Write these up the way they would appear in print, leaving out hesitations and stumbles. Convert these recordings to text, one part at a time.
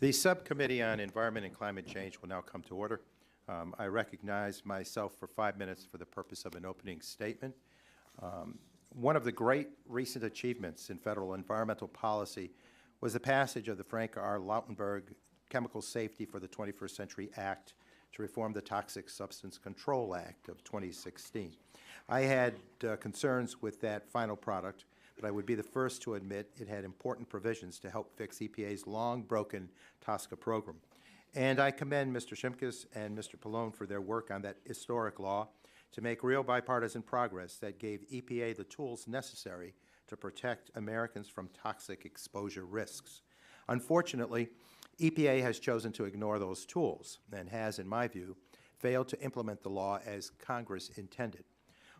The Subcommittee on Environment and Climate Change will now come to order. I recognize myself for 5 minutes for the purpose of an opening statement. One of the great recent achievements in federal environmental policy was the passage of the Frank R. Lautenberg Chemical Safety for the 21st Century Act to reform the Toxic Substance Control Act of 2016. I had concerns with that final product, but I would be the first to admit it had important provisions to help fix EPA's long-broken TSCA program. And I commend Mr. Shimkus and Mr. Pallone for their work on that historic law to make real bipartisan progress that gave EPA the tools necessary to protect Americans from toxic exposure risks. Unfortunately, EPA has chosen to ignore those tools and has, in my view, failed to implement the law as Congress intended.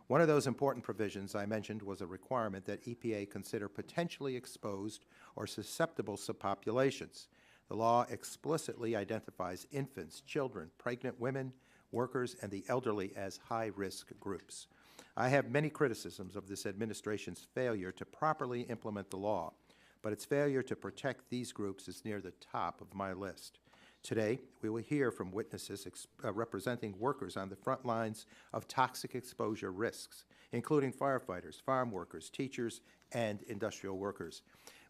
One of those important provisions I mentioned was a requirement that EPA consider potentially exposed or susceptible subpopulations. The law explicitly identifies infants, children, pregnant women, workers, and the elderly as high-risk groups. I have many criticisms of this administration's failure to properly implement the law, but its failure to protect these groups is near the top of my list. Today, we will hear from witnesses representing workers on the front lines of toxic exposure risks, including firefighters, farm workers, teachers, and industrial workers.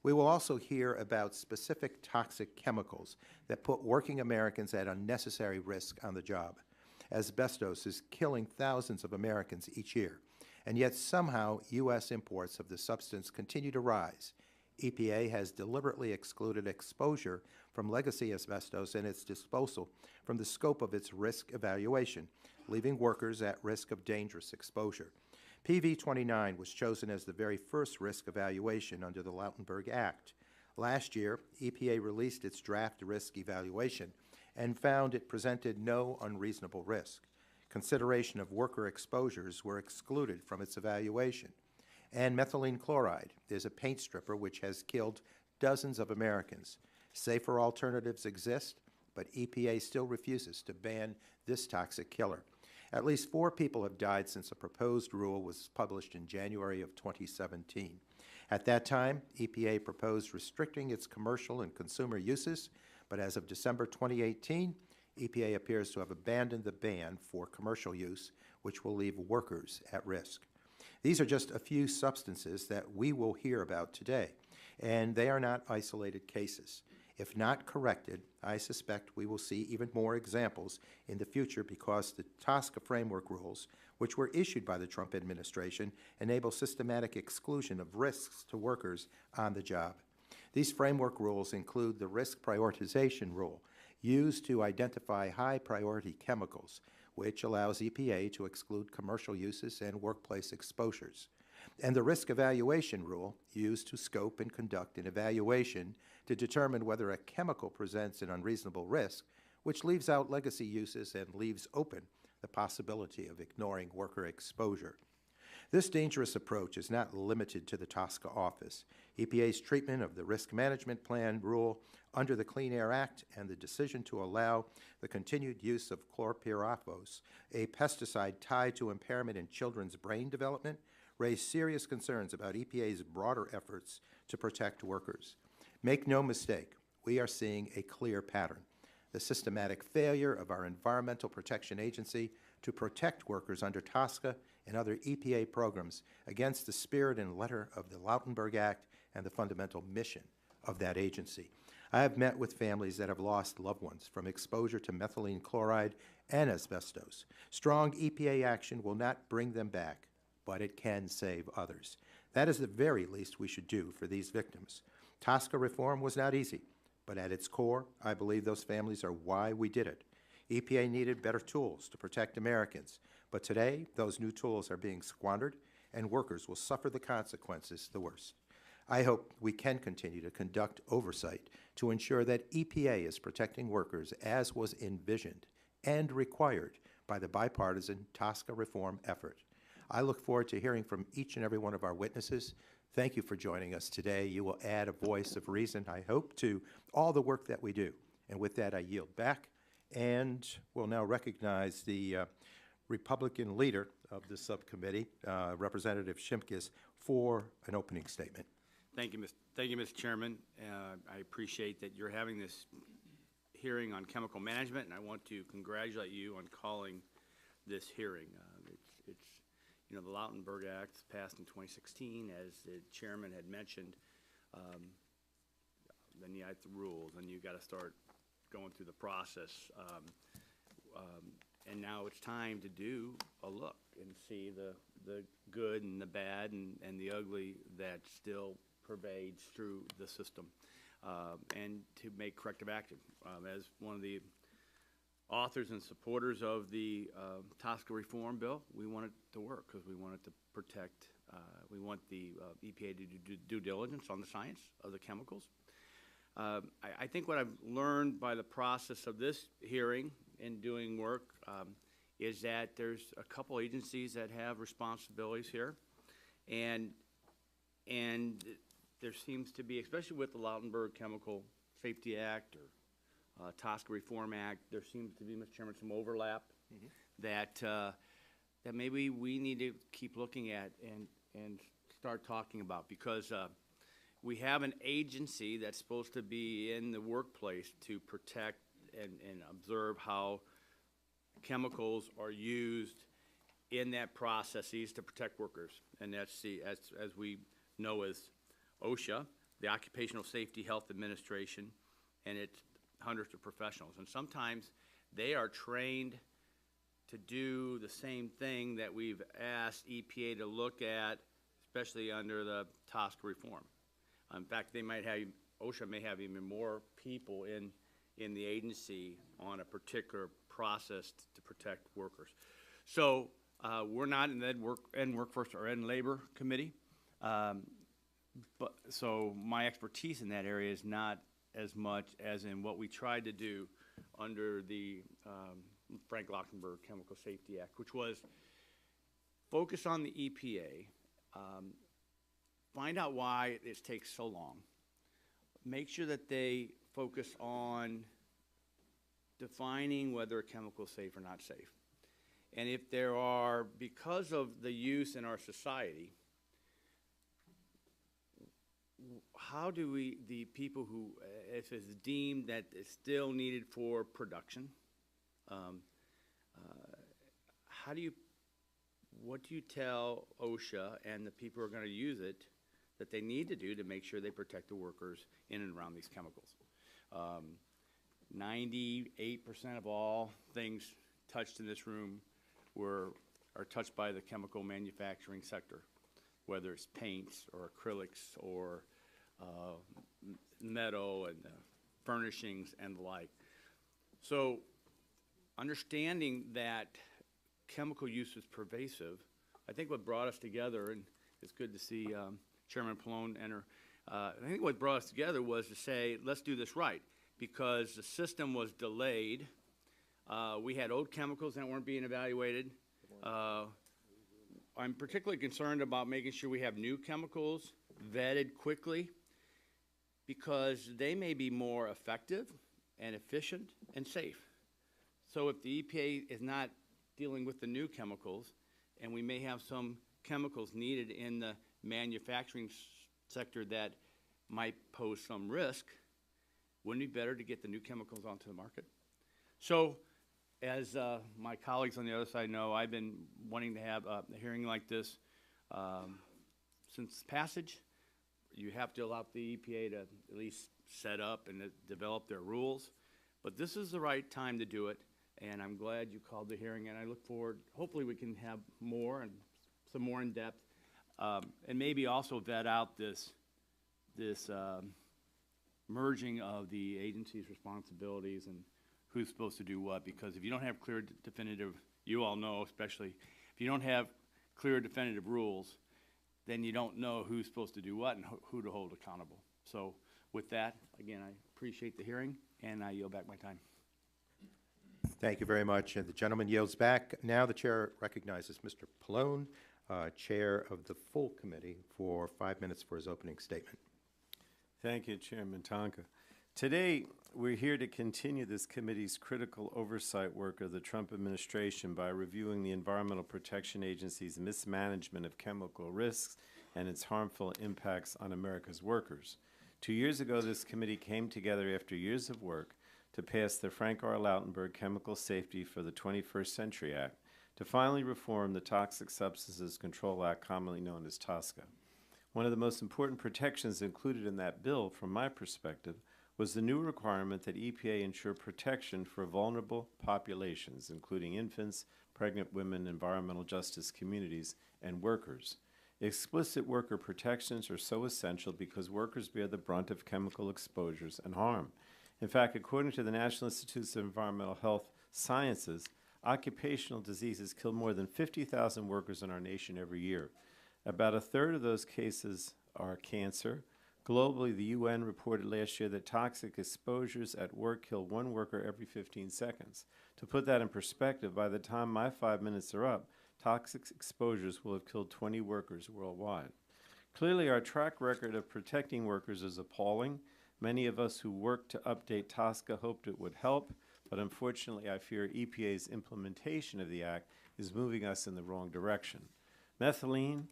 We will also hear about specific toxic chemicals that put working Americans at unnecessary risk on the job. Asbestos is killing thousands of Americans each year, and yet somehow U.S. imports of the substance continue to rise. EPA has deliberately excluded exposure from legacy asbestos and its disposal from the scope of its risk evaluation, leaving workers at risk of dangerous exposure. PV 29 was chosen as the very first risk evaluation under the Lautenberg Act. Last year, EPA released its draft risk evaluation and found it presented no unreasonable risk. Consideration of worker exposures were excluded from its evaluation. And methylene chloride is a paint stripper which has killed dozens of Americans. Safer alternatives exist, but EPA still refuses to ban this toxic killer. At least 4 people have died since a proposed rule was published in January of 2017. At that time, EPA proposed restricting its commercial and consumer uses, but as of December 2018, EPA appears to have abandoned the ban for commercial use, which will leave workers at risk. These are just a few substances that we will hear about today, and they are not isolated cases. If not corrected, I suspect we will see even more examples in the future because the TSCA framework rules, which were issued by the Trump administration, enable systematic exclusion of risks to workers on the job. These framework rules include the risk prioritization rule, used to identify high-priority chemicals, which allows EPA to exclude commercial uses and workplace exposures, and the risk evaluation rule, used to scope and conduct an evaluation to determine whether a chemical presents an unreasonable risk, which leaves out legacy uses and leaves open the possibility of ignoring worker exposure. This dangerous approach is not limited to the TSCA office. EPA's treatment of the Risk Management Plan rule under the Clean Air Act and the decision to allow the continued use of chlorpyrifos, a pesticide tied to impairment in children's brain development, raised serious concerns about EPA's broader efforts to protect workers. Make no mistake, we are seeing a clear pattern. The systematic failure of our Environmental Protection Agency to protect workers under TSCA and other EPA programs against the spirit and letter of the Lautenberg Act and the fundamental mission of that agency. I have met with families that have lost loved ones from exposure to methylene chloride and asbestos. Strong EPA action will not bring them back, but it can save others. That is the very least we should do for these victims. TSCA reform was not easy, but at its core, I believe those families are why we did it. EPA needed better tools to protect Americans, but today those new tools are being squandered and workers will suffer the consequences the worst. I hope we can continue to conduct oversight to ensure that EPA is protecting workers as was envisioned and required by the bipartisan TSCA reform effort. I look forward to hearing from each and every one of our witnesses. Thank you for joining us today. You will add a voice of reason, I hope, to all the work that we do. And with that, I yield back and will now recognize the Republican leader of the subcommittee, Representative Shimkus, for an opening statement. Thank you, Mr. Chairman. I appreciate that you're having this hearing on chemical management, and I want to congratulate you on calling this hearing. It's you know, the Lautenberg Act passed in 2016, as the chairman had mentioned. Then you have the rules, and you got to start going through the process. And now it's time to do a look and see the good and the bad and the ugly that still pervades through the system, and to make corrective action. As one of the authors and supporters of the TSCA reform bill, we want it to work because we want it to protect, we want the EPA to do due diligence on the science of the chemicals. I think what I've learned by the process of this hearing and doing work is that there's a couple agencies that have responsibilities here, and there seems to be, especially with the Lautenberg Chemical Safety Act or TSCA Reform Act, there seems to be, Mr. Chairman, some overlap that that maybe we need to keep looking at and start talking about, because we have an agency that's supposed to be in the workplace to protect and observe how chemicals are used in that processes to protect workers. And that's the, as we know as OSHA, the Occupational Safety Health Administration, and it's hundreds of professionals. And sometimes they are trained to do the same thing that we've asked EPA to look at, especially under the TSCA reform. In fact, they might have, OSHA may have even more people in the agency on a particular process to protect workers. So we're not in the workforce or in labor committee, but so my expertise in that area is not as much as in what we tried to do under the Frank Lautenberg Chemical Safety Act, which was focus on the EPA, find out why it takes so long, make sure that they focus on defining whether a chemical is safe or not safe. And if there are, because of the use in our society, how do we, the people who, if it's deemed that it's still needed for production, how do you, what do you tell OSHA and the people who are going to use it that they need to do to make sure they protect the workers in and around these chemicals? 98% of all things touched in this room are touched by the chemical manufacturing sector, whether it's paints or acrylics or metal and furnishings and the like. So understanding that chemical use is pervasive, I think what brought us together, and it's good to see Chairman Pallone enter, I think what brought us together was to say, let's do this right, because the system was delayed. We had old chemicals that weren't being evaluated. I'm particularly concerned about making sure we have new chemicals vetted quickly, because they may be more effective and efficient and safe. So if the EPA is not dealing with the new chemicals, and we may have some chemicals needed in the manufacturing sector that might pose some risk, wouldn't it be better to get the new chemicals onto the market? So as my colleagues on the other side know, I've been wanting to have a hearing like this since passage. You have to allow the EPA to at least set up and develop their rules. But this is the right time to do it, and I'm glad you called the hearing, and I look forward, hopefully we can have more and some more in depth, and maybe also vet out this merging of the agency's responsibilities and who's supposed to do what, because if you don't have clear, definitive, you all know especially, if you don't have clear, definitive rules, then you don't know who's supposed to do what and who to hold accountable. So with that, again, I appreciate the hearing, and I yield back my time. Thank you very much. And the gentleman yields back. Now the chair recognizes Mr. Pallone, chair of the full committee, for 5 minutes for his opening statement. Thank you, Chairman Tonka. Today, we're here to continue this committee's critical oversight work of the Trump administration by reviewing the Environmental Protection Agency's mismanagement of chemical risks and its harmful impacts on America's workers. 2 years ago, this committee came together after years of work to pass the Frank R. Lautenberg Chemical Safety for the 21st Century Act to finally reform the Toxic Substances Control Act, commonly known as TSCA. One of the most important protections included in that bill, from my perspective, was the new requirement that EPA ensure protection for vulnerable populations, including infants, pregnant women, environmental justice communities, and workers. Explicit worker protections are so essential because workers bear the brunt of chemical exposures and harm. In fact, according to the National Institutes of Environmental Health Sciences, occupational diseases kill more than 50,000 workers in our nation every year. About a third of those cases are cancer. Globally, the UN reported last year that toxic exposures at work kill one worker every 15 seconds. To put that in perspective, by the time my 5 minutes are up, toxic exposures will have killed 20 workers worldwide. Clearly, our track record of protecting workers is appalling. Many of us who worked to update TSCA hoped it would help, but unfortunately, I fear EPA's implementation of the Act is moving us in the wrong direction. Methylene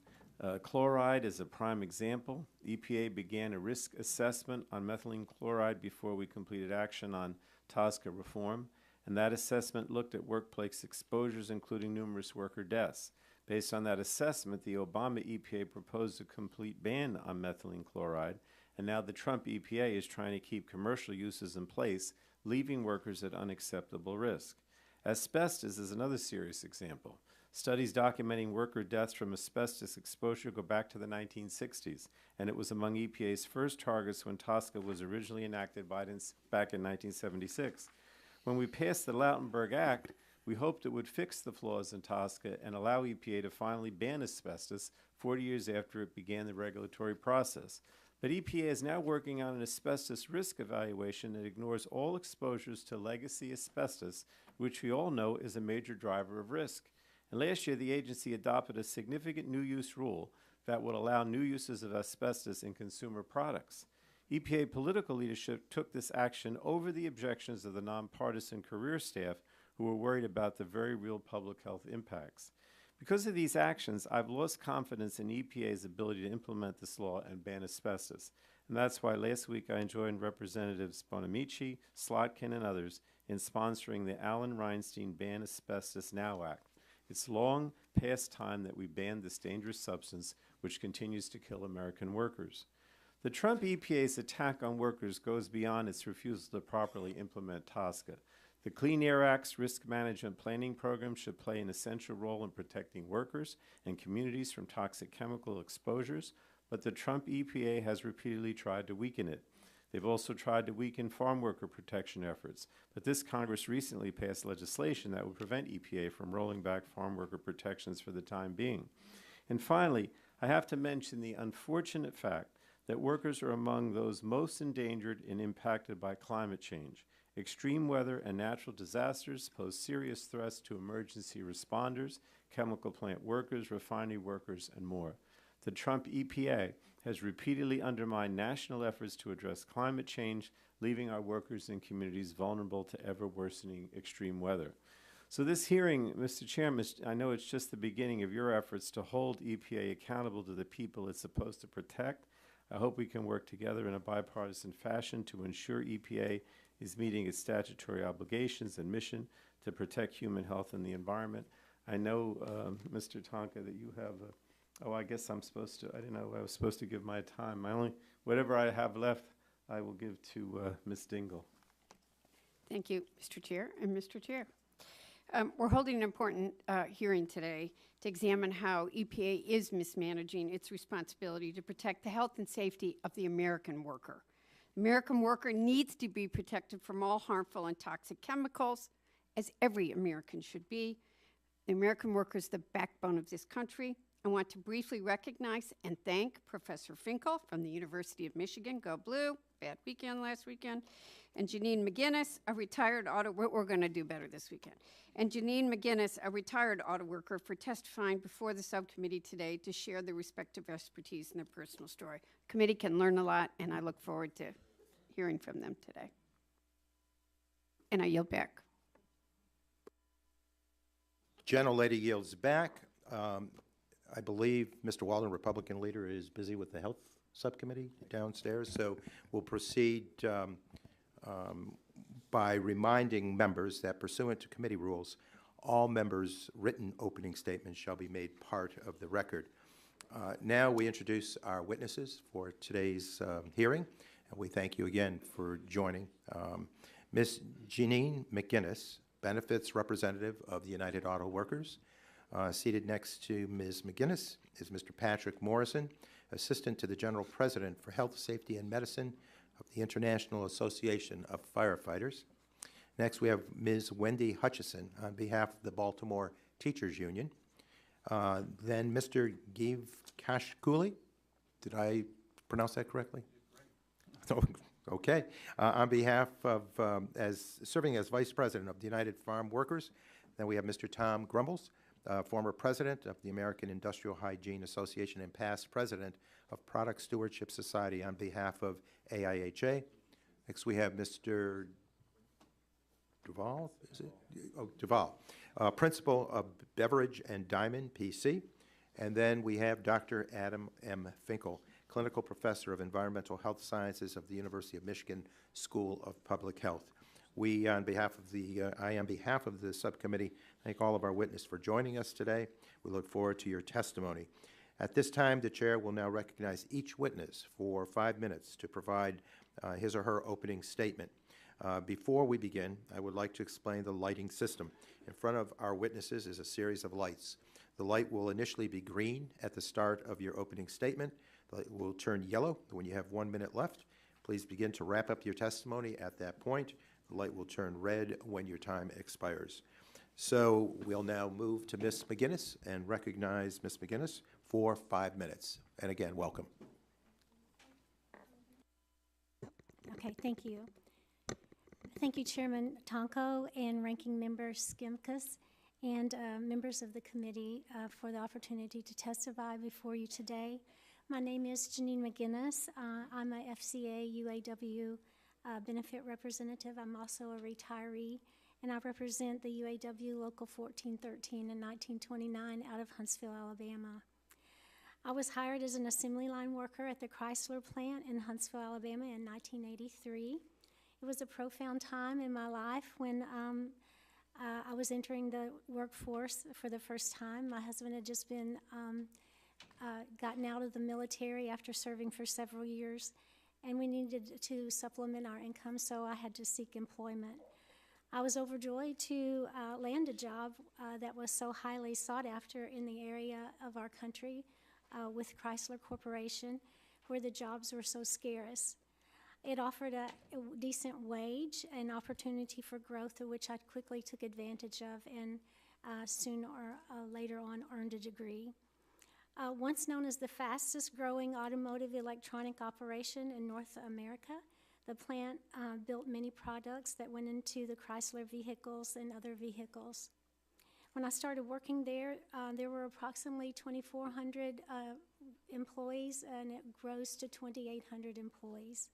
chloride is a prime example. EPA began a risk assessment on methylene chloride before we completed action on TSCA reform, and that assessment looked at workplace exposures, including numerous worker deaths. Based on that assessment, the Obama EPA proposed a complete ban on methylene chloride, and now the Trump EPA is trying to keep commercial uses in place, leaving workers at unacceptable risk. Asbestos is another serious example. Studies documenting worker deaths from asbestos exposure go back to the 1960s, and it was among EPA's first targets when TSCA was originally enacted back in 1976. When we passed the Lautenberg Act, we hoped it would fix the flaws in TSCA and allow EPA to finally ban asbestos 40 years after it began the regulatory process. But EPA is now working on an asbestos risk evaluation that ignores all exposures to legacy asbestos, which we all know is a major driver of risk. And last year, the agency adopted a significant new use rule that would allow new uses of asbestos in consumer products. EPA political leadership took this action over the objections of the nonpartisan career staff who were worried about the very real public health impacts. Because of these actions, I've lost confidence in EPA's ability to implement this law and ban asbestos. And that's why last week I joined Representatives Bonamici, Slotkin, and others in sponsoring the Alan Reinstein Ban Asbestos Now Act. It's long past time that we banned this dangerous substance which continues to kill American workers. The Trump EPA's attack on workers goes beyond its refusal to properly implement TSCA. The Clean Air Act's risk management planning program should play an essential role in protecting workers and communities from toxic chemical exposures, but the Trump EPA has repeatedly tried to weaken it. They've also tried to weaken farm worker protection efforts, but this Congress recently passed legislation that would prevent EPA from rolling back farm worker protections for the time being. And finally, I have to mention the unfortunate fact that workers are among those most endangered and impacted by climate change. Extreme weather and natural disasters pose serious threats to emergency responders, chemical plant workers, refinery workers, and more. The Trump EPA has repeatedly undermined national efforts to address climate change, leaving our workers and communities vulnerable to ever-worsening extreme weather. So this hearing, Mr. Chairman, I know it's just the beginning of your efforts to hold EPA accountable to the people it's supposed to protect. I hope we can work together in a bipartisan fashion to ensure EPA is meeting its statutory obligations and mission to protect human health and the environment. I know, Mr. Tonka, that you have I guess I'm supposed to, I didn't know I was supposed to give my time. Whatever I have left, I will give to Ms. Dingle. Thank you, Mr. Chair and Mr. Chair. We're holding an important hearing today to examine how EPA is mismanaging its responsibility to protect the health and safety of the American worker. The American worker needs to be protected from all harmful and toxic chemicals, as every American should be. The American worker is the backbone of this country. I want to briefly recognize and thank Professor Finkel from the University of Michigan, go Blue, bad weekend last weekend, and Janine McGinnis, a retired we're going to do better this weekend, and Janine McGinnis, a retired auto worker, for testifying before the subcommittee today to share their respective expertise and their personal story. The committee can learn a lot, and I look forward to hearing from them today. And I yield back. Gentlelady yields back. I believe Mr. Walden, Republican leader, is busy with the Health Subcommittee downstairs, so we'll proceed by reminding members that pursuant to committee rules, all members' written opening statements shall be made part of the record. Now we introduce our witnesses for today's hearing, and we thank you again for joining. Ms. Jeanine McGinnis, Benefits Representative of the United Auto Workers. Seated next to Ms. McGinnis is Mr. Patrick Morrison, Assistant to the General President for Health, Safety, and Medicine of the International Association of Firefighters. Next, we have Ms. Wendy Hutchison on behalf of the Baltimore Teachers Union. Then Mr. Give Kashkuli. Did I pronounce that correctly? Okay. On behalf of, as serving as Vice President of the United Farm Workers, then we have Mr. Tom Grumbles, former President of the American Industrial Hygiene Association and past President of Product Stewardship Society on behalf of AIHA. Next, we have Mr. Duval, is it? Oh, Duval, Principal of Beverage and Diamond, PC. And then we have Dr. Adam M. Finkel, Clinical Professor of Environmental Health Sciences of the University of Michigan School of Public Health. We, on behalf of the, I, on behalf of the subcommittee, thank all of our witnesses for joining us today. We look forward to your testimony. At this time, the chair will now recognize each witness for 5 minutes to provide his or her opening statement. Before we begin, I would like to explain the lighting system. In front of our witnesses is a series of lights. The light will initially be green at the start of your opening statement. The light will turn yellow when you have 1 minute left. Please begin to wrap up your testimony at that point. The light will turn red when your time expires. So we'll now move to Ms. McGinnis and recognize Ms. McGinnis for 5 minutes. And again, welcome. Okay, thank you. Thank you, Chairman Tonko and Ranking Member Skimkus and members of the committee for the opportunity to testify before you today. My name is Jeanine McGinnis. I'm a FCA UAW benefit representative. I'm also a retiree, and I represent the UAW Local 1413 and 1929 out of Huntsville, Alabama. I was hired as an assembly line worker at the Chrysler plant in Huntsville, Alabama in 1983. It was a profound time in my life when I was entering the workforce for the first time. My husband had just been gotten out of the military after serving for several years, and we needed to supplement our income, so I had to seek employment. I was overjoyed to land a job that was so highly sought after in the area of our country with Chrysler Corporation, where the jobs were so scarce. It offered a decent wage and opportunity for growth, of which I quickly took advantage of and soon or later on earned a degree. Once known as the fastest growing automotive electronic operation in North America, the plant built many products that went into the Chrysler vehicles and other vehicles. When I started working there, there were approximately 2,400 employees, and it grows to 2,800 employees.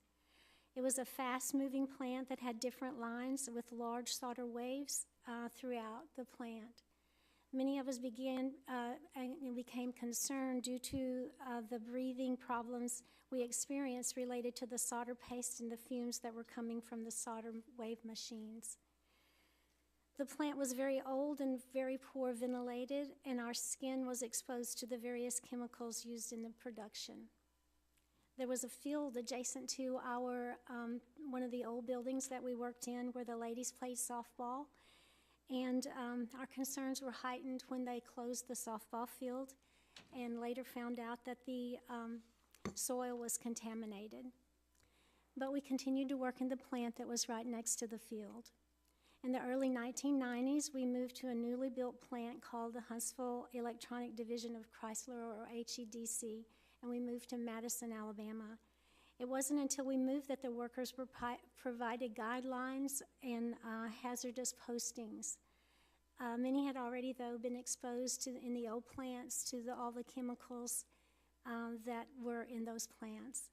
It was a fast-moving plant that had different lines with large solder waves throughout the plant. Many of us became concerned due to the breathing problems we experienced related to the solder paste and the fumes that were coming from the solder wave machines. The plant was very old and very poor ventilated, and our skin was exposed to the various chemicals used in the production. There was a field adjacent to our one of the old buildings that we worked in where the ladies played softball. And our concerns were heightened when they closed the softball field and later found out that the soil was contaminated. But we continued to work in the plant that was right next to the field. In the early 1990s, we moved to a newly built plant called the Huntsville Electronic Division of Chrysler, or HEDC, and we moved to Madison, Alabama. It wasn't until we moved that the workers were provided guidelines and hazardous postings. Many had already, though, been exposed to, in the old plants to all the chemicals that were in those plants.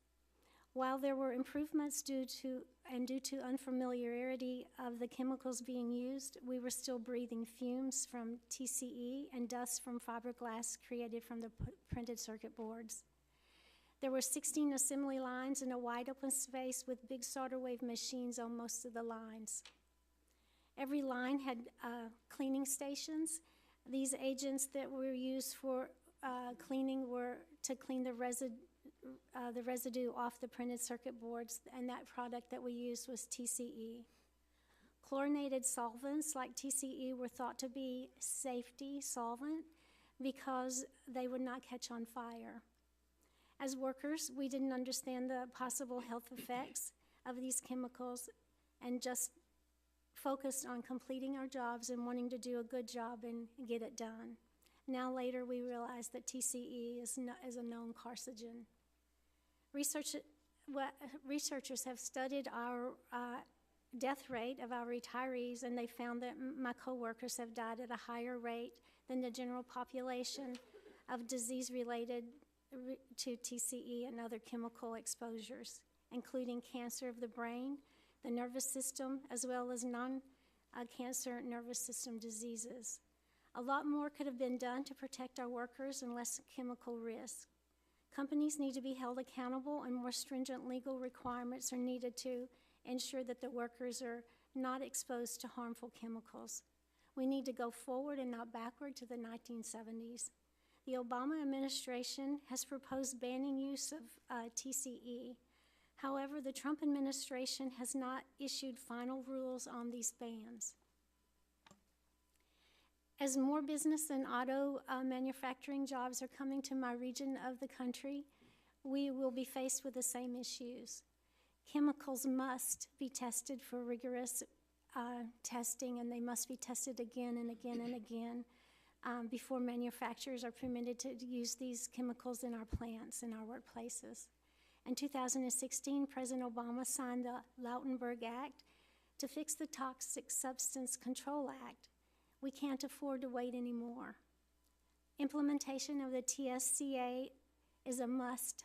While there were improvements due to unfamiliarity of the chemicals being used, we were still breathing fumes from TCE and dust from fiberglass created from the printed circuit boards. There were 16 assembly lines in a wide open space with big solder wave machines on most of the lines. Every line had cleaning stations. These agents that were used for cleaning were to clean the residue off the printed circuit boards, and that product that we used was TCE. Chlorinated solvents like TCE were thought to be safety solvent because they would not catch on fire. As workers, we didn't understand the possible health effects of these chemicals and just focused on completing our jobs and wanting to do a good job and get it done. Now later we realize that TCE is a known carcinogen. Researchers have studied our death rate of our retirees, and they found that my coworkers have died at a higher rate than the general population of disease related to TCE and other chemical exposures, including cancer of the brain, the nervous system, as well as non-cancer nervous system diseases. A lot more could have been done to protect our workers and lessen chemical risk. Companies need to be held accountable, and more stringent legal requirements are needed to ensure that the workers are not exposed to harmful chemicals. We need to go forward and not backward to the 1970s. The Obama administration has proposed banning use of TCE. However, the Trump administration has not issued final rules on these bans. As more business and auto manufacturing jobs are coming to my region of the country, we will be faced with the same issues. Chemicals must be tested for rigorous testing, and they must be tested again and again and again before manufacturers are permitted to use these chemicals in our plants, in our workplaces. In 2016, President Obama signed the Lautenberg Act to fix the Toxic Substance Control Act. We can't afford to wait anymore. Implementation of the TSCA is a must,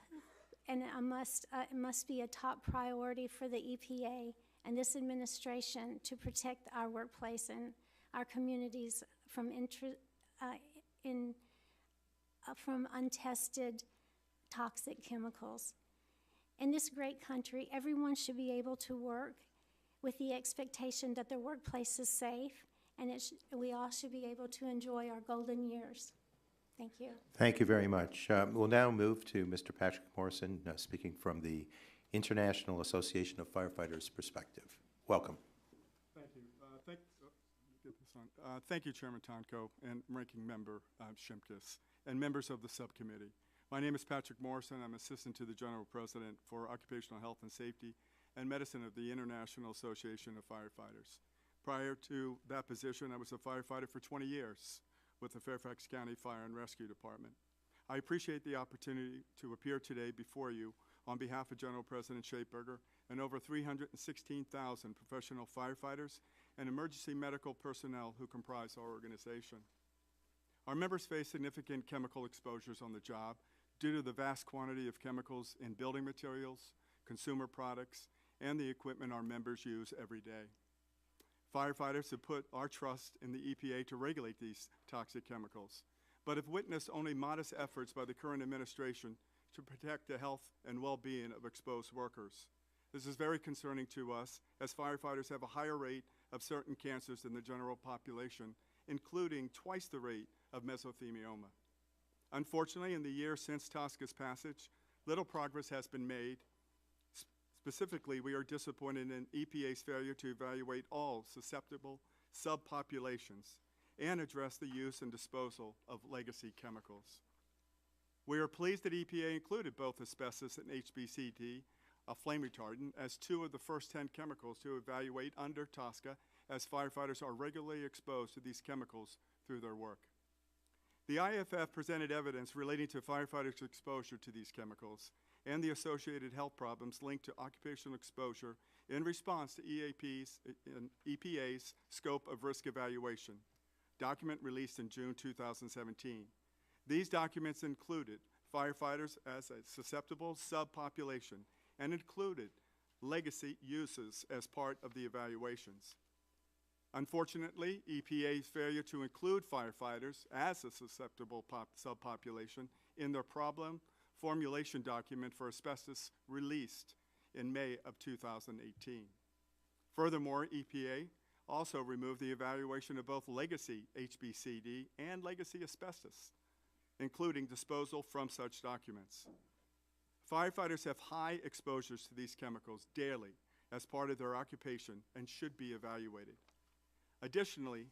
and it must be a top priority for the EPA and this administration to protect our workplace and our communities from untested toxic chemicals. In this great country, everyone should be able to work with the expectation that their workplace is safe, and we all should be able to enjoy our golden years. Thank you. Thank you very much. We'll now move to Mr. Patrick Morrison, speaking from the International Association of Firefighters perspective. Welcome. Thank you. Thank you, Chairman Tonko and Ranking Member Shimkus, and members of the subcommittee. My name is Patrick Morrison. I'm Assistant to the General President for Occupational Health and Safety and Medicine of the International Association of Firefighters. Prior to that position, I was a firefighter for 20 years with the Fairfax County Fire and Rescue Department. I appreciate the opportunity to appear today before you on behalf of General President Schaeferger and over 316,000 professional firefighters and emergency medical personnel who comprise our organization. Our members face significant chemical exposures on the job due to the vast quantity of chemicals in building materials, consumer products, and the equipment our members use every day. Firefighters have put our trust in the EPA to regulate these toxic chemicals, but have witnessed only modest efforts by the current administration to protect the health and well-being of exposed workers. This is very concerning to us, as firefighters have a higher rate of certain cancers than the general population, including twice the rate of mesothelioma. Unfortunately, in the years since TSCA's passage, little progress has been made. Specifically, we are disappointed in EPA's failure to evaluate all susceptible subpopulations and address the use and disposal of legacy chemicals. We are pleased that EPA included both asbestos and HBCD, a flame retardant, as two of the first 10 chemicals to evaluate under TSCA, as firefighters are regularly exposed to these chemicals through their work. The IFF presented evidence relating to firefighters' exposure to these chemicals and the associated health problems linked to occupational exposure in response to EPA's scope of risk evaluation, document released in June 2017. These documents included firefighters as a susceptible subpopulation and included legacy uses as part of the evaluations. Unfortunately, EPA's failure to include firefighters as a susceptible subpopulation in their problem formulation document for asbestos released in May of 2018. Furthermore, EPA also removed the evaluation of both legacy HBCD and legacy asbestos, including disposal from such documents. Firefighters have high exposures to these chemicals daily as part of their occupation and should be evaluated. Additionally,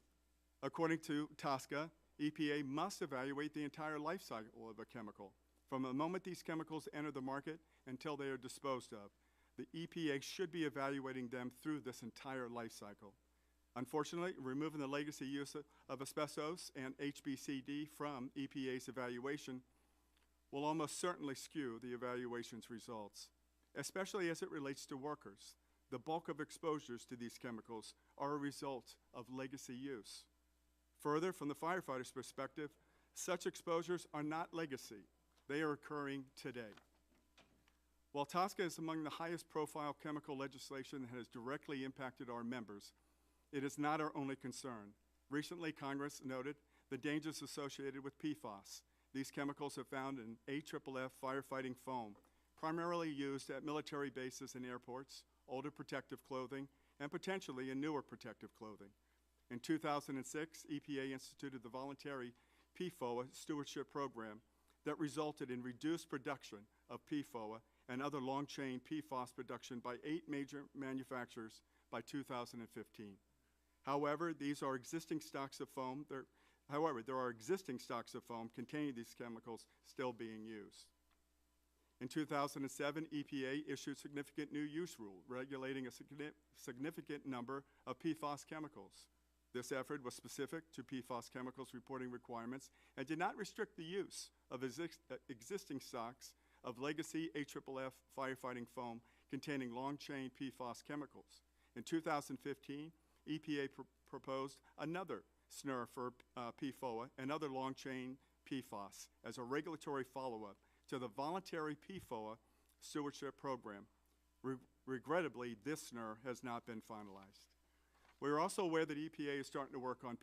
according to TSCA, EPA must evaluate the entire life cycle of a chemical, from the moment these chemicals enter the market until they are disposed of. The EPA should be evaluating them through this entire life cycle. Unfortunately, removing the legacy use of asbestos and HBCD from EPA's evaluation will almost certainly skew the evaluation's results, especially as it relates to workers. The bulk of exposures to these chemicals are a result of legacy use. Further, from the firefighter's perspective, such exposures are not legacy. They are occurring today. While TSCA is among the highest profile chemical legislation that has directly impacted our members, it is not our only concern. Recently, Congress noted the dangers associated with PFAS. These chemicals are found in AFFF firefighting foam, primarily used at military bases and airports, older protective clothing, and potentially in newer protective clothing. In 2006, EPA instituted the voluntary PFOA stewardship program that resulted in reduced production of PFOA and other long-chain PFAS production by 8 major manufacturers by 2015. However, there are existing stocks of foam containing these chemicals still being used. In 2007, EPA issued significant new use rule regulating a significant number of PFAS chemicals. This effort was specific to PFAS chemicals reporting requirements and did not restrict the use of existing stocks of legacy AFFF firefighting foam containing long-chain PFAS chemicals. In 2015, EPA proposed another SNR for PFOA and other long-chain PFAS as a regulatory follow-up to the voluntary PFOA stewardship program. Regrettably, this SNR has not been finalized. We are also aware that EPA is starting to work on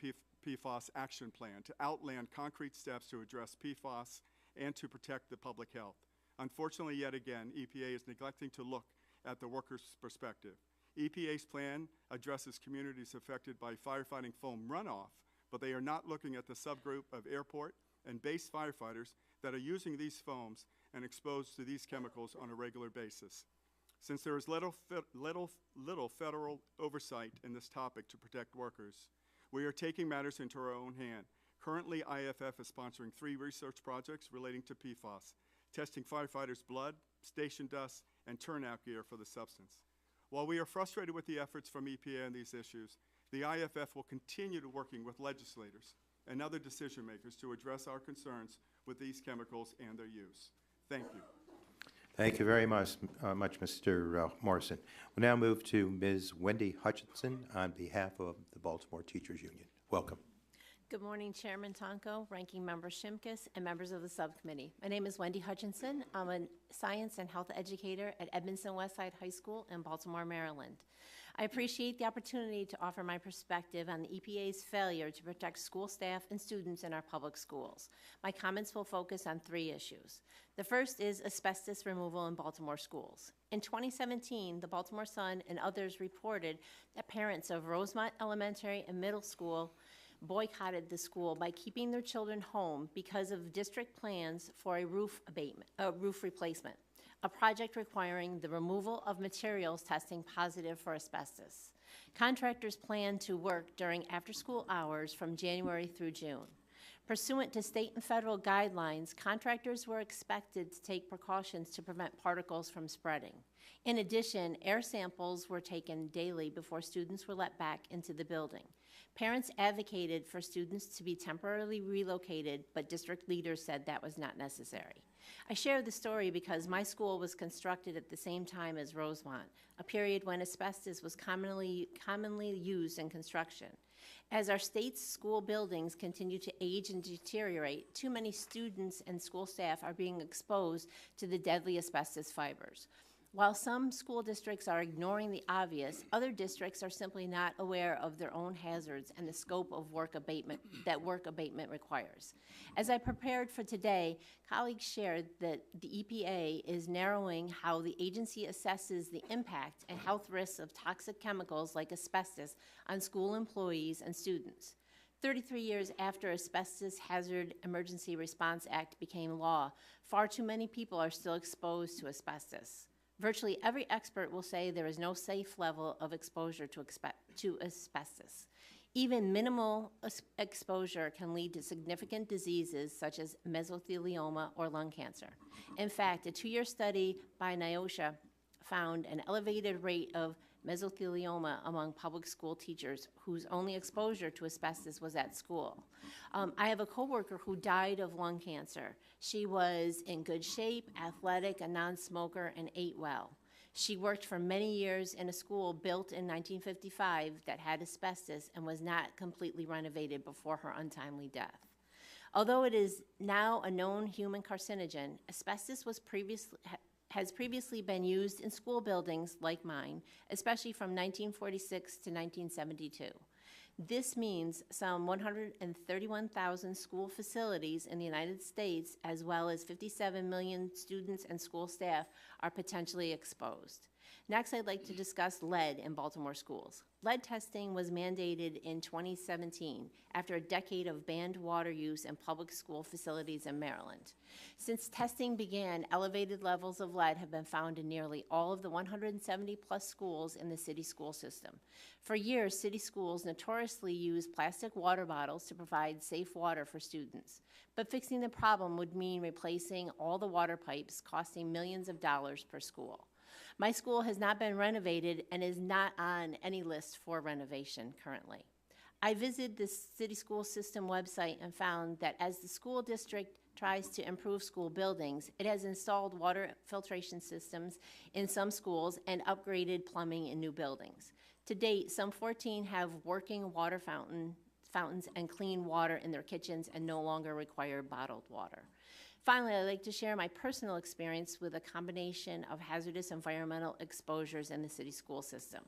PFAS action plan to outline concrete steps to address PFAS and to protect the public health. Unfortunately, yet again, EPA is neglecting to look at the worker's perspective. EPA's plan addresses communities affected by firefighting foam runoff, but they are not looking at the subgroup of airport and base firefighters that are using these foams and exposed to these chemicals on a regular basis. Since there is little federal oversight in this topic to protect workers, we are taking matters into our own hand. Currently, IFF is sponsoring 3 research projects relating to PFAS, testing firefighters' blood, station dust, and turnout gear for the substance. While we are frustrated with the efforts from EPA on these issues, the IFF will continue to working with legislators and other decision makers to address our concerns with these chemicals and their use. Thank you. Thank you very much, Mr. Morrison. We'll now move to Ms. Wendy Hutchinson on behalf of the Baltimore Teachers Union. Welcome. Good morning, Chairman Tonko, Ranking Member Shimkus, and members of the subcommittee. My name is Wendy Hutchinson. I'm a science and health educator at Edmondson Westside High School in Baltimore, Maryland. I appreciate the opportunity to offer my perspective on the EPA's failure to protect school staff and students in our public schools. My comments will focus on 3 issues. The first is asbestos removal in Baltimore schools. In 2017, the Baltimore Sun and others reported that parents of Rosemont Elementary and Middle School boycotted the school by keeping their children home because of district plans for a roof replacement, a project requiring the removal of materials testing positive for asbestos. Contractors plan to work during after-school hours from January through June. Pursuant to state and federal guidelines, contractors were expected to take precautions to prevent particles from spreading. In addition, air samples were taken daily before students were let back into the building. Parents advocated for students to be temporarily relocated, but district leaders said that was not necessary. I share the story because my school was constructed at the same time as Rosemont, a period when asbestos was commonly used in construction. As our state's school buildings continue to age and deteriorate, too many students and school staff are being exposed to the deadly asbestos fibers. While some school districts are ignoring the obvious, other districts are simply not aware of their own hazards and the scope of work abatement requires. As I prepared for today, colleagues shared that the EPA is narrowing how the agency assesses the impact and health risks of toxic chemicals like asbestos on school employees and students. 33 years after Asbestos Hazard Emergency Response Act became law, far too many people are still exposed to asbestos. Virtually every expert will say there is no safe level of exposure to asbestos. Even minimal exposure can lead to significant diseases such as mesothelioma or lung cancer. In fact, a 2-year study by NIOSH found an elevated rate of mesothelioma among public school teachers whose only exposure to asbestos was at school. I have a coworker who died of lung cancer. She was in good shape, athletic, a non-smoker, and ate well. She worked for many years in a school built in 1955 that had asbestos and was not completely renovated before her untimely death. Although it is now a known human carcinogen, asbestos has previously been used in school buildings like mine, especially from 1946 to 1972. This means some 131,000 school facilities in the United States, as well as 57 million students and school staff, are potentially exposed. Next, I'd like to discuss lead in Baltimore schools. Lead testing was mandated in 2017 after a decade of banned water use in public school facilities in Maryland. Since testing began, elevated levels of lead have been found in nearly all of the 170-plus schools in the city school system. For years, city schools notoriously use plastic water bottles to provide safe water for students. But fixing the problem would mean replacing all the water pipes, costing millions of dollars per school. My school has not been renovated and is not on any list for renovation currently. I visited the city school system website and found that as the school district tries to improve school buildings, it has installed water filtration systems in some schools and upgraded plumbing in new buildings. To date, some 14 have working water fountains and clean water in their kitchens and no longer require bottled water. Finally, I'd like to share my personal experience with a combination of hazardous environmental exposures in the city school system.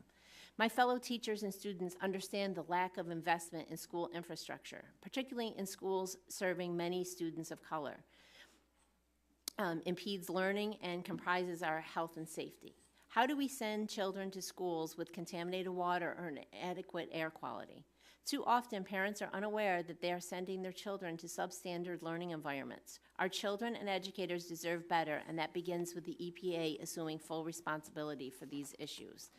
My fellow teachers and students understand the lack of investment in school infrastructure, particularly in schools serving many students of color, impedes learning and comprises our health and safety. How do we send children to schools with contaminated water or inadequate air quality? Too often, parents are unaware that they are sending their children to substandard learning environments. Our children and educators deserve better, and that begins with the EPA assuming full responsibility for these issues.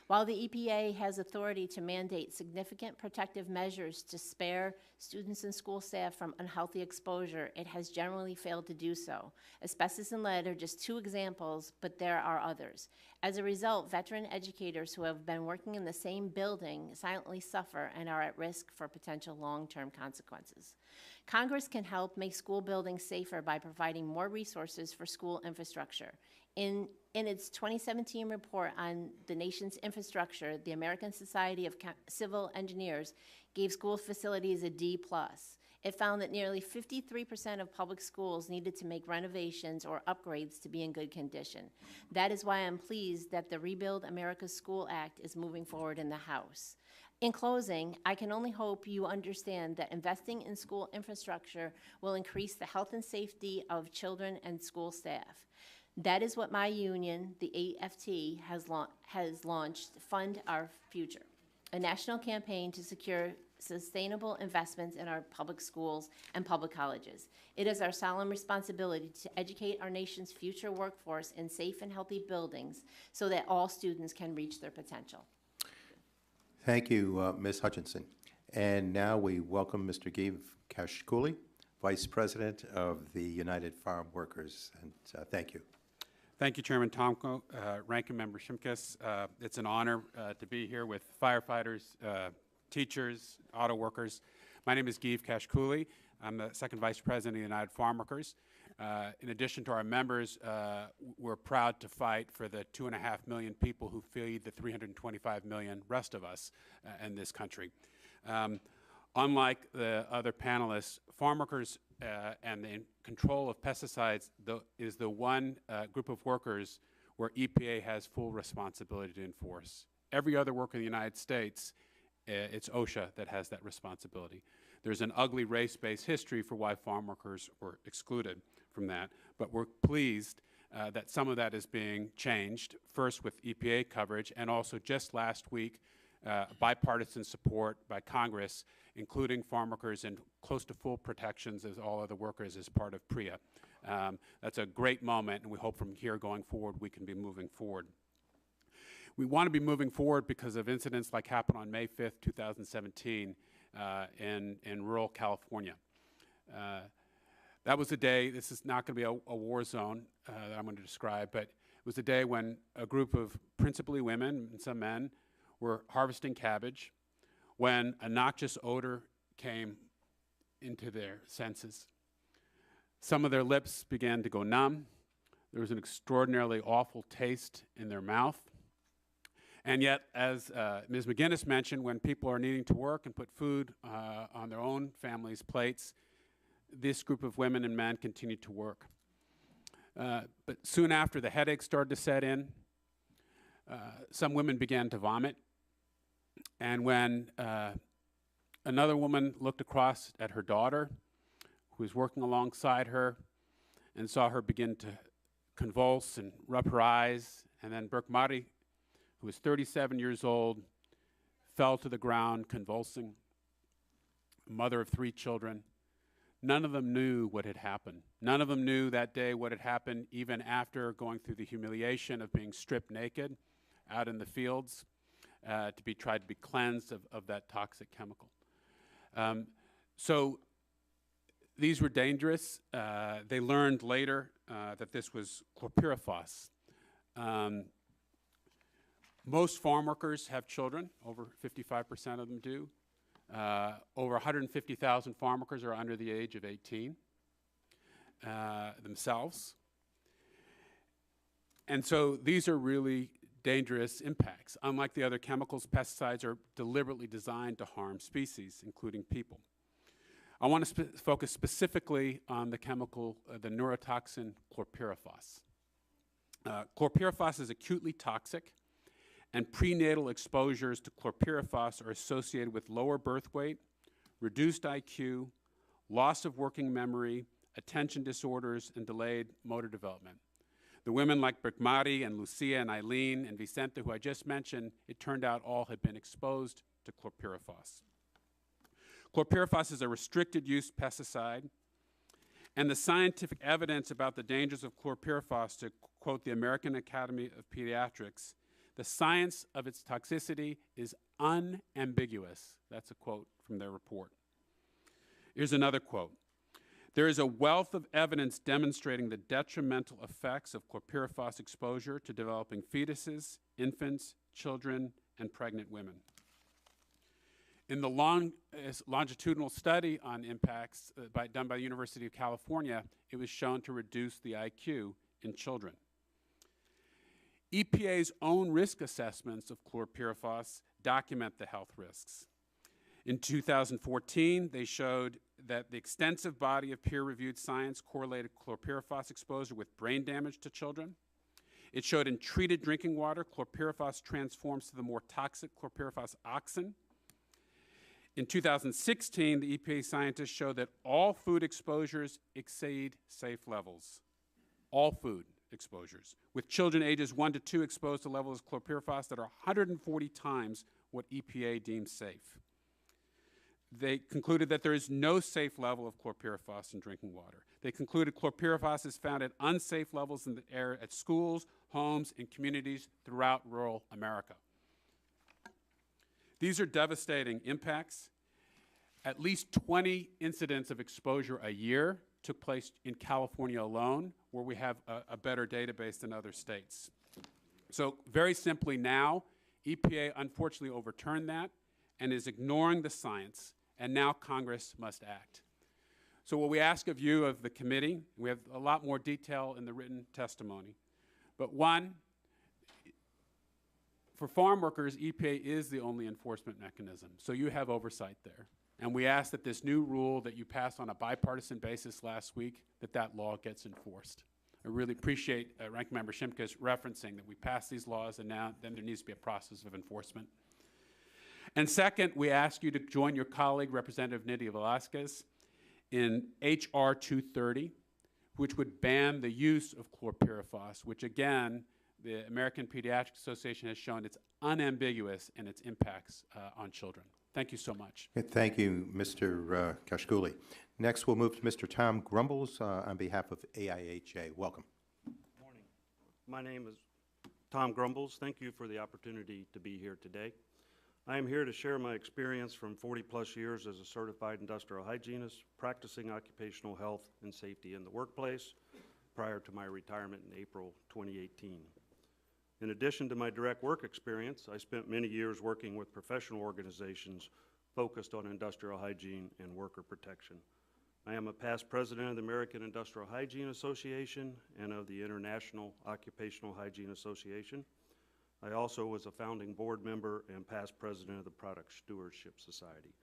While the EPA has authority to mandate significant protective measures to spare students and school staff from unhealthy exposure, it has generally failed to do so. Asbestos and lead are just 2 examples, but there are others. As a result, veteran educators who have been working in the same building silently suffer and are at risk for potential long-term consequences. Congress can help make school buildings safer by providing more resources for school infrastructure. In its 2017 report on the nation's infrastructure, the American Society of Civil Engineers gave school facilities a D+. It found that nearly 53% of public schools needed to make renovations or upgrades to be in good condition. That is why I'm pleased that the Rebuild America's School Act is moving forward in the House. In closing, I can only hope you understand that investing in school infrastructure will increase the health and safety of children and school staff. That is what my union, the AFT, has launched, Fund Our Future, a national campaign to secure sustainable investments in our public schools and public colleges. It is our solemn responsibility to educate our nation's future workforce in safe and healthy buildings so that all students can reach their potential. Thank you, Ms. Hutchinson. And now we welcome Mr. Give Kashkuli, Vice President of the United Farm Workers, and thank you. Thank you, Chairman Tomko, Ranking Member Shimkus. It's an honor to be here with firefighters, teachers, auto workers. My name is Give Kashkuli. I'm the Second Vice President of the United Farm Workers. In addition to our members, we're proud to fight for the 2.5 million people who feed the 325 million rest of us in this country. Unlike the other panelists, farm workers and the control of pesticides is the one group of workers where EPA has full responsibility to enforce. Every other worker in the United States, it's OSHA that has that responsibility. There's an ugly race-based history for why farm workers were excluded from that, but we're pleased that some of that is being changed, first with EPA coverage, and also just last week, bipartisan support by Congress, including farm workers in close to full protections as all other workers as part of PREA. That's a great moment, and we hope from here going forward we can be moving forward. We want to be moving forward because of incidents like happened on May 5th, 2017 in rural California. That was a day, this is not going to be a war zone that I'm going to describe, but it was a day when a group of principally women and some men were harvesting cabbage when a noxious odor came into their senses. Some of their lips began to go numb. There was an extraordinarily awful taste in their mouth. And yet, as Ms. McGinnis mentioned, when people are needing to work and put food on their own families' plates, this group of women and men continued to work. But soon after, the headaches started to set in. Some women began to vomit. And when another woman looked across at her daughter, who was working alongside her, and saw her begin to convulse and rub her eyes, and then Burkmari, who was 37 years old, fell to the ground convulsing, a mother of 3 children. None of them knew what had happened. None of them knew that day what had happened, even after going through the humiliation of being stripped naked out in the fields to tried to be cleansed of that toxic chemical. So these were dangerous. They learned later that this was chlorpyrifos. Most farm workers have children, over 55% of them do. Over 150,000 farm workers are under the age of 18 themselves. And so these are really dangerous impacts. Unlike the other chemicals, pesticides are deliberately designed to harm species, including people. I want to focus specifically on the chemical, the neurotoxin chlorpyrifos. Chlorpyrifos is acutely toxic, and prenatal exposures to chlorpyrifos are associated with lower birth weight, reduced IQ, loss of working memory, attention disorders, and delayed motor development. The women like Burkmari and Lucia and Eileen and Vicente, who I just mentioned, it turned out all had been exposed to chlorpyrifos. Chlorpyrifos is a restricted use pesticide, and the scientific evidence about the dangers of chlorpyrifos, to quote the American Academy of Pediatrics, the science of its toxicity is unambiguous. That's a quote from their report. Here's another quote. There is a wealth of evidence demonstrating the detrimental effects of chlorpyrifos exposure to developing fetuses, infants, children, and pregnant women. In the longitudinal study on impacts done by the University of California, it was shown to reduce the IQ in children. EPA's own risk assessments of chlorpyrifos document the health risks. In 2014, they showed that the extensive body of peer-reviewed science correlated chlorpyrifos exposure with brain damage to children. It showed in treated drinking water, chlorpyrifos transforms to the more toxic chlorpyrifos oxin. In 2016, the EPA scientists showed that all food exposures exceed safe levels. All food exposures, with children ages 1 to 2 exposed to levels of chlorpyrifos that are 140 times what EPA deems safe. They concluded that there is no safe level of chlorpyrifos in drinking water. They concluded chlorpyrifos is found at unsafe levels in the air at schools, homes, and communities throughout rural America. These are devastating impacts. At least 20 incidents of exposure a year took place in California alone, where we have a better database than other states. So very simply now, EPA unfortunately overturned that and is ignoring the science, and now Congress must act. So what we ask of you, of the committee, we have a lot more detail in the written testimony, but one, for farm workers, EPA is the only enforcement mechanism, so you have oversight there. And we ask that this new rule that you passed on a bipartisan basis last week, that law gets enforced. I really appreciate Ranking Member Shimkus referencing that we pass these laws and now then there needs to be a process of enforcement. And second, we ask you to join your colleague, Representative Nydia Velasquez, in H.R. 230, which would ban the use of chlorpyrifos, which again, the American Pediatric Association has shown it's unambiguous in its impacts on children. Thank you so much. Thank you, Mr. Kashkuli. Next, we'll move to Mr. Tom Grumbles on behalf of AIHA. Welcome. Morning. My name is Tom Grumbles. Thank you for the opportunity to be here today. I am here to share my experience from 40-plus years as a certified industrial hygienist, practicing occupational health and safety in the workplace prior to my retirement in April 2018. In addition to my direct work experience, I spent many years working with professional organizations focused on industrial hygiene and worker protection. I am a past president of the American Industrial Hygiene Association and of the International Occupational Hygiene Association. I also was a founding board member and past president of the Product Stewardship Society.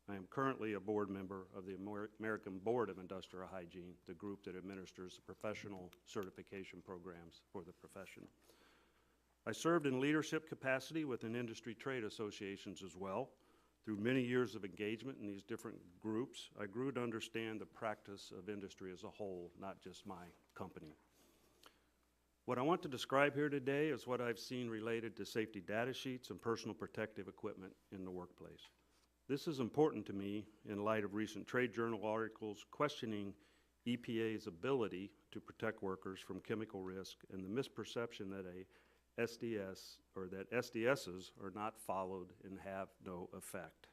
I am currently a board member of the American Board of Industrial Hygiene, the group that administers the professional certification programs for the profession. I served in leadership capacity within industry trade associations as well. Through many years of engagement in these different groups, I grew to understand the practice of industry as a whole, not just my company. What I want to describe here today is what I've seen related to safety data sheets and personal protective equipment in the workplace. This is important to me in light of recent trade journal articles questioning EPA's ability to protect workers from chemical risk and the misperception that SDSs are not followed and have no effect.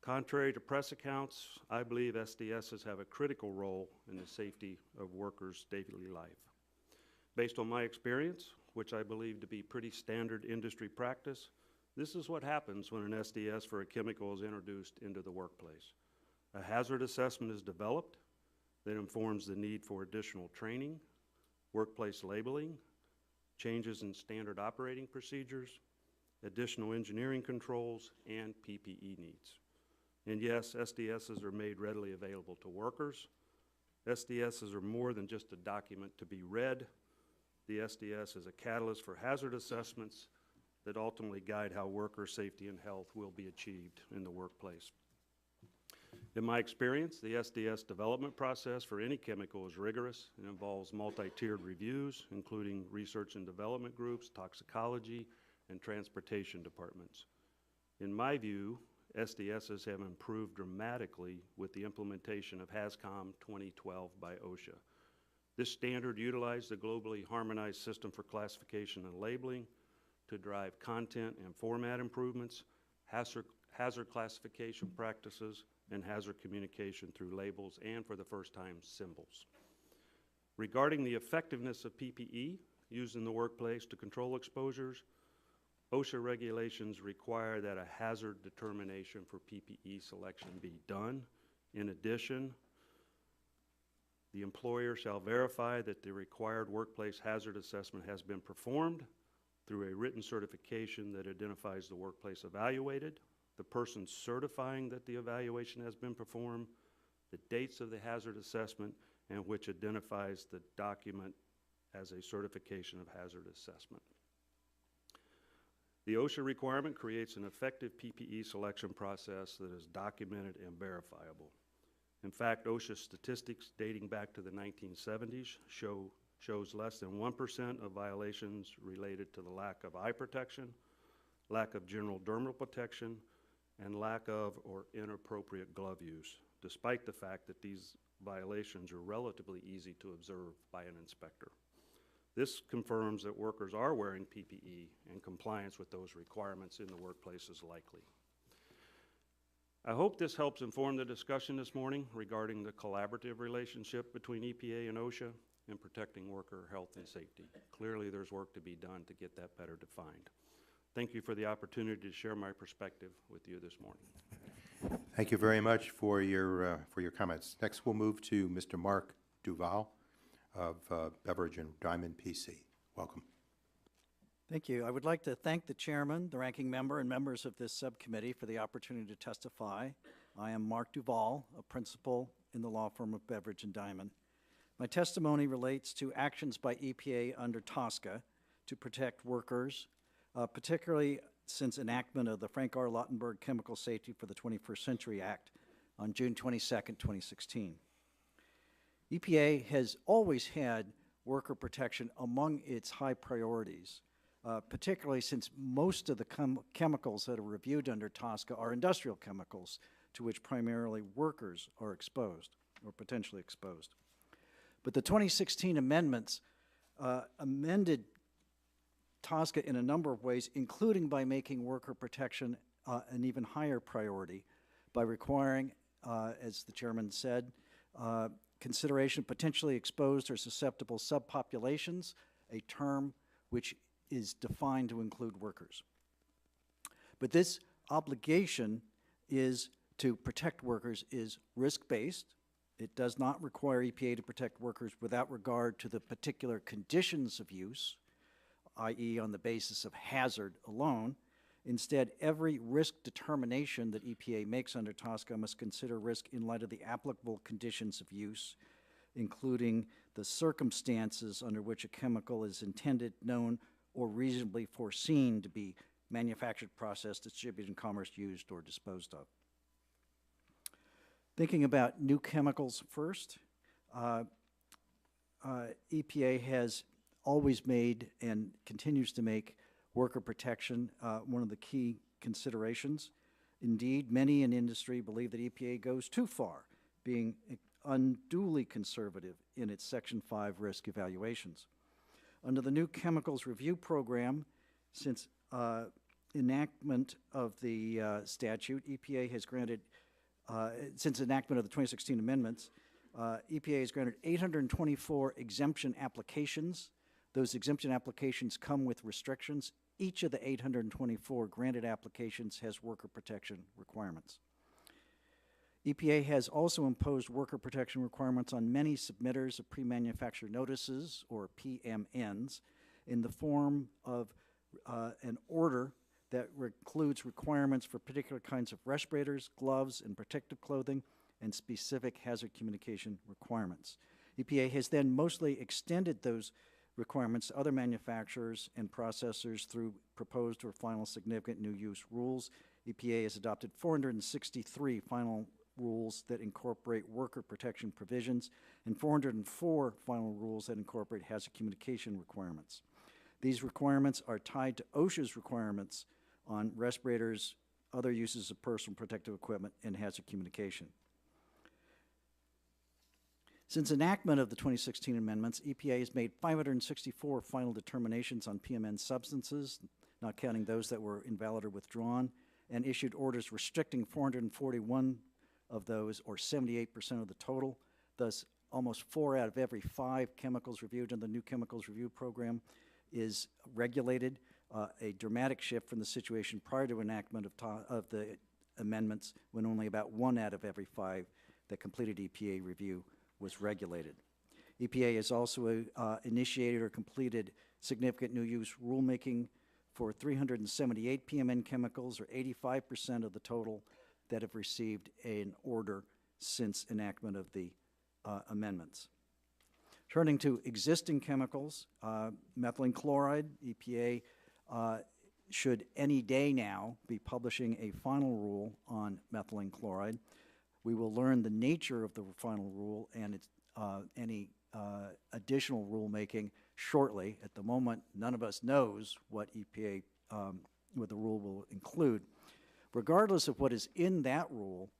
Contrary to press accounts, I believe SDSs have a critical role in the safety of workers' daily life. Based on my experience, which I believe to be pretty standard industry practice, this is what happens when an SDS for a chemical is introduced into the workplace. A hazard assessment is developed that informs the need for additional training, workplace labeling, changes in standard operating procedures, additional engineering controls, and PPE needs. And yes, SDSs are made readily available to workers. SDSs are more than just a document to be read. The SDS is a catalyst for hazard assessments that ultimately guide how worker safety and health will be achieved in the workplace. In my experience, the SDS development process for any chemical is rigorous and involves multi-tiered reviews, including research and development groups, toxicology, and transportation departments. In my view, SDSs have improved dramatically with the implementation of HAZCOM 2012 by OSHA. This standard utilized the globally harmonized system for classification and labeling to drive content and format improvements, hazard classification practices, and hazard communication through labels and, for the first time, symbols. Regarding the effectiveness of PPE used in the workplace to control exposures, OSHA regulations require that a hazard determination for PPE selection be done. In addition, the employer shall verify that the required workplace hazard assessment has been performed through a written certification that identifies the workplace evaluated, the person certifying that the evaluation has been performed, the dates of the hazard assessment, and which identifies the document as a certification of hazard assessment. The OSHA requirement creates an effective PPE selection process that is documented and verifiable. In fact, OSHA statistics dating back to the 1970s shows less than 1% of violations related to the lack of eye protection, lack of general dermal protection, and lack of or inappropriate glove use, despite the fact that these violations are relatively easy to observe by an inspector. This confirms that workers are wearing PPE and compliance with those requirements in the workplace is likely. I hope this helps inform the discussion this morning regarding the collaborative relationship between EPA and OSHA in protecting worker health and safety. Clearly, there's work to be done to get that better defined. Thank you for the opportunity to share my perspective with you this morning. Thank you very much for your comments. Next, we'll move to Mr. Mark Duval of Beverage and Diamond PC. Welcome. Thank you. I would like to thank the chairman, the ranking member, and members of this subcommittee for the opportunity to testify. I am Mark Duval, a principal in the law firm of Beverage and Diamond. My testimony relates to actions by EPA under TSCA to protect workers, particularly since enactment of the Frank R. Lautenberg Chemical Safety for the 21st Century Act on June 22nd, 2016. EPA has always had worker protection among its high priorities, particularly since most of the chemicals that are reviewed under TSCA are industrial chemicals to which primarily workers are exposed or potentially exposed. But the 2016 amendments amended TSCA in a number of ways, including by making worker protection an even higher priority by requiring, as the chairman said, consideration of potentially exposed or susceptible subpopulations, a term which is defined to include workers. But this obligation to protect workers is risk-based. It does not require EPA to protect workers without regard to the particular conditions of use, i.e. on the basis of hazard alone. Instead, every risk determination that EPA makes under TSCA must consider risk in light of the applicable conditions of use, including the circumstances under which a chemical is intended, known, or reasonably foreseen to be manufactured, processed, distributed, commerce, used, or disposed of. Thinking about new chemicals first, EPA has always made and continues to make worker protection one of the key considerations. Indeed, many in industry believe that EPA goes too far, being unduly conservative in its Section 5 risk evaluations. Under the new Chemicals Review Program, since enactment of the statute, EPA has granted, since enactment of the 2016 amendments, EPA has granted 824 exemption applications. Those exemption applications come with restrictions. Each of the 824 granted applications has worker protection requirements. EPA has also imposed worker protection requirements on many submitters of pre-manufacturer notices, or PMNs, in the form of an order that includes requirements for particular kinds of respirators, gloves, and protective clothing, and specific hazard communication requirements. EPA has then mostly extended those requirements to other manufacturers and processors through proposed or final significant new use rules. EPA has adopted 463 final rules that incorporate worker protection provisions and 404 final rules that incorporate hazard communication requirements. These requirements are tied to OSHA's requirements on respirators, other uses of personal protective equipment, and hazard communication. Since enactment of the 2016 amendments, EPA has made 564 final determinations on PMN substances, not counting those that were invalid or withdrawn, and issued orders restricting 441 of those, or 78% of the total. Thus, almost 4 out of every 5 chemicals reviewed in the new Chemicals Review Program is regulated, a dramatic shift from the situation prior to enactment of the amendments, when only about 1 out of every 5 that completed EPA review was regulated. EPA has also initiated or completed significant new use rulemaking for 378 PMN chemicals, or 85% of the total that have received an order since enactment of the amendments. Turning to existing chemicals, methylene chloride, EPA should any day now be publishing a final rule on methylene chloride. We will learn the nature of the final rule and its, any additional rulemaking shortly. At the moment, none of us knows what EPA, what the rule will include. Regardless of what is in that rule,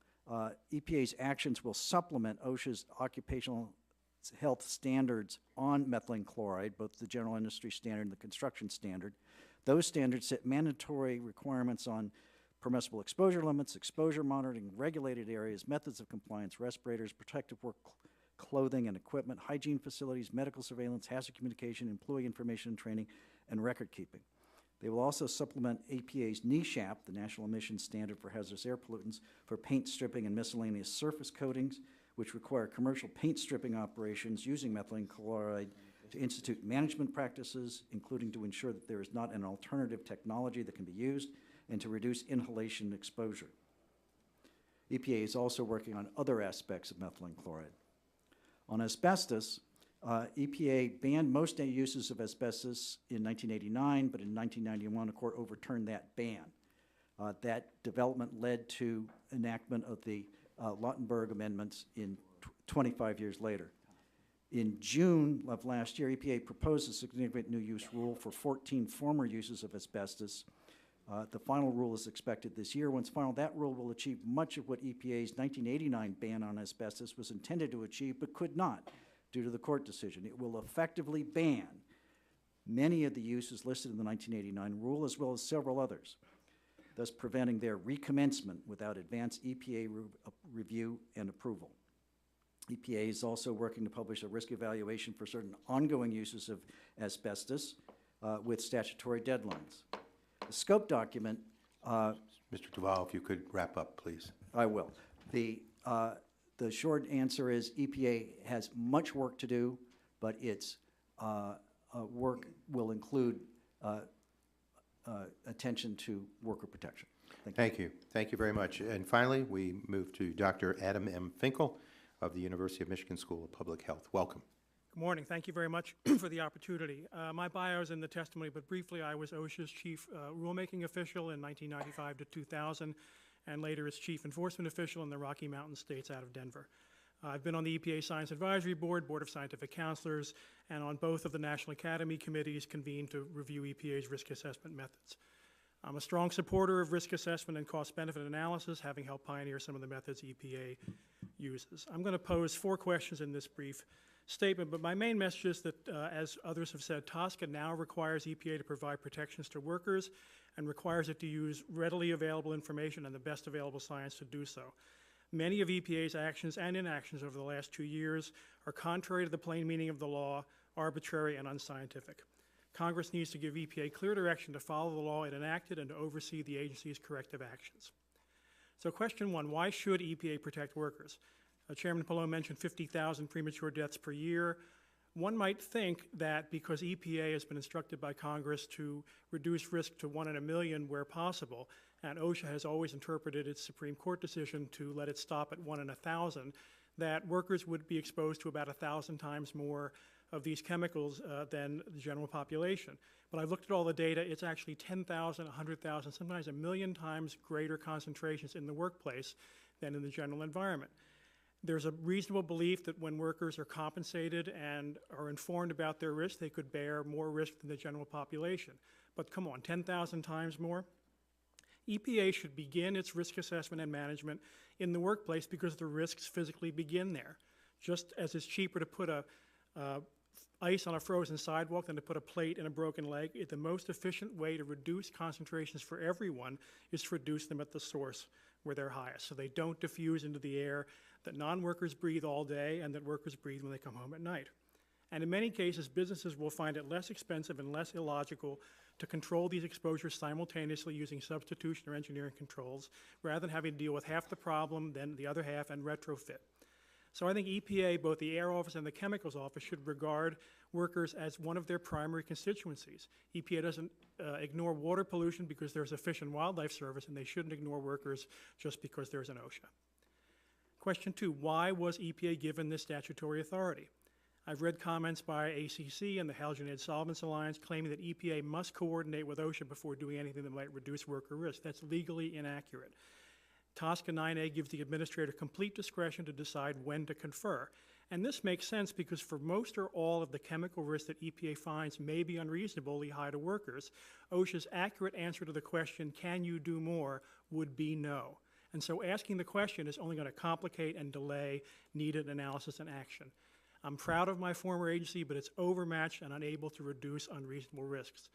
EPA's actions will supplement OSHA's occupational health standards on methylene chloride, both the general industry standard and the construction standard. Those standards set mandatory requirements on permissible exposure limits, exposure monitoring, regulated areas, methods of compliance, respirators, protective work clothing and equipment, hygiene facilities, medical surveillance, hazard communication, employee information and training, and record keeping. They will also supplement EPA's NESHAP, the National Emissions Standard for Hazardous Air Pollutants, for paint stripping and miscellaneous surface coatings, which require commercial paint stripping operations using methylene chloride to institute management practices, including to ensure that there is not an alternative technology that can be used, and to reduce inhalation exposure. EPA is also working on other aspects of methylene chloride. On asbestos, EPA banned most uses of asbestos in 1989, but in 1991, a court overturned that ban. That development led to enactment of the Lautenberg amendments in 25 years later. In June of last year, EPA proposed a significant new use rule for 14 former uses of asbestos. The final rule is expected this year. Once final, that rule will achieve much of what EPA's 1989 ban on asbestos was intended to achieve, but could not due to the court decision. It will effectively ban many of the uses listed in the 1989 rule, as well as several others, thus preventing their recommencement without advanced EPA review and approval. EPA is also working to publish a risk evaluation for certain ongoing uses of asbestos with statutory deadlines. The scope document. Mr. Duval, if you could wrap up, please. I will. The short answer is EPA has much work to do, but its work will include attention to worker protection. Thank you. Thank you very much. And finally, we move to Dr. Adam M. Finkel of the University of Michigan School of Public Health. Welcome. Good morning. Thank you very much for the opportunity. My bio is in the testimony, but briefly, I was OSHA's chief rulemaking official in 1995 to 2000, and later as chief enforcement official in the Rocky Mountain states out of Denver. I've been on the EPA Science Advisory Board, Board of Scientific Counselors, and on both of the National Academy committees convened to review EPA's risk assessment methods. I'm a strong supporter of risk assessment and cost-benefit analysis, having helped pioneer some of the methods EPA uses. I'm going to pose 4 questions in this brief statement, but my main message is that, as others have said, TSCA now requires EPA to provide protections to workers and requires it to use readily available information and the best available science to do so. Many of EPA's actions and inactions over the last 2 years are contrary to the plain meaning of the law, arbitrary, and unscientific. Congress needs to give EPA clear direction to follow the law it enacted and to oversee the agency's corrective actions. So question 1, why should EPA protect workers? Chairman Pallone mentioned 50,000 premature deaths per year. One might think that because EPA has been instructed by Congress to reduce risk to 1 in a million where possible, and OSHA has always interpreted its Supreme Court decision to let it stop at 1 in 1,000, that workers would be exposed to about 1,000 times more of these chemicals than the general population. But I've looked at all the data. It's actually 10,000, 100,000, sometimes 1 million times greater concentrations in the workplace than in the general environment. There's a reasonable belief that when workers are compensated and are informed about their risk, they could bear more risk than the general population. But come on, 10,000 times more? EPA should begin its risk assessment and management in the workplace because the risks physically begin there. Just as it's cheaper to put ice on a frozen sidewalk than to put a plate in a broken leg, the most efficient way to reduce concentrations for everyone is to reduce them at the source where they're highest, so they don't diffuse into the air that non-workers breathe all day and that workers breathe when they come home at night. And in many cases, businesses will find it less expensive and less illogical to control these exposures simultaneously using substitution or engineering controls, rather than having to deal with half the problem, then the other half, and retrofit. So I think EPA, both the Air Office and the Chemicals Office, should regard workers as one of their primary constituencies. EPA doesn't ignore water pollution because there's a Fish and Wildlife Service, and they shouldn't ignore workers just because there's an OSHA. Question 2, why was EPA given this statutory authority? I've read comments by ACC and the Halogenated Solvents Alliance claiming that EPA must coordinate with OSHA before doing anything that might reduce worker risk. That's legally inaccurate. TSCA 9A gives the administrator complete discretion to decide when to confer. And this makes sense because for most or all of the chemical risks that EPA finds may be unreasonably high to workers, OSHA's accurate answer to the question, can you do more, would be no. And so asking the question is only going to complicate and delay needed analysis and action. I'm proud of my former agency, but it's overmatched and unable to reduce unreasonable risks.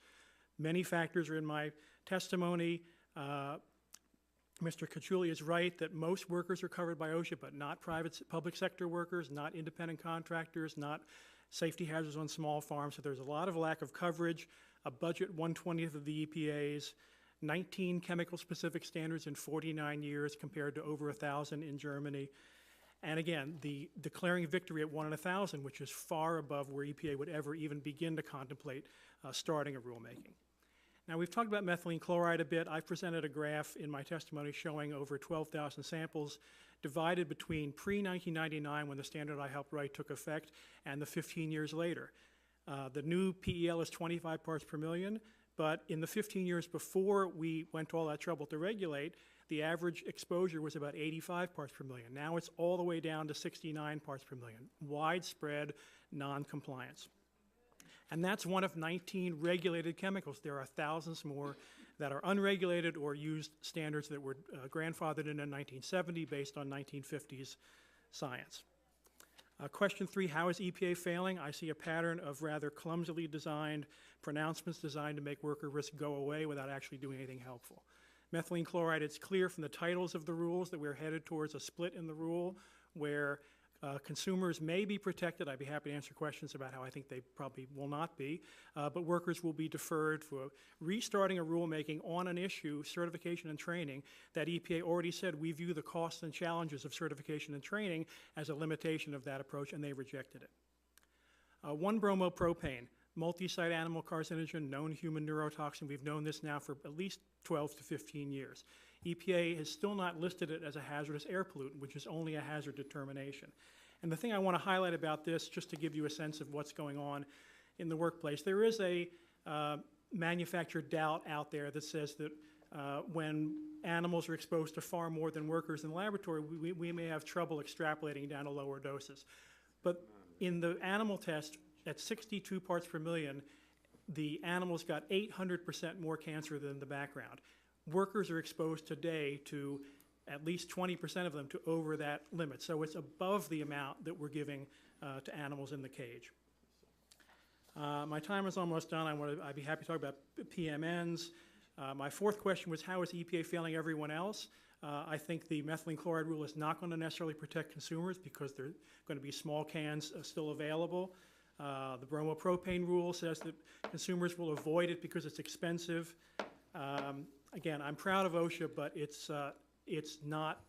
Many factors are in my testimony. Mr. Cacciulli is right that most workers are covered by OSHA, but not public sector workers, not independent contractors, not safety hazards on small farms. So there's a lot of lack of coverage, a budget 1/20th of the EPA's, 19 chemical-specific standards in 49 years compared to over 1,000 in Germany. And again, the declaring victory at 1 in 1,000, which is far above where EPA would ever even begin to contemplate starting a rulemaking. Now, we've talked about methylene chloride a bit. I've presented a graph in my testimony showing over 12,000 samples divided between pre-1999, when the standard I helped write took effect, and the 15 years later. The new PEL is 25 parts per million, but in the 15 years before we went to all that trouble to regulate, the average exposure was about 85 parts per million. Now it's all the way down to 69 parts per million. Widespread non-compliance. And that's one of 19 regulated chemicals. There are thousands more that are unregulated or used standards that were grandfathered in 1970 based on 1950s science. Question 3, how is EPA failing? I see a pattern of rather clumsily designed pronouncements designed to make worker risk go away without actually doing anything helpful. Methylene chloride, it's clear from the titles of the rules that we're headed towards a split in the rule where consumers may be protected. I'd be happy to answer questions about how I think they probably will not be, but workers will be deferred for restarting a rulemaking on an issue, certification and training, that EPA already said we view the costs and challenges of certification and training as a limitation of that approach, and they rejected it. 1-bromopropane, multi-site animal carcinogen, known human neurotoxin. We've known this now for at least 12 to 15 years. EPA has still not listed it as a hazardous air pollutant, which is only a hazard determination. And the thing I want to highlight about this, just to give you a sense of what's going on in the workplace, there is a manufactured doubt out there that says that when animals are exposed to far more than workers in the laboratory, we may have trouble extrapolating down to lower doses. But in the animal test, at 62 parts per million, the animals got 800% more cancer than the background. Workers are exposed today to at least 20% of them to over that limit. So it's above the amount that we're giving to animals in the cage. My time is almost done. I'd be happy to talk about PMNs. My fourth question was, how is EPA failing everyone else? I think the methylene chloride rule is not going to necessarily protect consumers because there are going to be small cans still available. The bromopropane rule says that consumers will avoid it because it's expensive. Again, I'm proud of OSHA, but it's not.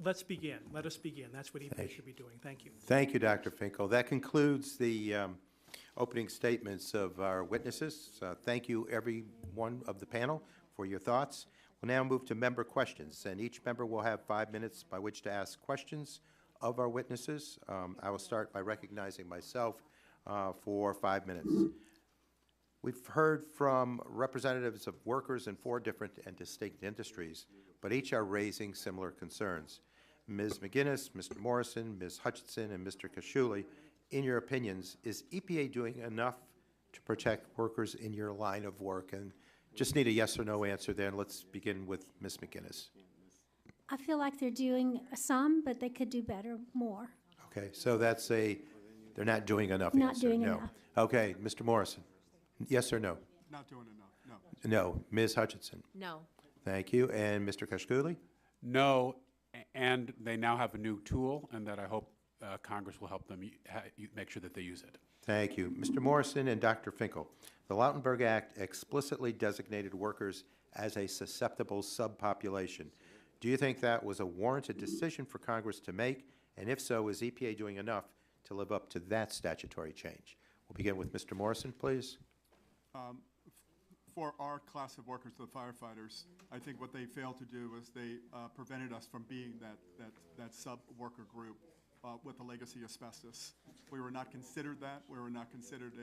Let's begin. Let us begin. That's what EPA should be doing. Thank you. Thank you, Dr. Finkel. That concludes the opening statements of our witnesses. Thank you, every one of the panel, for your thoughts. We'll now move to member questions, and each member will have 5 minutes by which to ask questions of our witnesses. I will start by recognizing myself for 5 minutes. We've heard from representatives of workers in 4 different and distinct industries, but each are raising similar concerns. Ms. McGinnis, Mr. Morrison, Ms. Hutchinson, and Mr. Kashuli, in your opinions, is EPA doing enough to protect workers in your line of work? And just need a yes or no answer there, and let's begin with Ms. McGinnis. I feel like they're doing some, but they could do better, more. Okay, so that's a, they're not doing enough Not answer. doing No. enough. Okay, Mr. Morrison, yes or no? Not doing enough, no. No. Ms. Hutchinson? No. Thank you. And Mr. Kashkuli? No, and they now have a new tool, and that I hope Congress will help them make sure that they use it. Thank you. Mr. Morrison and Dr. Finkel, the Lautenberg Act explicitly designated workers as a susceptible subpopulation. Do you think that was a warranted decision for Congress to make? And if so, is EPA doing enough to live up to that statutory change? We'll begin with Mr. Morrison, please. For our class of workers, the firefighters, I think what they failed to do is they prevented us from being that sub-worker group with the legacy asbestos. We were not considered that. We were not considered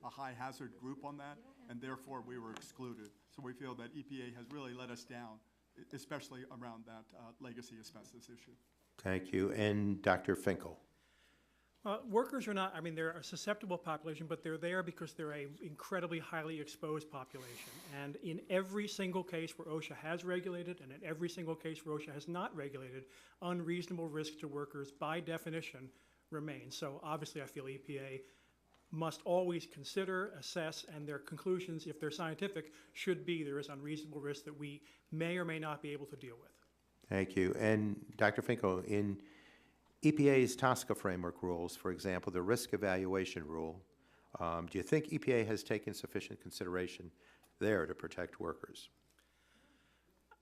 a high hazard group on that, and therefore we were excluded. So we feel that EPA has really let us down, especially around that legacy asbestos issue. Thank you. And Dr. Finkel? Workers are not, I mean, they're a susceptible population, but they're there because they're an incredibly highly exposed population. And in every single case where OSHA has regulated, and in every single case where OSHA has not regulated, unreasonable risk to workers, by definition, remains. So obviously I feel EPA must always consider, assess, and their conclusions, if they're scientific, should be there is unreasonable risk that we may or may not be able to deal with. Thank you. And Dr. Finkel, in EPA's TSCA framework rules, for example, the risk evaluation rule, do you think EPA has taken sufficient consideration there to protect workers?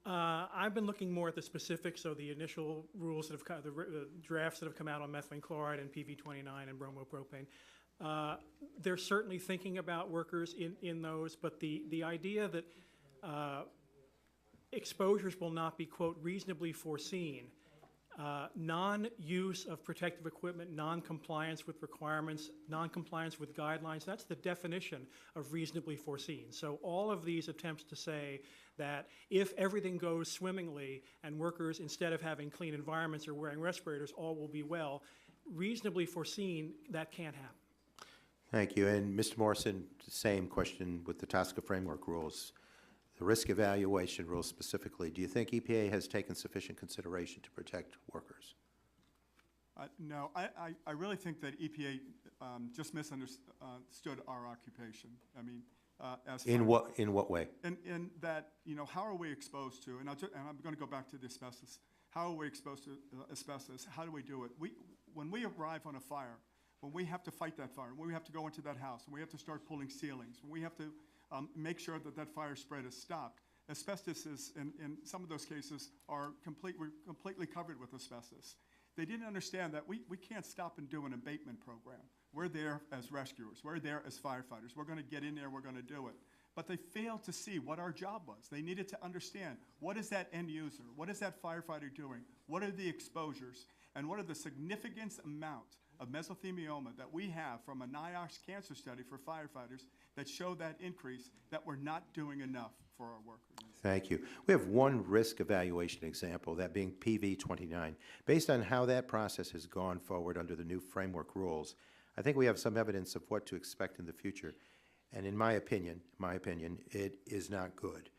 I've been looking more at the specifics, so the initial rules that have come, the drafts that have come out on methylene chloride and PV29 and bromopropane. They're certainly thinking about workers in those, but the idea that exposures will not be, quote, reasonably foreseen, non-use of protective equipment, non-compliance with requirements, non-compliance with guidelines, that's the definition of reasonably foreseen. So all of these attempts to say that if everything goes swimmingly and workers, instead of having clean environments, are wearing respirators, all will be well, reasonably foreseen, that can't happen. Thank you. And Mr. Morrison, the same question with the TSCA framework rules. The risk evaluation rules specifically, do you think EPA has taken sufficient consideration to protect workers? No, I really think that EPA just misunderstood our occupation. I mean, In what way? in that, you know, how are we exposed to, and I'm going to go back to the asbestos. How are we exposed to asbestos? How do we do it? When we arrive on a fire, when we have to fight that fire, when we have to go into that house, when we have to start pulling ceilings, when we have to make sure that that fire spread is stopped. Asbestos is, in some of those cases, we're completely covered with asbestos. They didn't understand that we can't stop and do an abatement program. We're there as rescuers. We're there as firefighters. We're going to get in there. We're going to do it. But they failed to see what our job was. They needed to understand, what is that end user? What is that firefighter doing? What are the exposures? And what are the significant amount of mesothelioma that we have from a NIOSH cancer study for firefighters that show that increase, that we're not doing enough for our workers. Thank you. We have one risk evaluation example, that being PV29. Based on how that process has gone forward under the new framework rules, I think we have some evidence of what to expect in the future. And in my opinion, it is not good.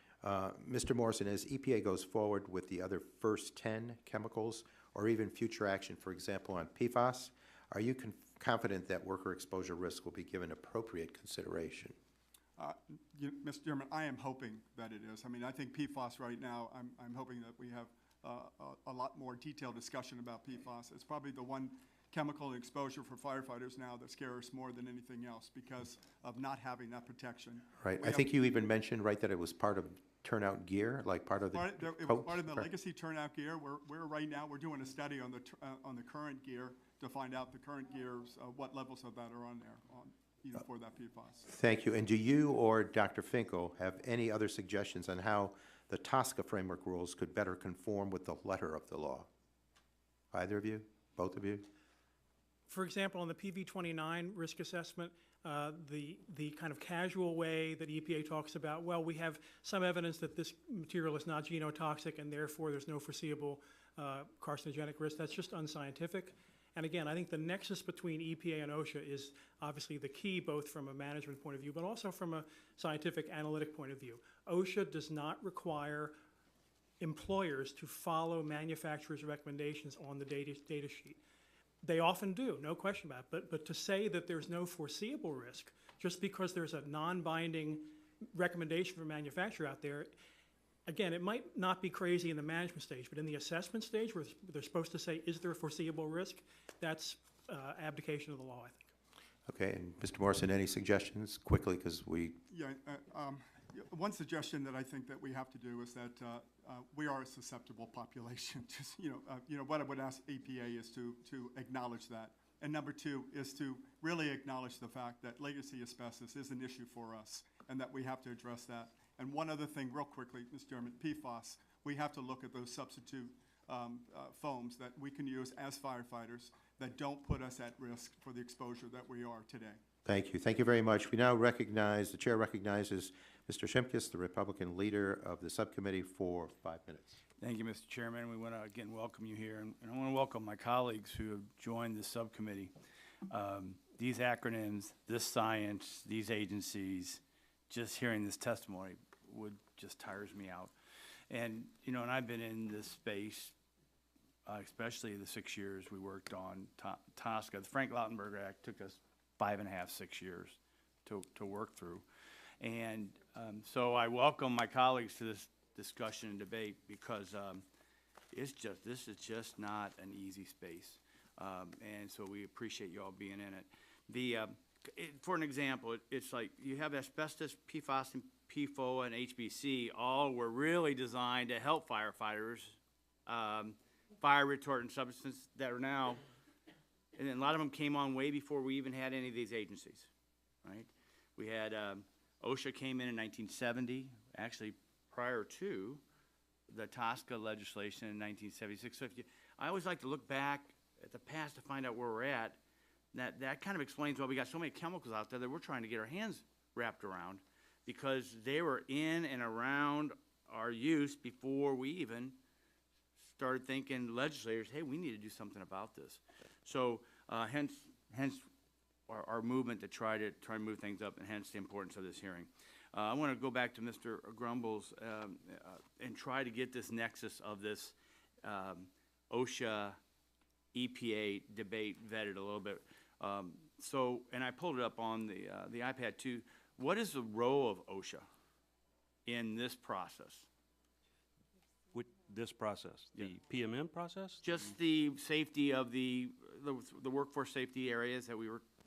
Mr. Morrison, as EPA goes forward with the other first 10 chemicals, or even future action, for example, on PFAS, are you confident that worker exposure risk will be given appropriate consideration? Mr. Chairman, I am hoping that it is. I mean, I think PFAS right now, I'm hoping that we have a lot more detailed discussion about PFAS. It's probably the one chemical exposure for firefighters now that scares us more than anything else because of not having that protection. Right. I think you even mentioned, right, that it was part of turnout gear, like part of the it was part of the legacy turnout gear. We're right now, we're doing a study on the current gear to find out the current gears, what levels of that are on there for that PFAS. Thank you. And do you or Dr. Finkel have any other suggestions on how the TSCA framework rules could better conform with the letter of the law? Either of you? Both of you? For example, on the PV29 risk assessment, the kind of casual way that EPA talks about, well, we have some evidence that this material is not genotoxic and therefore there's no foreseeable carcinogenic risk, that's just unscientific. And again, I think the nexus between EPA and OSHA is obviously the key, both from a management point of view, but also from a scientific analytic point of view. OSHA does not require employers to follow manufacturers' recommendations on the data sheet. They often do, no question about it. But to say that there's no foreseeable risk just because there's a non-binding recommendation from a manufacturer out there, again, it might not be crazy in the management stage, but in the assessment stage where they're supposed to say, is there a foreseeable risk? That's abdication of the law, I think. Okay, and Mr. Morrison, any suggestions quickly, because we... Yeah, one suggestion that I think that we have to do is that we are a susceptible population. Just, what I would ask EPA is to acknowledge that. And number two is to really acknowledge the fact that legacy asbestos is an issue for us and that we have to address that. And one other thing real quickly, Mr. Chairman, PFAS, we have to look at those substitute foams that we can use as firefighters that don't put us at risk for the exposure that we are today. Thank you. Thank you very much. We now recognize, the chair recognizes Mr. Shimkus, the Republican leader of the subcommittee, for 5 minutes. Thank you, Mr. Chairman. We want to again welcome you here, and I want to welcome my colleagues who have joined the subcommittee. These acronyms, this science, these agencies, just hearing this testimony just tires me out. And, and I've been in this space, especially the 6 years we worked on TSCA. The Frank Lautenberg Act took us 5.5, 6 years to work through. And so I welcome my colleagues to this discussion and debate because this is just not an easy space. And so we appreciate you all being in it. For an example, it's like you have asbestos, PFAS, and PFOA, and HBC, all were really designed to help firefighters, fire retardant substances that are now and then a lot of them came on way before we even had any of these agencies, right? We had, OSHA came in 1970, actually prior to the TSCA legislation in 1976. So I always like to look back at the past to find out where we're at. That kind of explains why we got so many chemicals out there that we're trying to get our hands wrapped around, because they were in and around our use before we even started thinking, legislators, hey, we need to do something about this. So hence our movement to try to move things up, and hence the importance of this hearing. I want to go back to Mr. Grumbles and try to get this nexus of this OSHA EPA debate vetted a little bit. And I pulled it up on the iPad too. What is the role of OSHA in this process? With this process, the PMM process? Just the safety of the workforce safety areas that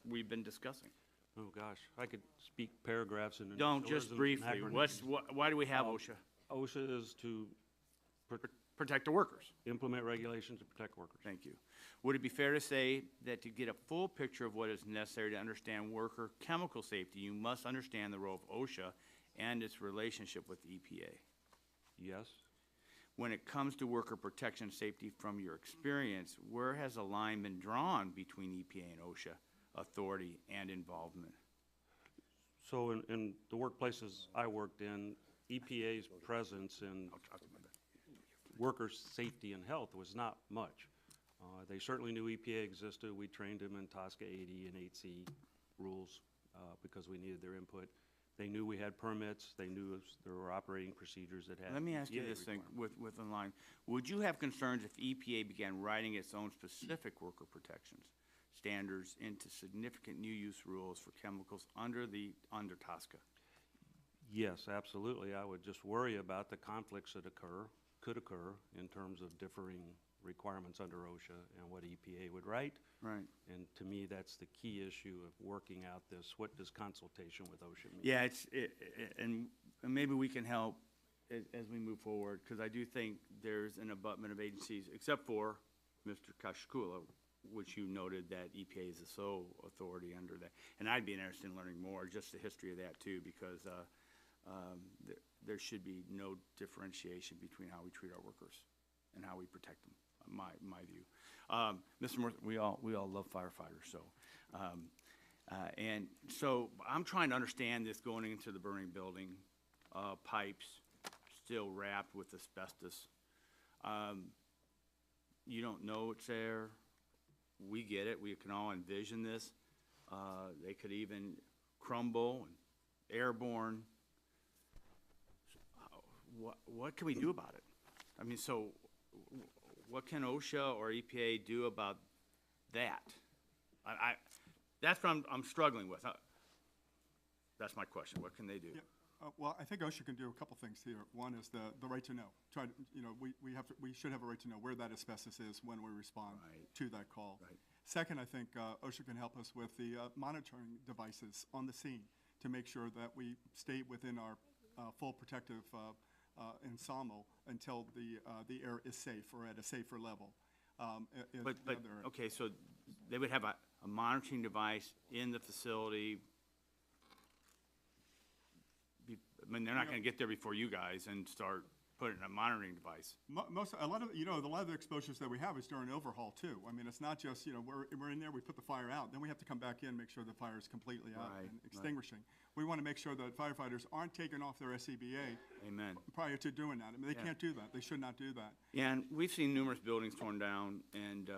we've been discussing. Oh, gosh, I could speak paragraphs in. Don't, just briefly. Why do we have OSHA? OSHA is to Protect the workers. implement regulations to protect workers. Thank you. Would it be fair to say that to get a full picture of what is necessary to understand worker chemical safety, you must understand the role of OSHA and its relationship with the EPA? Yes. When it comes to worker protection safety, from your experience, where has a line been drawn between EPA and OSHA authority and involvement? So in the workplaces I worked in, EPA's presence in workers' safety and health was not much. They certainly knew EPA existed. We trained them in TSCA 80 and 8C rules because we needed their input. They knew we had permits. They knew there were operating procedures that had. Let me ask you this thing with in line. Would you have concerns if EPA began writing its own specific worker protections standards into significant new use rules for chemicals under TSCA? Yes, absolutely. I would just worry about the conflicts that could occur in terms of differing requirements under OSHA and what EPA would write. Right. And to me, that's the key issue of working out this. What does consultation with OSHA mean? Yeah, and maybe we can help as we move forward, because I do think there's an abutment of agencies, except for Mr. Kashkula, which you noted that EPA is the sole authority under that. And I'd be interested in learning more, just the history of that too, because there should be no differentiation between how we treat our workers and how we protect them. My view. Mr. Morse, we all love firefighters, so and so I'm trying to understand this going into the burning building, pipes still wrapped with asbestos. You don't know it's there. We get it. We can all envision this. They could even crumble and airborne. What can we do about it? I mean, so what can OSHA or EPA do about that? That's what I'm struggling with. That's my question. What can they do? Yeah. Well, I think OSHA can do a couple things here. One is the right to know. We should have a right to know where that asbestos is when we respond to that call. Right. Second, I think OSHA can help us with the monitoring devices on the scene to make sure that we stay within our full protective ensemble until the air is safe or at a safer level. Okay, so they would have a monitoring device in the facility. I mean, they're not going to get there before you guys and start putting a monitoring device. A lot of the exposures that we have is during overhaul too. I mean, it's not just we're in there, we put the fire out, then we have to come back in, make sure the fire is completely out and extinguishing. We want to make sure that firefighters aren't taking off their SCBA. Amen. Prior to doing that. I mean, they can't do that. They should not do that. Yeah, and we've seen numerous buildings torn down, and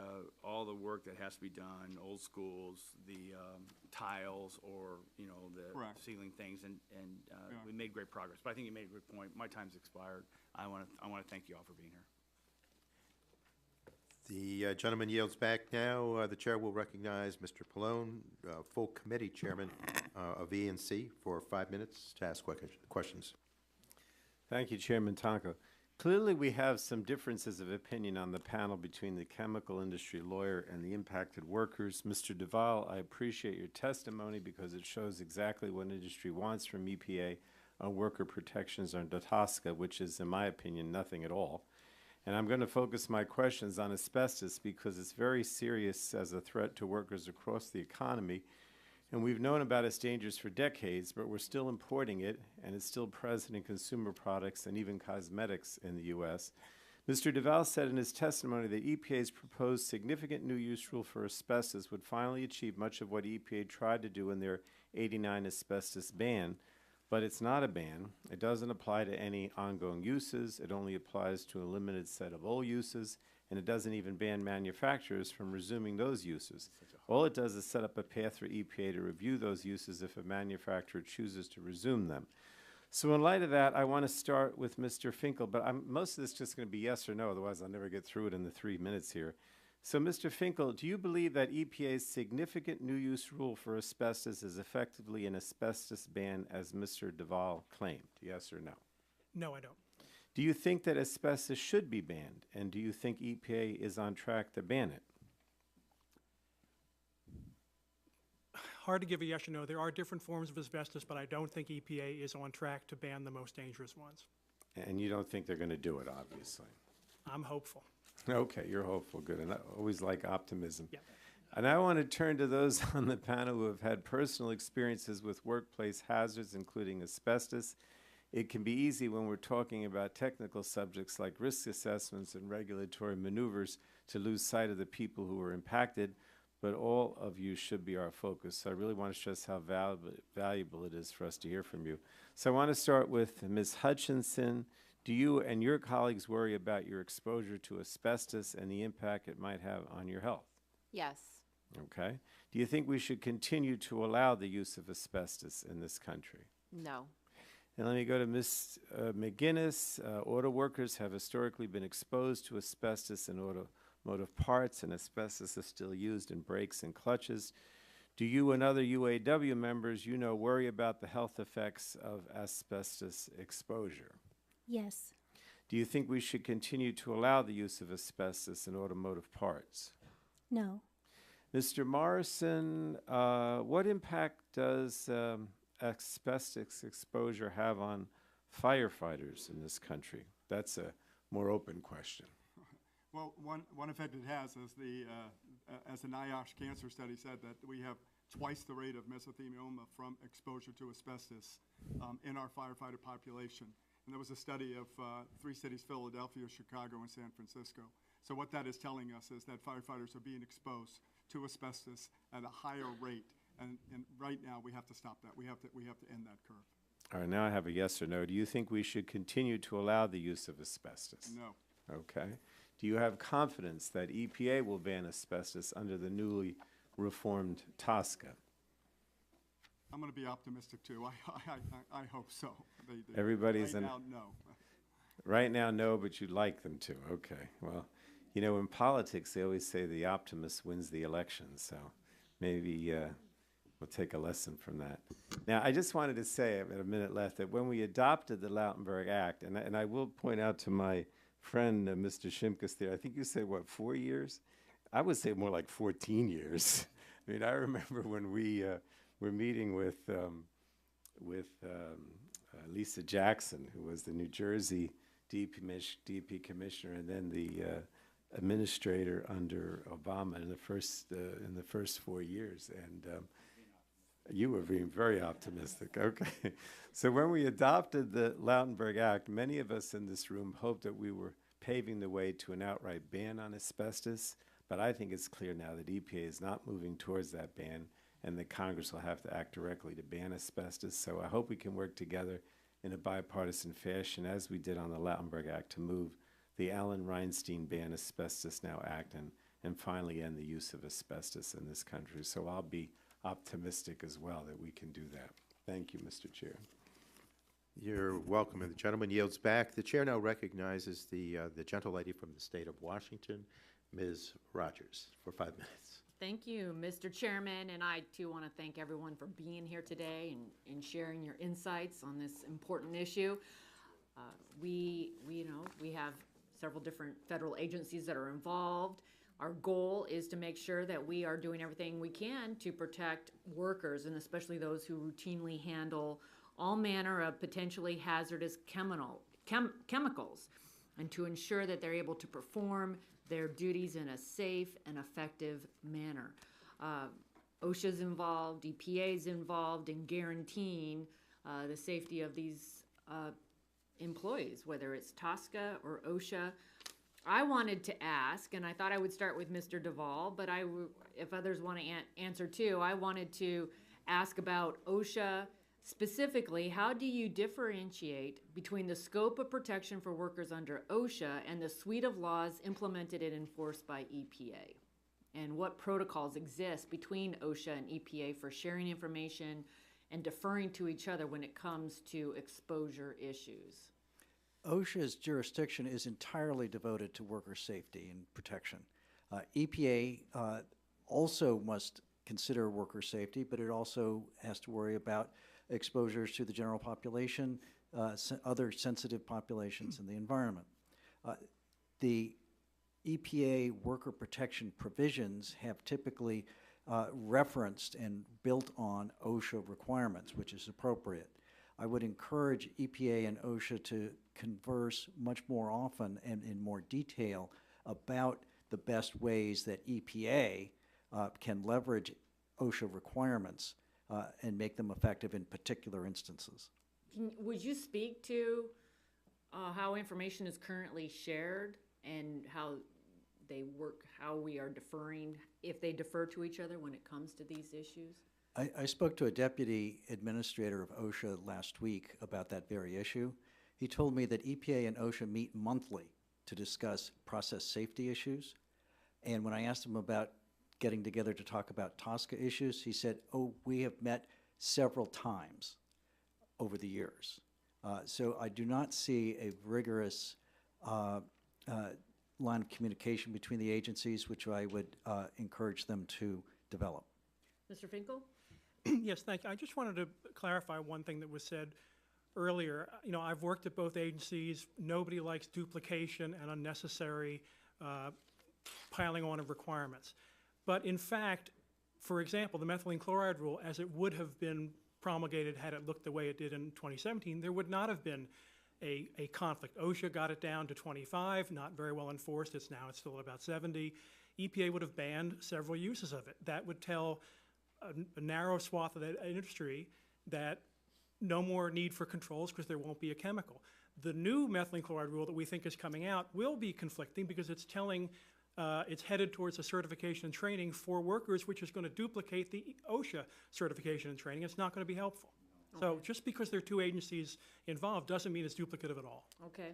all the work that has to be done, old schools, the tiles, or the ceiling things, and we made great progress. But I think you made a good point. My time's expired. I want to thank you all for being here. The gentleman yields back now. The chair will recognize Mr. Pallone, full committee chairman of E&C, for 5 minutes to ask questions. Thank you, Chairman Tonko. Clearly, we have some differences of opinion on the panel between the chemical industry lawyer and the impacted workers. Mr. Duval, I appreciate your testimony because it shows exactly what industry wants from EPA on worker protections under TSCA, which is, in my opinion, nothing at all. And I'm going to focus my questions on asbestos because it's very serious as a threat to workers across the economy. And we've known about its dangers for decades, but we're still importing it, and it's still present in consumer products and even cosmetics in the U.S. Mr. Duval said in his testimony that EPA's proposed significant new use rule for asbestos would finally achieve much of what EPA tried to do in their '89 asbestos ban, but it's not a ban. It doesn't apply to any ongoing uses. It only applies to a limited set of old uses, and it doesn't even ban manufacturers from resuming those uses. All it does is set up a path for EPA to review those uses if a manufacturer chooses to resume them. So in light of that, I want to start with Mr. Finkel, but most of this is just going to be yes or no, otherwise I'll never get through it in the 3 minutes here. So Mr. Finkel, do you believe that EPA's significant new use rule for asbestos is effectively an asbestos ban as Mr. Duval claimed? Yes or no? No, I don't. Do you think that asbestos should be banned? And do you think EPA is on track to ban it? Hard to give a yes or no. There are different forms of asbestos, but I don't think EPA is on track to ban the most dangerous ones. And you don't think they're going to do it, obviously. I'm hopeful. Okay, you're hopeful. Good. And I always like optimism. Yeah. And I want to turn to those on the panel who have had personal experiences with workplace hazards, including asbestos. It can be easy when we're talking about technical subjects like risk assessments and regulatory maneuvers to lose sight of the people who are impacted, but all of you should be our focus. So I really want to stress how valuable it is for us to hear from you. So I want to start with Ms. Hutchinson. Do you and your colleagues worry about your exposure to asbestos and the impact it might have on your health? Yes. Okay. Do you think we should continue to allow the use of asbestos in this country? No. And let me go to Ms. McGinnis. Auto workers have historically been exposed to asbestos in automotive parts, and asbestos is still used in brakes and clutches. Do you and other UAW members worry about the health effects of asbestos exposure? Yes. Do you think we should continue to allow the use of asbestos in automotive parts? No. Mr. Morrison, what impact does asbestos exposure have on firefighters in this country? That's a more open question. Well, one effect it has is as the NIOSH cancer study said, that we have twice the rate of mesothelioma from exposure to asbestos in our firefighter population. And there was a study of 3 cities, Philadelphia, Chicago, and San Francisco. So what that is telling us is that firefighters are being exposed to asbestos at a higher rate. And right now, we have to stop that. We have to end that curve. All right, now I have a yes or no. Do you think we should continue to allow the use of asbestos? No. Okay. Do you have confidence that EPA will ban asbestos under the newly reformed TSCA? I'm going to be optimistic, too. I hope so. Everybody's right in. Now, no. Right now, no, but you'd like them to. Okay. Well, in politics, they always say the optimist wins the election. So maybe we'll take a lesson from that. Now, I just wanted to say, I've got a minute left, that when we adopted the Lautenberg Act, and I will point out to my friend, Mr. Shimkus there, I think you said, 4 years? I would say more like 14 years. I mean, I remember when we were meeting with Lisa Jackson, who was the New Jersey DP commissioner, and then the administrator under Obama in the first 4 years, and you were being very optimistic. Okay, so when we adopted the Lautenberg Act, many of us in this room hoped that we were paving the way to an outright ban on asbestos. But I think it's clear now that EPA is not moving towards that ban, and that Congress will have to act directly to ban asbestos. So I hope we can work together in a bipartisan fashion, as we did on the Lautenberg Act, to move the Alan Reinstein Ban Asbestos Now Act and finally end the use of asbestos in this country. So I'll be optimistic as well that we can do that. Thank you, Mr. Chair. You're welcome, and the gentleman yields back. The chair now recognizes the gentlelady from the state of Washington, Ms. Rogers, for 5 minutes. Thank you, Mr. Chairman, and I too want to thank everyone for being here today and sharing your insights on this important issue. We have several different federal agencies that are involved. Our goal is to make sure that we are doing everything we can to protect workers, and especially those who routinely handle all manner of potentially hazardous chemicals. and to ensure that they're able to perform their duties in a safe and effective manner. OSHA's involved, EPA's involved in guaranteeing the safety of these employees, whether it's TSCA or OSHA. I wanted to ask, and I thought I would start with Mr. Duvall, but if others want to answer too, I wanted to ask about OSHA specifically. How do you differentiate between the scope of protection for workers under OSHA and the suite of laws implemented and enforced by EPA? And what protocols exist between OSHA and EPA for sharing information and deferring to each other when it comes to exposure issues? OSHA's jurisdiction is entirely devoted to worker safety and protection. EPA also must consider worker safety, but it also has to worry about exposures to the general population, other sensitive populations in the environment. The EPA worker protection provisions have typically referenced and built on OSHA requirements, which is appropriate. I would encourage EPA and OSHA to converse much more often and in more detail about the best ways that EPA can leverage OSHA requirements and make them effective in particular instances. Would you speak to how information is currently shared and how they work, how we are deferring, if they defer to each other when it comes to these issues? I spoke to a deputy administrator of OSHA last week about that very issue. He told me that EPA and OSHA meet monthly to discuss process safety issues. And when I asked him about getting together to talk about TSCA issues, he said, oh, we have met several times over the years. So I do not see a rigorous line of communication between the agencies, which I would encourage them to develop. Mr. Finkel? Yes, thank you. I just wanted to clarify one thing that was said earlier. You know, I've worked at both agencies. Nobody likes duplication and unnecessary piling on of requirements. But in fact, for example, the methylene chloride rule, as it would have been promulgated had it looked the way it did in 2017, there would not have been a conflict. OSHA got it down to 25, not very well enforced. It's still about 70. EPA would have banned several uses of it. That would tell a narrow swath of the industry that no more need for controls because there won't be a chemical. The new methylene chloride rule that we think is coming out will be conflicting because it's telling, it's headed towards a certification and training for workers, which is going to duplicate the OSHA certification and training. It's not going to be helpful. Okay. So just because there are two agencies involved doesn't mean it's duplicative at all. Okay.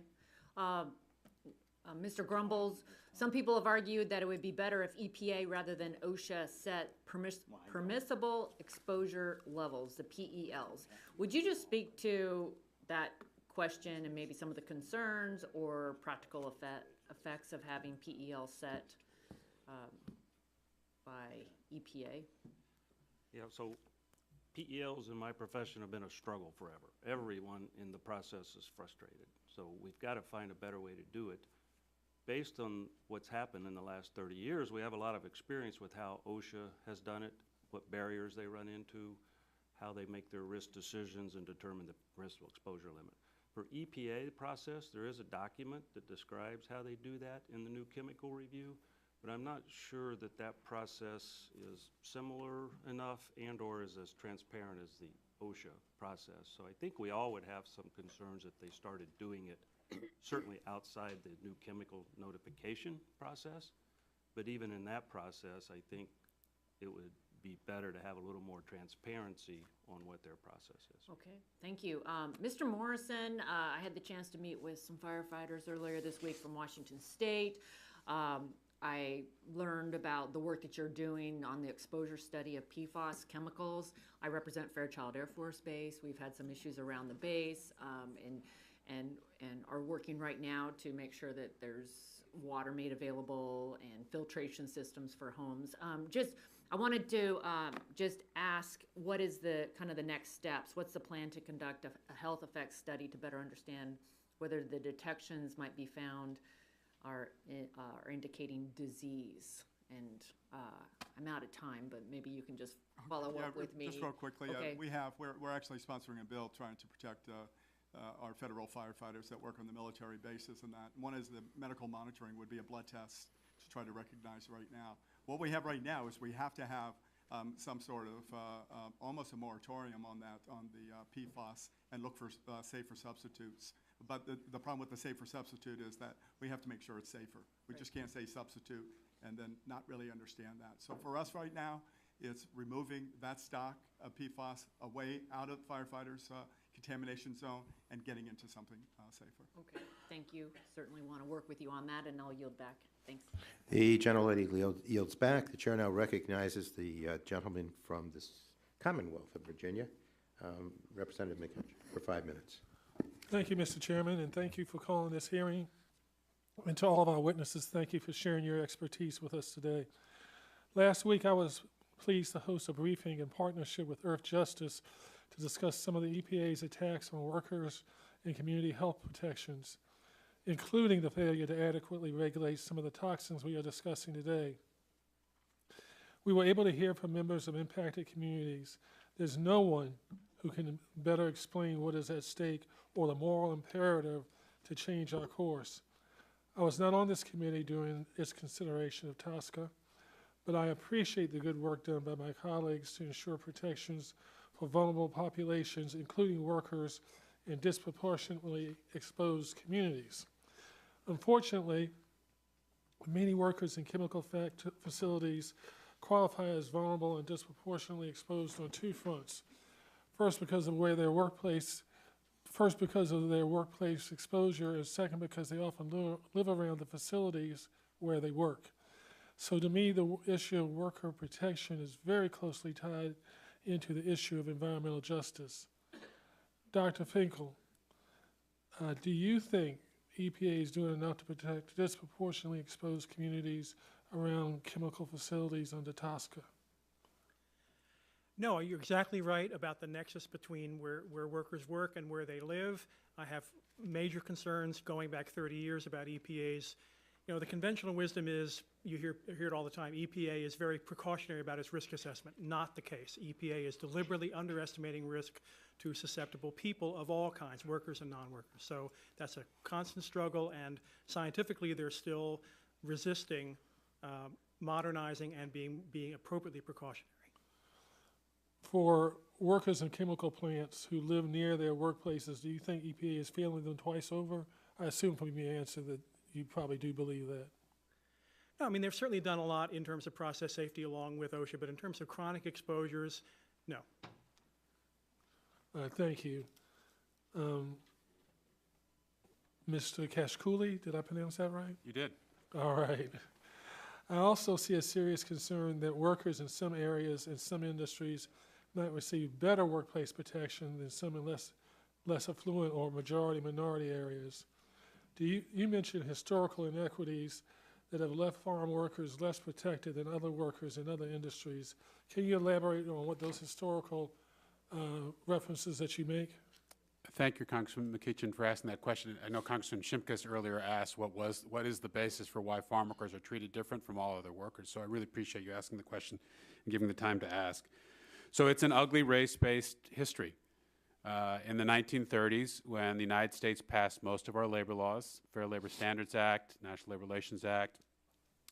Mr. Grumbles, some people have argued that it would be better if EPA rather than OSHA set permissible exposure levels, the PELs. Would you just speak to that question and maybe some of the concerns or practical effects of having PEL set by EPA? Yeah, so PELs in my profession have been a struggle forever. Everyone in the process is frustrated. So we've got to find a better way to do it. Based on what's happened in the last 30 years, we have a lot of experience with how OSHA has done it, what barriers they run into, how they make their risk decisions and determine the permissible exposure limit. For EPA process, there is a document that describes how they do that in the new chemical review, but I'm not sure that that process is similar enough and or is as transparent as the OSHA process. So I think we all would have some concerns if they started doing it certainly outside the new chemical notification process. But even in that process, I think it would be better to have a little more transparency on what their process is. Okay, thank you. Mr. Morrison, I had the chance to meet with some firefighters earlier this week from Washington State. I learned about the work that you're doing on the exposure study of PFAS chemicals. I represent Fairchild Air Force Base. We've had some issues around the base and are working right now to make sure that there's water made available and filtration systems for homes. I wanted to just ask, what is the kind of the next steps? What's the plan to conduct a health effects study to better understand whether the detections might be found are indicating disease? And I'm out of time, but maybe you can just follow up with me. Just real quickly, Okay. we're actually sponsoring a bill trying to protect our federal firefighters that work on the military bases and that. One is the medical monitoring would be a blood test to try to recognize right now. What we have right now is we have to have some sort of almost a moratorium on that, on the PFAS, and look for safer substitutes. But the problem with the safer substitute is that we have to make sure it's safer. We just can't say substitute and then not really understand that. So for us right now, it's removing that stock of PFAS away out of firefighters' contamination zone and getting into something safer. Okay, thank you. Certainly want to work with you on that, and I'll yield back. Thanks. The gentlelady yields back. The chair now recognizes the gentleman from the Commonwealth of Virginia, Representative McCutcheon, for 5 minutes. Thank you, Mr. Chairman, and thank you for calling this hearing. And to all of our witnesses, thank you for sharing your expertise with us today. Last week, I was pleased to host a briefing in partnership with Earth Justice to discuss some of the EPA's attacks on workers and community health protections, including the failure to adequately regulate some of the toxins we are discussing today. We were able to hear from members of impacted communities. There's no one who can better explain what is at stake or the moral imperative to change our course. I was not on this committee during its consideration of TSCA, but I appreciate the good work done by my colleagues to ensure protections for vulnerable populations, including workers in disproportionately exposed communities. Unfortunately, many workers in chemical facilities qualify as vulnerable and disproportionately exposed on two fronts. First, because of their workplace exposure, and second, because they often live around the facilities where they work. So to me, the issue of worker protection is very closely tied into the issue of environmental justice. Dr. Finkel, do you think EPA is doing enough to protect disproportionately exposed communities around chemical facilities under TSCA? No, you're exactly right about the nexus between where workers work and where they live. I have major concerns going back 30 years about EPA's. You know, the conventional wisdom is, you hear it all the time, EPA is very precautionary about its risk assessment. Not the case. EPA is deliberately underestimating risk to susceptible people of all kinds, workers and non-workers. So that's a constant struggle, and scientifically they're still resisting modernizing and being appropriately precautionary. For workers in chemical plants who live near their workplaces, do you think EPA is failing them twice over? I assume from your answer that you probably do believe that. No, I mean, they've certainly done a lot in terms of process safety along with OSHA, but in terms of chronic exposures, no. Thank you. Mr. Kashkuli, did I pronounce that right? You did. All right. I also see a serious concern that workers in some areas and some industries might receive better workplace protection than some in less affluent or minority areas. You mentioned historical inequities that have left farm workers less protected than other workers in other industries. Can you elaborate on what those historical references that you make? Thank you, Congressman McCutcheon, for asking that question. I know Congressman Shimkus earlier asked what is the basis for why farm workers are treated different from all other workers. So I really appreciate you asking the question and giving the time to ask. So it's an ugly race-based history. In the 1930s, when the United States passed most of our labor laws, Fair Labor Standards Act, National Labor Relations Act,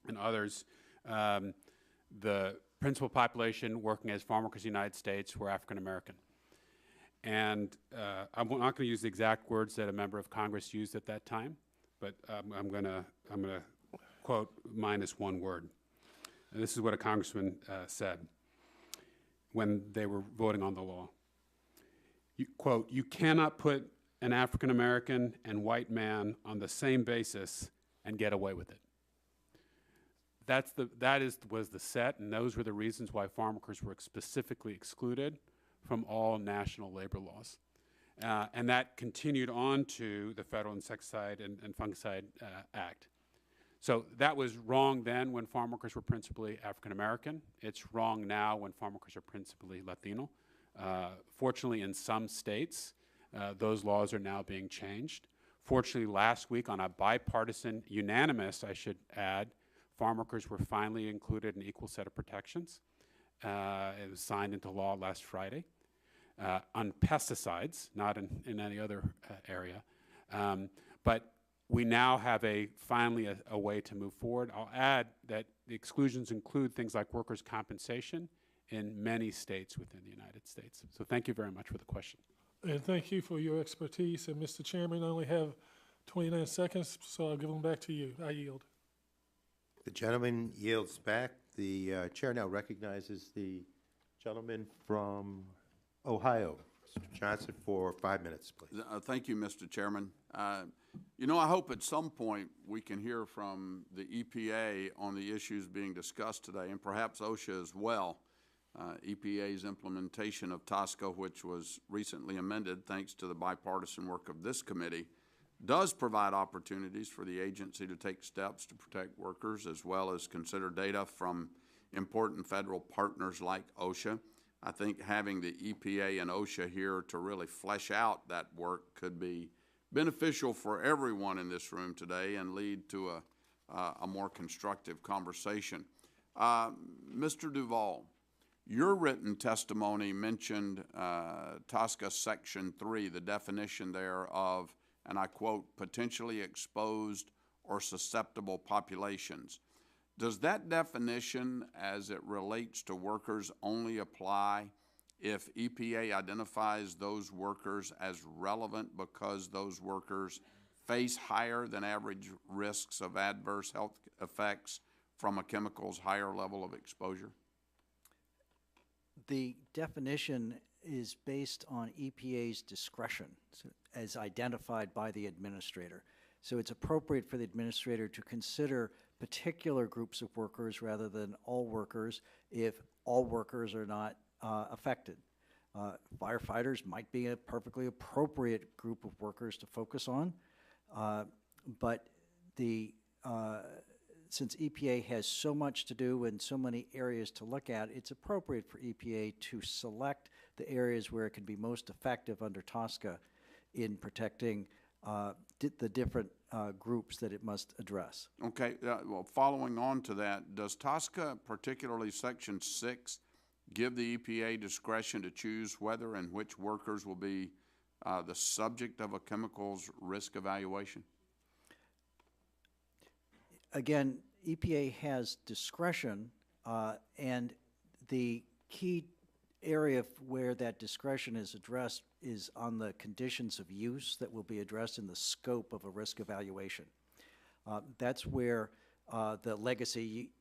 and others, the principal population working as farm workers in the United States were African American. And I'm not going to use the exact words that a member of Congress used at that time, but I'm going to quote minus one word. And this is what a congressman said when they were voting on the law. Quote, "You cannot put an African American and white man on the same basis and get away with it." Was the set, and those were the reasons why farm workers were specifically excluded from all national labor laws. And that continued on to the Federal Insecticide and Fungicide Act. So that was wrong then when farm workers were principally African American. It's wrong now when farm workers are principally Latino. Fortunately, in some states, those laws are now being changed. Fortunately, last week on a bipartisan, unanimous, I should add, farm workers were finally included in equal set of protections. It was signed into law last Friday. on pesticides, not in any other area. But we now have finally a way to move forward. I'll add that the exclusions include things like workers' compensation in many states within the United States. So thank you very much for the question. And thank you for your expertise. And Mr. Chairman, I only have 29 seconds, so I'll give them back to you. I yield. The gentleman yields back. The chair now recognizes the gentleman from Ohio, Mr. Johnson, for 5 minutes, please. Thank you, Mr. Chairman. You know, I hope at some point we can hear from the EPA on the issues being discussed today, and perhaps OSHA as well. EPA's implementation of TSCA, which was recently amended thanks to the bipartisan work of this committee, does provide opportunities for the agency to take steps to protect workers as well as consider data from important federal partners like OSHA. I think having the EPA and OSHA here to really flesh out that work could be beneficial for everyone in this room today and lead to a more constructive conversation. Mr. Duvall, your written testimony mentioned TSCA Section 3, the definition there of, and I quote, potentially exposed or susceptible populations. Does that definition, as it relates to workers, only apply if EPA identifies those workers as relevant because those workers face higher than average risks of adverse health effects from a chemical's higher level of exposure? The definition is based on EPA's discretion as identified by the administrator. So it's appropriate for the administrator to consider particular groups of workers rather than all workers if all workers are not affected. Firefighters might be a perfectly appropriate group of workers to focus on, but since EPA has so much to do and so many areas to look at, it's appropriate for EPA to select the areas where it can be most effective under TSCA in protecting the different groups that it must address. Okay, well, following on to that, does TSCA, particularly Section 6, give the EPA discretion to choose whether and which workers will be the subject of a chemicals risk evaluation? Again, EPA has discretion, and the key area where that discretion is addressed is on the conditions of use that will be addressed in the scope of a risk evaluation. That's where the legacy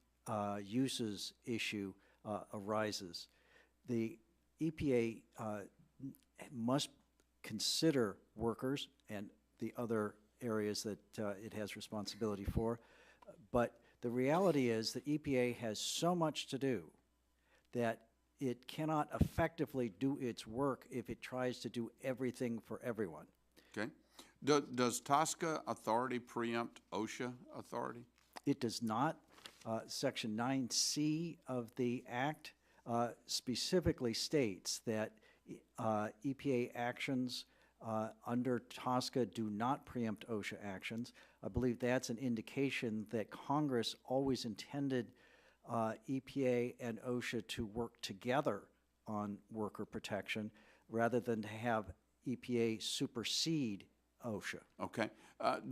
uses issue arises. The EPA must consider workers and the other areas that it has responsibility for, but the reality is that EPA has so much to do that it cannot effectively do its work if it tries to do everything for everyone. Okay. Does TSCA authority preempt OSHA authority? It does not. Section 9C of the Act specifically states that EPA actions under TSCA do not preempt OSHA actions. I believe that's an indication that Congress always intended EPA and OSHA to work together on worker protection rather than to have EPA supersede OSHA. Okay.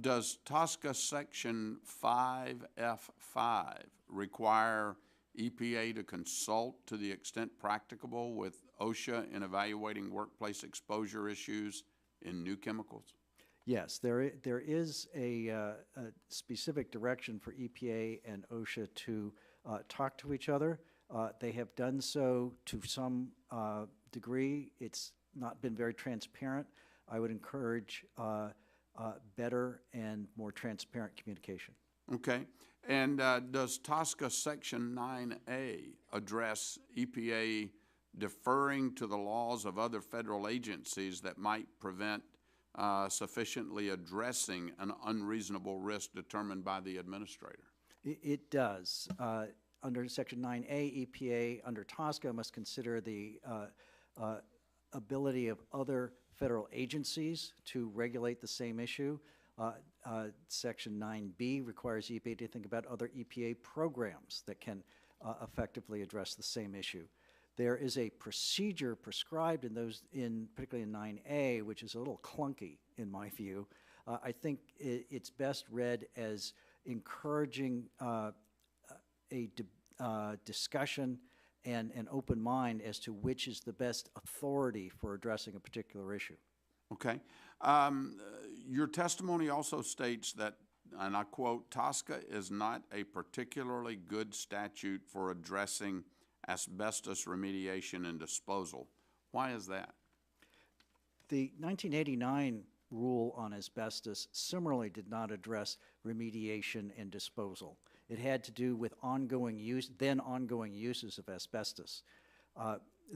Does TSCA Section 5F5 require EPA to consult to the extent practicable with OSHA in evaluating workplace exposure issues in new chemicals? Yes, there is a specific direction for EPA and OSHA to talk to each other. They have done so to some degree. It's not been very transparent. I would encourage better and more transparent communication. Okay. And does TSCA Section 9A address EPA deferring to the laws of other federal agencies that might prevent sufficiently addressing an unreasonable risk determined by the administrator? It does. Under Section 9A, EPA under TSCA must consider the ability of other federal agencies to regulate the same issue. Section 9B requires EPA to think about other EPA programs that can effectively address the same issue. There is a procedure prescribed in those, particularly in 9A, which is a little clunky in my view. I think it's best read as encouraging discussion and an open mind as to which is the best authority for addressing a particular issue. Okay. Your testimony also states that, and I quote, TSCA is not a particularly good statute for addressing asbestos remediation and disposal. Why is that? The 1989 rule on asbestos similarly did not address remediation and disposal. It had to do with ongoing uses of asbestos.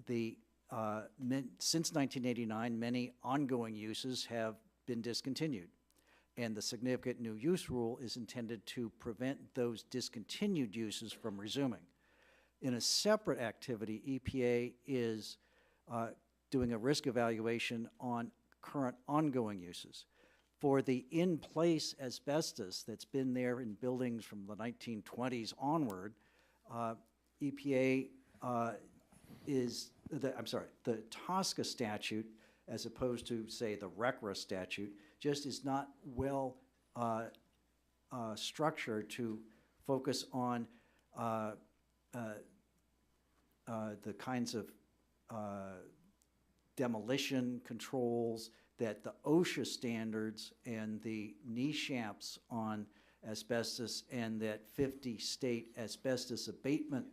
Since 1989, many ongoing uses have been discontinued, and the significant new use rule is intended to prevent those discontinued uses from resuming. In a separate activity, EPA is doing a risk evaluation on current ongoing uses. For the in-place asbestos that's been there in buildings from the 1920s onward, EPA the TSCA statute, as opposed to, say, the RCRA statute, just is not well structured to focus on the kinds of demolition controls that the OSHA standards and the NESHAPs on asbestos and that 50 state asbestos abatement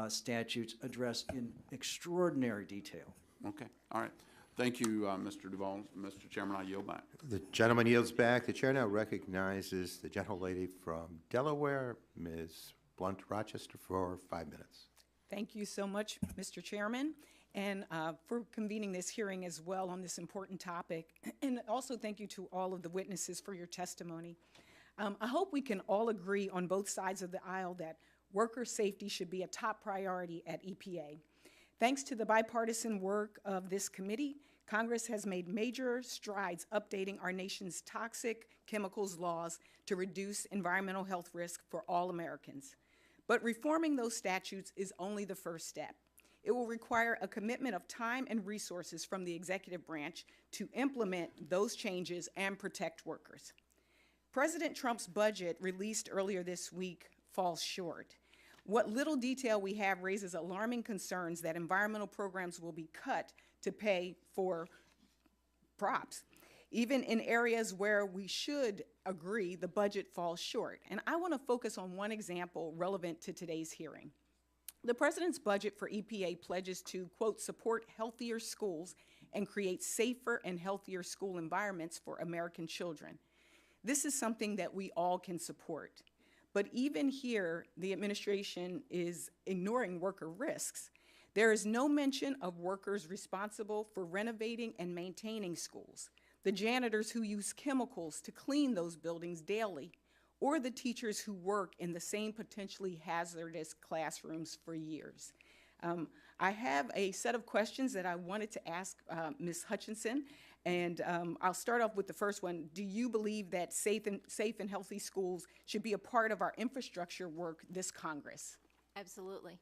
statutes address in extraordinary detail. Okay, all right. Thank you, Mr. Duval. Mr. Chairman, I yield back. The gentleman yields back. The chair now recognizes the gentlelady from Delaware, Ms. Blunt Rochester, for 5 minutes. Thank you so much, Mr. Chairman, and for convening this hearing as well on this important topic. And also thank you to all of the witnesses for your testimony. I hope we can all agree on both sides of the aisle that worker safety should be a top priority at EPA. Thanks to the bipartisan work of this committee, Congress has made major strides updating our nation's toxic chemicals laws to reduce environmental health risk for all Americans. But reforming those statutes is only the first step. It will require a commitment of time and resources from the executive branch to implement those changes and protect workers. President Trump's budget released earlier this week falls short. What little detail we have raises alarming concerns that environmental programs will be cut to pay for props. Even in areas where we should agree, the budget falls short. And I want to focus on one example relevant to today's hearing. The President's budget for EPA pledges to, quote, support healthier schools and create safer and healthier school environments for American children. This is something that we all can support. But even here, the administration is ignoring worker risks. There is no mention of workers responsible for renovating and maintaining schools, the janitors who use chemicals to clean those buildings daily, or the teachers who work in the same potentially hazardous classrooms for years. I have a set of questions that I wanted to ask Ms. Hutchinson, and I'll start off with the first one. Do you believe that safe and healthy schools should be a part of our infrastructure work this Congress? Absolutely.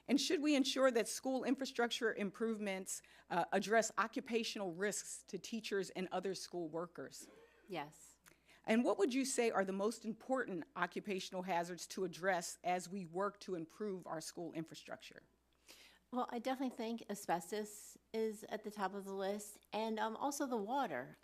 And should we ensure that school infrastructure improvements address occupational risks to teachers and other school workers? Yes. And what would you say are the most important occupational hazards to address as we work to improve our school infrastructure? Well, I definitely think asbestos is at the top of the list, and also the water.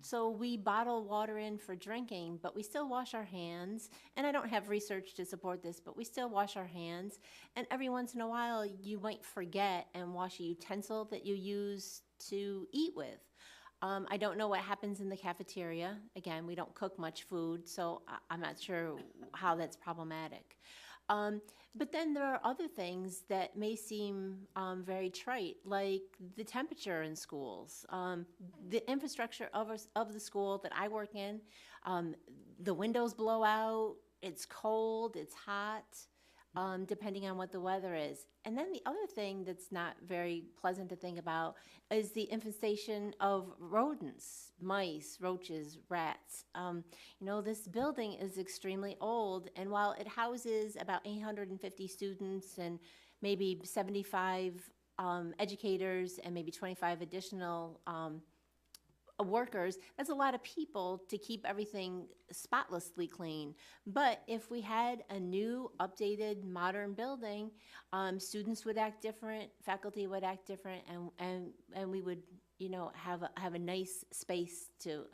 So we bottle water in for drinking, but we still wash our hands. And I don't have research to support this, but we still wash our hands. And every once in a while, you might forget and wash a utensil that you use to eat with. I don't know what happens in the cafeteria. Again, we don't cook much food, so I'm not sure how that's problematic. But then there are other things that may seem very trite, like the temperature in schools, the infrastructure of the school that I work in. The windows blow out, it's cold, it's hot, depending on what the weather is. And then the other thing that's not very pleasant to think about is the infestation of rodents, mice, roaches, rats. You know, this building is extremely old, and while it houses about 850 students and maybe 75 educators and maybe 25 additional workers, that's a lot of people to keep everything spotlessly clean. But if we had a new, updated, modern building, students would act different, faculty would act different, and we would, you know, have a nice space to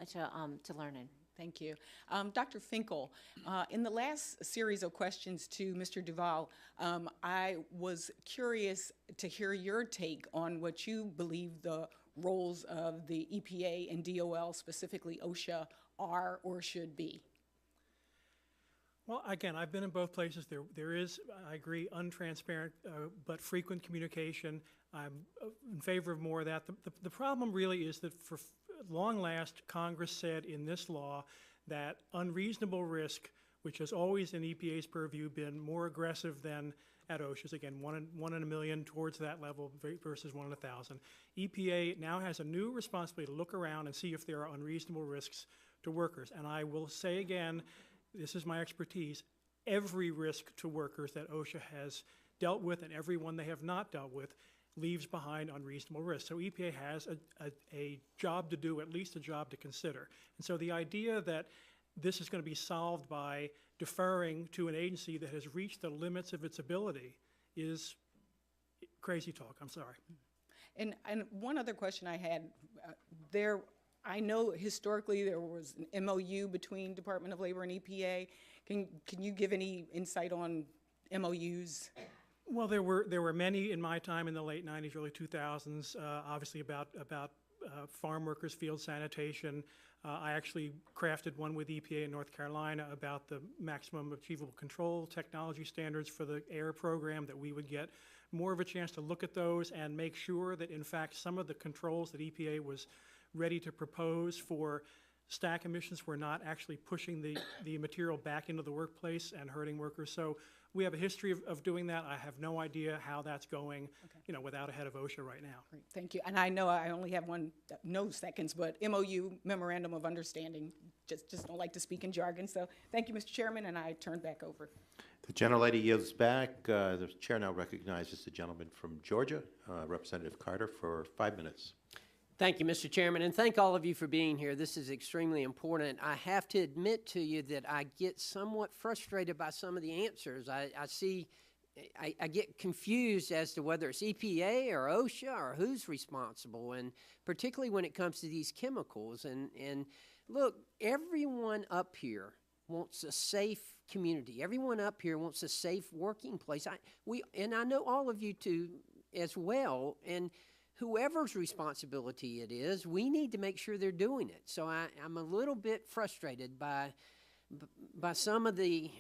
learn in. Thank you. Dr. Finkel, in the last series of questions to Mr. Duval, I was curious to hear your take on what you believe the roles of the EPA and DOL, specifically OSHA, are or should be. Well, again, I've been in both places. There is, I agree, untransparent but frequent communication. I'm in favor of more of that. The problem really is that for long last, Congress said in this law that unreasonable risk, which has always in EPA's purview been more aggressive than at OSHA's, again, one in a million towards that level versus 1 in 1,000. EPA now has a new responsibility to look around and see if there are unreasonable risks to workers. And I will say again, this is my expertise, every risk to workers that OSHA has dealt with and every one they have not dealt with leaves behind unreasonable risk. So EPA has a job to do, at least a job to consider. And so the idea that this is going to be solved by deferring to an agency that has reached the limits of its ability is crazy talk. I'm sorry. And one other question I had, I know historically there was an MOU between Department of Labor and EPA. Can you give any insight on MOUs? Well, there were many in my time in the late 90s, early 2000s, obviously about farm workers, field sanitation. I actually crafted one with EPA in North Carolina about the maximum achievable control technology standards for the air program, that we would get more of a chance to look at those and make sure that, in fact, some of the controls that EPA was ready to propose for stack emissions were not actually pushing the material back into the workplace and hurting workers. So we have a history of doing that. I have no idea how that's going, you know, without a head of OSHA right now. Great, thank you. And I know I only have no seconds, but MOU, Memorandum of Understanding, just don't like to speak in jargon. So thank you, Mr. Chairman, and I turn back over. The gentlelady yields back. The chair now recognizes the gentleman from Georgia, Representative Carter, for 5 minutes. Thank you, Mr. Chairman, and thank all of you for being here. This is extremely important. I have to admit to you that I get somewhat frustrated by some of the answers. I get confused as to whether it's EPA or OSHA or who's responsible, and particularly when it comes to these chemicals. And look, everyone up here wants a safe community. Everyone up here wants a safe working place. And I know all of you too as well. And whoever's responsibility it is, we need to make sure they're doing it. So I'm a little bit frustrated by some of the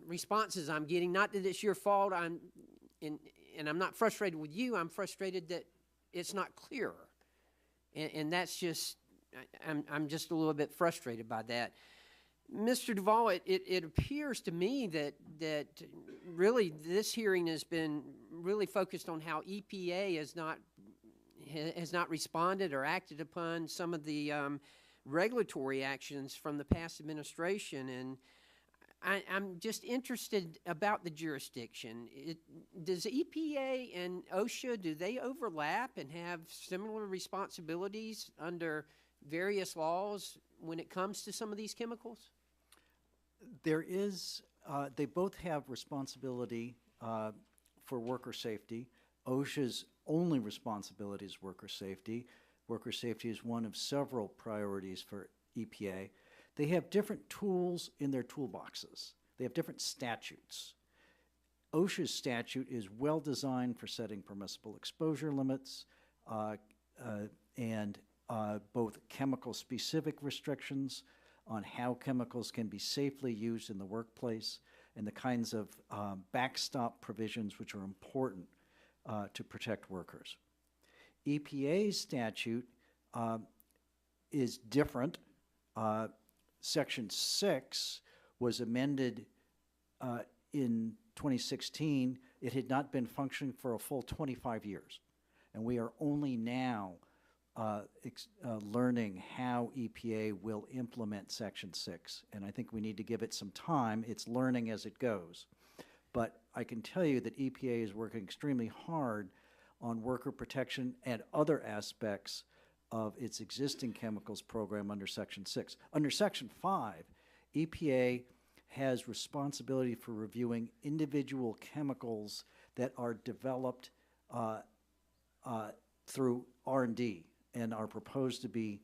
responses I'm getting. Not that it's your fault, and I'm not frustrated with you, I'm frustrated that it's not clearer. And that's just, I'm just a little bit frustrated by that. Mr. Duval, it appears to me that really this hearing has been really focused on how EPA has not responded or acted upon some of the regulatory actions from the past administration. And I'm just interested about the jurisdiction. Does EPA and OSHA, do they overlap and have similar responsibilities under various laws when it comes to some of these chemicals? There is, they both have responsibility for worker safety. OSHA's only responsibility is worker safety. Worker safety is one of several priorities for EPA. They have different tools in their toolboxes. They have different statutes. OSHA's statute is well designed for setting permissible exposure limits and both chemical-specific restrictions on how chemicals can be safely used in the workplace and the kinds of backstop provisions which are important to protect workers. EPA's statute is different. Section 6 was amended in 2016. It had not been functioning for a full 25 years. And we are only now learning how EPA will implement Section 6. And I think we need to give it some time. It's learning as it goes. But I can tell you that EPA is working extremely hard on worker protection and other aspects of its existing chemicals program under Section 6. Under Section 5, EPA has responsibility for reviewing individual chemicals that are developed through R&D and are proposed to be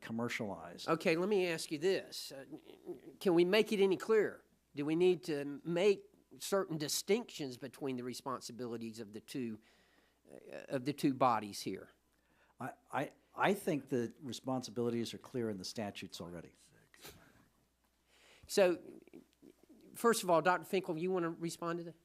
commercialized. Okay, let me ask you this. Can we make it any clearer? Do we need to make certain distinctions between the responsibilities of the two bodies here? I think the responsibilities are clear in the statutes already. So, first of all, Dr. Finkel, you want to respond to that?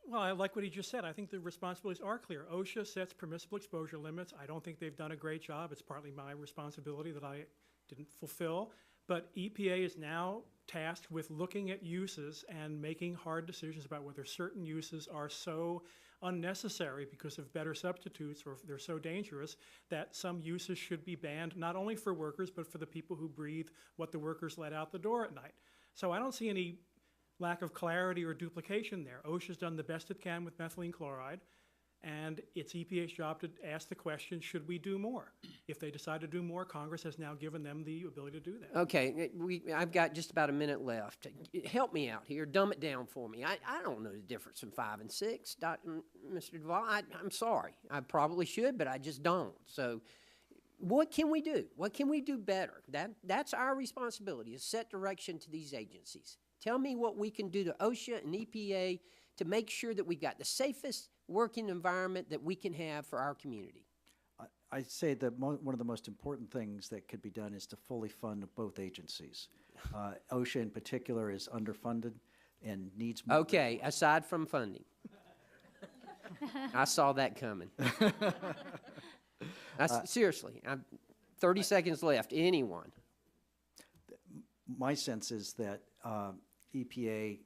Well, I like what he just said. I think the responsibilities are clear. OSHA sets permissible exposure limits. I don't think they've done a great job. It's partly my responsibility that I didn't fulfill. But EPA is now tasked with looking at uses and making hard decisions about whether certain uses are so unnecessary because of better substitutes, or if they're so dangerous that some uses should be banned, not only for workers, but for the people who breathe what the workers let out the door at night. So I don't see any lack of clarity or duplication there. OSHA's done the best it can with methylene chloride, and it's EPA's job to ask the question, should we do more? If they decide to do more, Congress has now given them the ability to do that. Okay, I've got just about a minute left. Help me out here. Dumb it down for me. I don't know the difference in 5 and 6, Mr. Duvall. I'm sorry. I probably should, but I just don't. So what can we do? What can we do better? That's our responsibility, is set direction to these agencies. Tell me what we can do to OSHA and EPA to make sure that we've got the safest working environment that we can have for our community. I'd say that one of the most important things that could be done is to fully fund both agencies. OSHA in particular is underfunded and needs more. Okay, aside from funding. I saw that coming. Seriously, 30 seconds left. Anyone? My sense is that EPA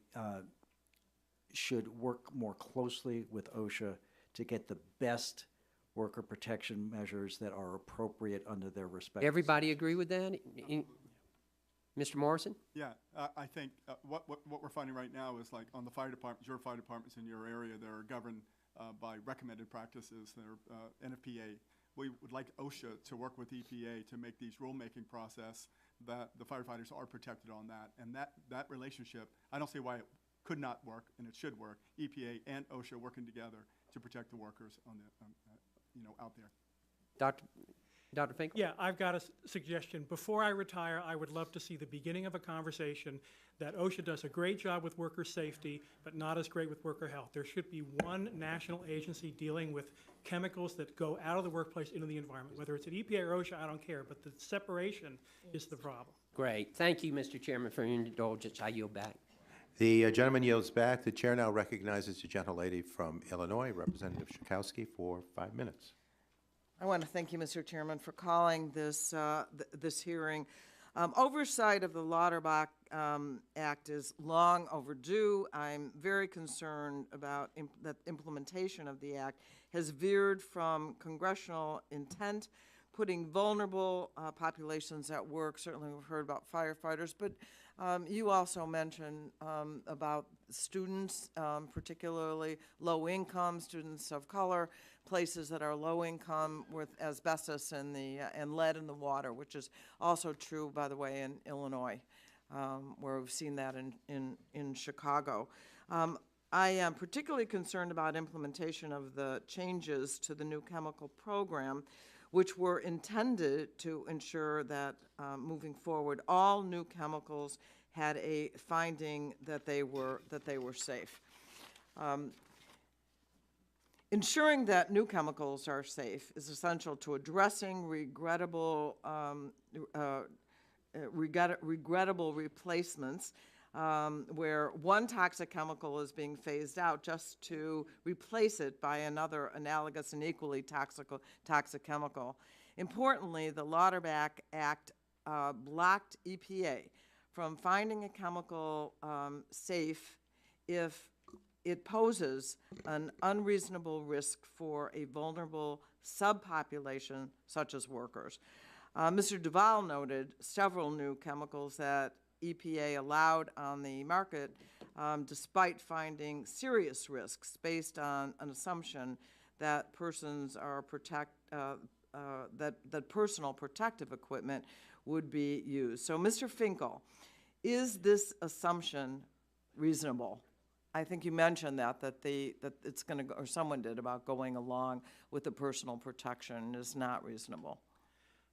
should work more closely with OSHA to get the best worker protection measures that are appropriate under their respective. Everybody agree with that? Mr. Morrison? Yeah, I think what we're finding right now is, like, on the fire departments, your fire departments in your area, they're governed by recommended practices. They're NFPA. We would like OSHA to work with EPA to make these rulemaking process that the firefighters are protected on that. And that relationship, I don't see why it could not work, and it should work. EPA and OSHA working together to protect the workers on the, out there. Dr. Finkel? Yeah, I've got a suggestion. Before I retire, I would love to see the beginning of a conversation that OSHA does a great job with worker safety, but not as great with worker health. There should be one national agency dealing with chemicals that go out of the workplace into the environment. Whether it's at EPA or OSHA, I don't care, but the separation is the problem. Great. Thank you, Mr. Chairman, for your indulgence. I yield back. The gentleman yields back. The chair now recognizes the gentlelady from Illinois, Representative Schakowsky, for 5 minutes. I want to thank you, Mr. Chairman, for calling this, this hearing. Oversight of the Lauterbach Act is long overdue. I'm very concerned about that implementation of the act has veered from congressional intent, putting vulnerable populations at work. Certainly we've heard about firefighters, but you also mentioned about students, particularly low-income students of color, places that are low-income with asbestos and lead in the water, which is also true, by the way, in Illinois, where we've seen that in Chicago. I am particularly concerned about implementation of the changes to the new chemical program, which were intended to ensure that moving forward, all new chemicals had a finding that they were safe. Ensuring that new chemicals are safe is essential to addressing regrettable replacements, where one toxic chemical is being phased out just to replace it by another analogous and equally toxic chemical. Importantly, the Lauterbach Act blocked EPA from finding a chemical safe if it poses an unreasonable risk for a vulnerable subpopulation such as workers. Mr. Duvall noted several new chemicals that EPA allowed on the market despite finding serious risks based on an assumption that persons are that personal protective equipment would be used. So, Mr. Finkel, is this assumption reasonable? I think you mentioned that it's going to go, or someone did, about going along with the personal protection is not reasonable.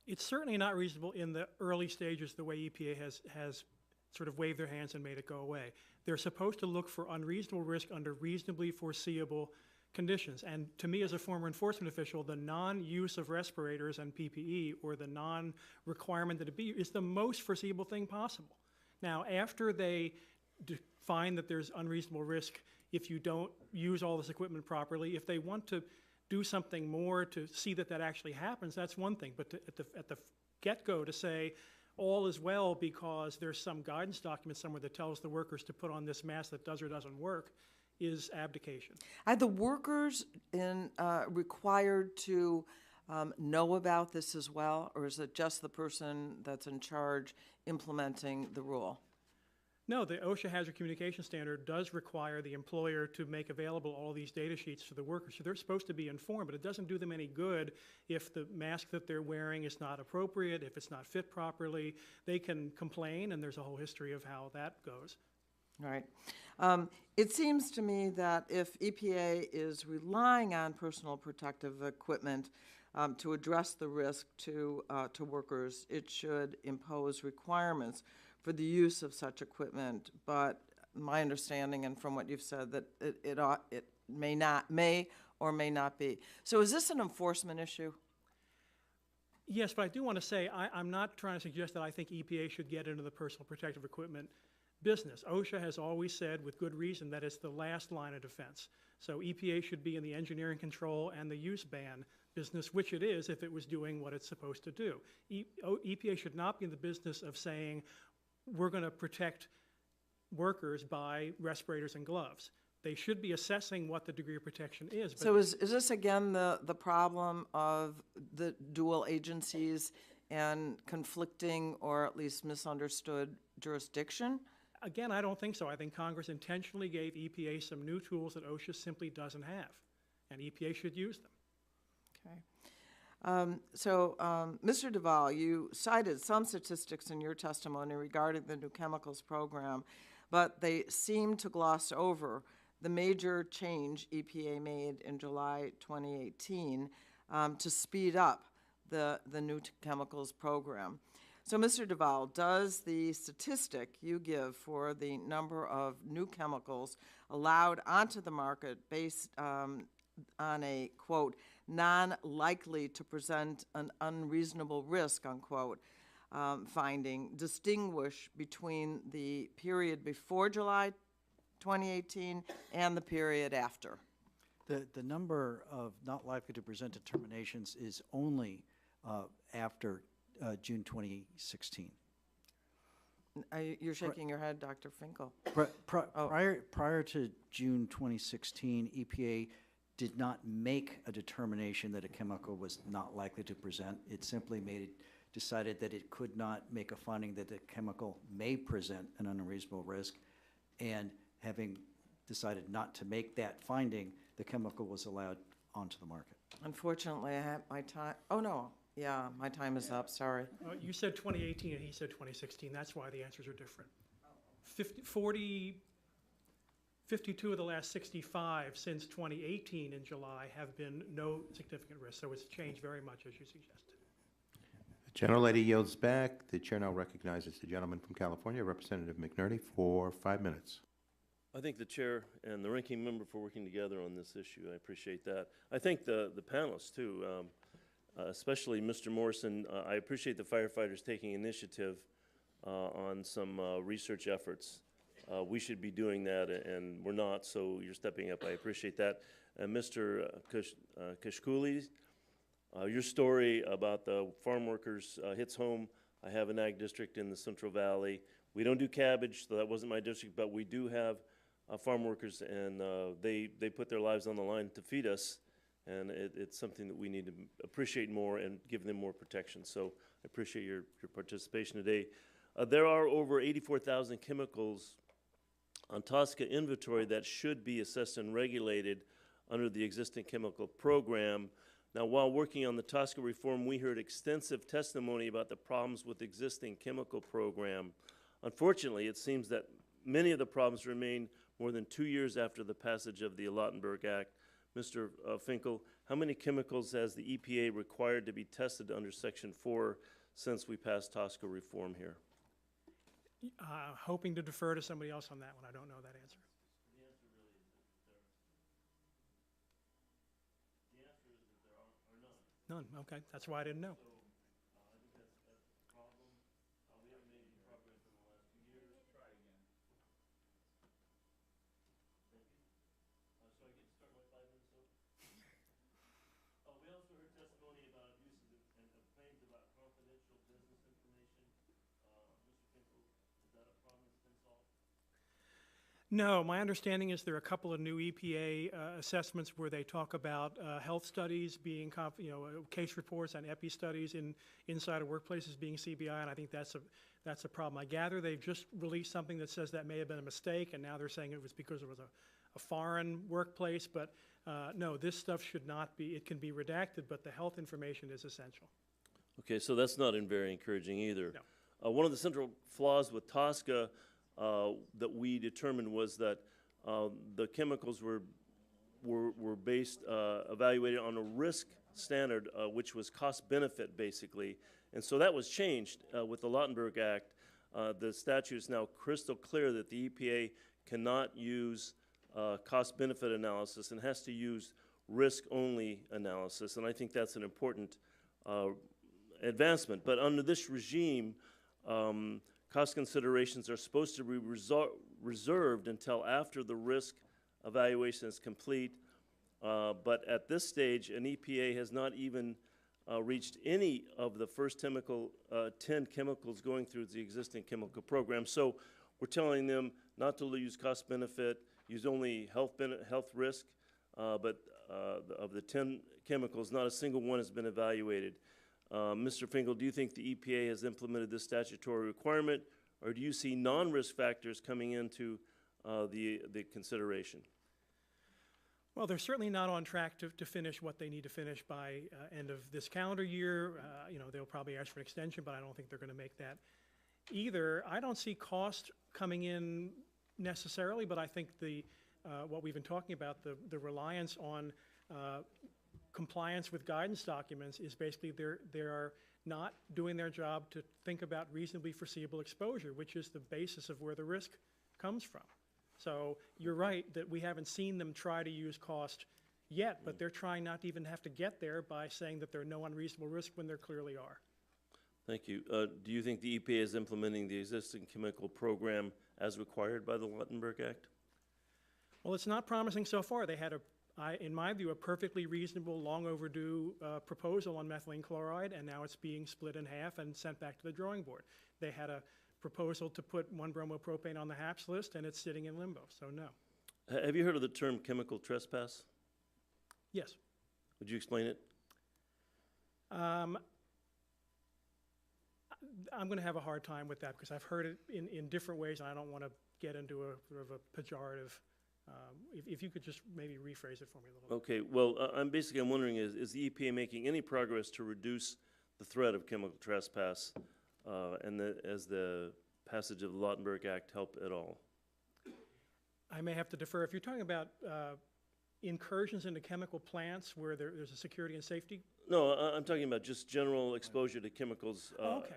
It's certainly not reasonable in the early stages, the way EPA has sort of waved their hands and made it go away. They're supposed to look for unreasonable risk under reasonably foreseeable conditions. And to me, as a former enforcement official, the non-use of respirators and PPE, or the non-requirement that it be, is the most foreseeable thing possible. Now, after they find that there's unreasonable risk if you don't use all this equipment properly, if they want to do something more to see that that actually happens, that's one thing. But at the get-go to say all is well because there's some guidance document somewhere that tells the workers to put on this mask that does or doesn't work is abdication. Are the workers required to know about this as well, or is it just the person that's in charge implementing the rule? No, the OSHA Hazard Communication Standard does require the employer to make available all these data sheets to the workers. So they're supposed to be informed, but it doesn't do them any good if the mask that they're wearing is not appropriate, if it's not fit properly. They can complain, and there's a whole history of how that goes. All right. It seems to me that if EPA is relying on personal protective equipment to address the risk to workers, it should impose requirements for the use of such equipment. But my understanding, and from what you've said, that it may or may not be. So is this an enforcement issue? Yes, but I do want to say I'm not trying to suggest that I think EPA should get into the personal protective equipment business. OSHA has always said, with good reason, that it's the last line of defense. So EPA should be in the engineering control and the use ban business, which it is if it was doing what it's supposed to do. EPA should not be in the business of saying, we're going to protect workers by respirators and gloves. They should be assessing what the degree of protection is. So is this again the problem of the dual agencies and conflicting or at least misunderstood jurisdiction? Again, I don't think so. I think Congress intentionally gave EPA some new tools that OSHA simply doesn't have, and EPA should use them. Okay. Mr. Duvall, you cited some statistics in your testimony regarding the new chemicals program, but they seem to gloss over the major change EPA made in July 2018 to speed up the new chemicals program. So, Mr. Duvall, does the statistic you give for the number of new chemicals allowed onto the market based on a, quote, non-likely to present an unreasonable risk, unquote, finding distinguish between the period before July 2018 and the period after? The number of not likely to present determinations is only after June 2016. You're shaking your head, Dr. Finkel. Prior to June 2016, EPA did not make a determination that a chemical was not likely to present. It simply decided that it could not make a finding that the chemical may present an unreasonable risk, and having decided not to make that finding, the chemical was allowed onto the market. Unfortunately, I have my time. Oh, no. Yeah, my time is up. Sorry. You said 2018 and he said 2016. That's why the answers are different. 52 of the last 65 since 2018 in July have been no significant risk. So it's changed very much, as you suggested. The gentlelady yields back. The chair now recognizes the gentleman from California, Representative McNerney, for 5 minutes. I thank the chair and the ranking member for working together on this issue. I appreciate that. I thank the panelists, too. Especially Mr. Morrison. I appreciate the firefighters taking initiative on some research efforts. We should be doing that, and we're not, so you're stepping up. I appreciate that. And Mr. Kashkoulis, your story about the farm workers hits home. I have an ag district in the Central Valley. We don't do cabbage, so that wasn't my district, but we do have farm workers, and they put their lives on the line to feed us. And it's something that we need to appreciate more and give them more protection. So I appreciate your participation today. There are over 84,000 chemicals on TSCA inventory that should be assessed and regulated under the existing chemical program. Now, while working on the TSCA reform, we heard extensive testimony about the problems with existing chemical program. Unfortunately, it seems that many of the problems remain more than 2 years after the passage of the Lautenberg Act. Mr. Finkel, how many chemicals has the EPA required to be tested under Section 4 since we passed TSCA reform here? Hoping to defer to somebody else on that one. I don't know that answer. None. Okay, that's why I didn't know. We also heard testimony about abuses and claims about confidential business information. Mr. Finkel, is that a problem that's been solved? No, my understanding is there are a couple of new EPA assessments where they talk about health studies being, case reports and EPI studies inside of workplaces being CBI, and I think that's a problem. I gather they've just released something that says that may have been a mistake, and now they're saying it was because it was a foreign workplace, but no, this stuff should not be. It can be redacted, but the health information is essential. Okay, so that's not very encouraging either. No. One of the central flaws with TSCA that we determined was that the chemicals were based, evaluated on a risk standard, which was cost-benefit, basically. And so that was changed with the Lautenberg Act. The statute is now crystal clear that the EPA cannot use cost-benefit analysis and has to use risk-only analysis. And I think that's an important advancement. But under this regime, cost considerations are supposed to be reserved until after the risk evaluation is complete. But at this stage, an EPA has not even reached any of the first 10 chemicals going through the existing chemical program. So we're telling them not to use cost benefit, use only health risk, but of the 10 chemicals, not a single one has been evaluated. Mr. Finkel, do you think the EPA has implemented this statutory requirement, or do you see non-risk factors coming into the consideration? Well, they're certainly not on track to finish what they need to finish by end of this calendar year. They'll probably ask for an extension, but I don't think they're going to make that either. I don't see cost coming in necessarily, but I think what we've been talking about, the reliance on compliance with guidance documents is basically they are not doing their job to think about reasonably foreseeable exposure, which is the basis of where the risk comes from. So you're right that we haven't seen them try to use cost yet, but they're trying not to even have to get there by saying that there are no unreasonable risk when there clearly are. Thank you. Do you think the EPA is implementing the existing chemical program as required by the Lautenberg Act? Well, it's not promising so far. They had, in my view, a perfectly reasonable, long overdue proposal on methylene chloride, and now it's being split in half and sent back to the drawing board. They had a proposal to put 1-bromopropane on the HAPS list, and it's sitting in limbo, so no. Have you heard of the term chemical trespass? Yes. Would you explain it? I'm going to have a hard time with that because I've heard it in different ways, and I don't want to get into a sort of a pejorative. If you could just maybe rephrase it for me a little bit. Okay, well, I'm wondering, is the EPA making any progress to reduce the threat of chemical trespass, and as the passage of the Lautenberg Act help at all? I may have to defer. If you're talking about incursions into chemical plants where there's a security and safety? No, I'm talking about just general exposure to chemicals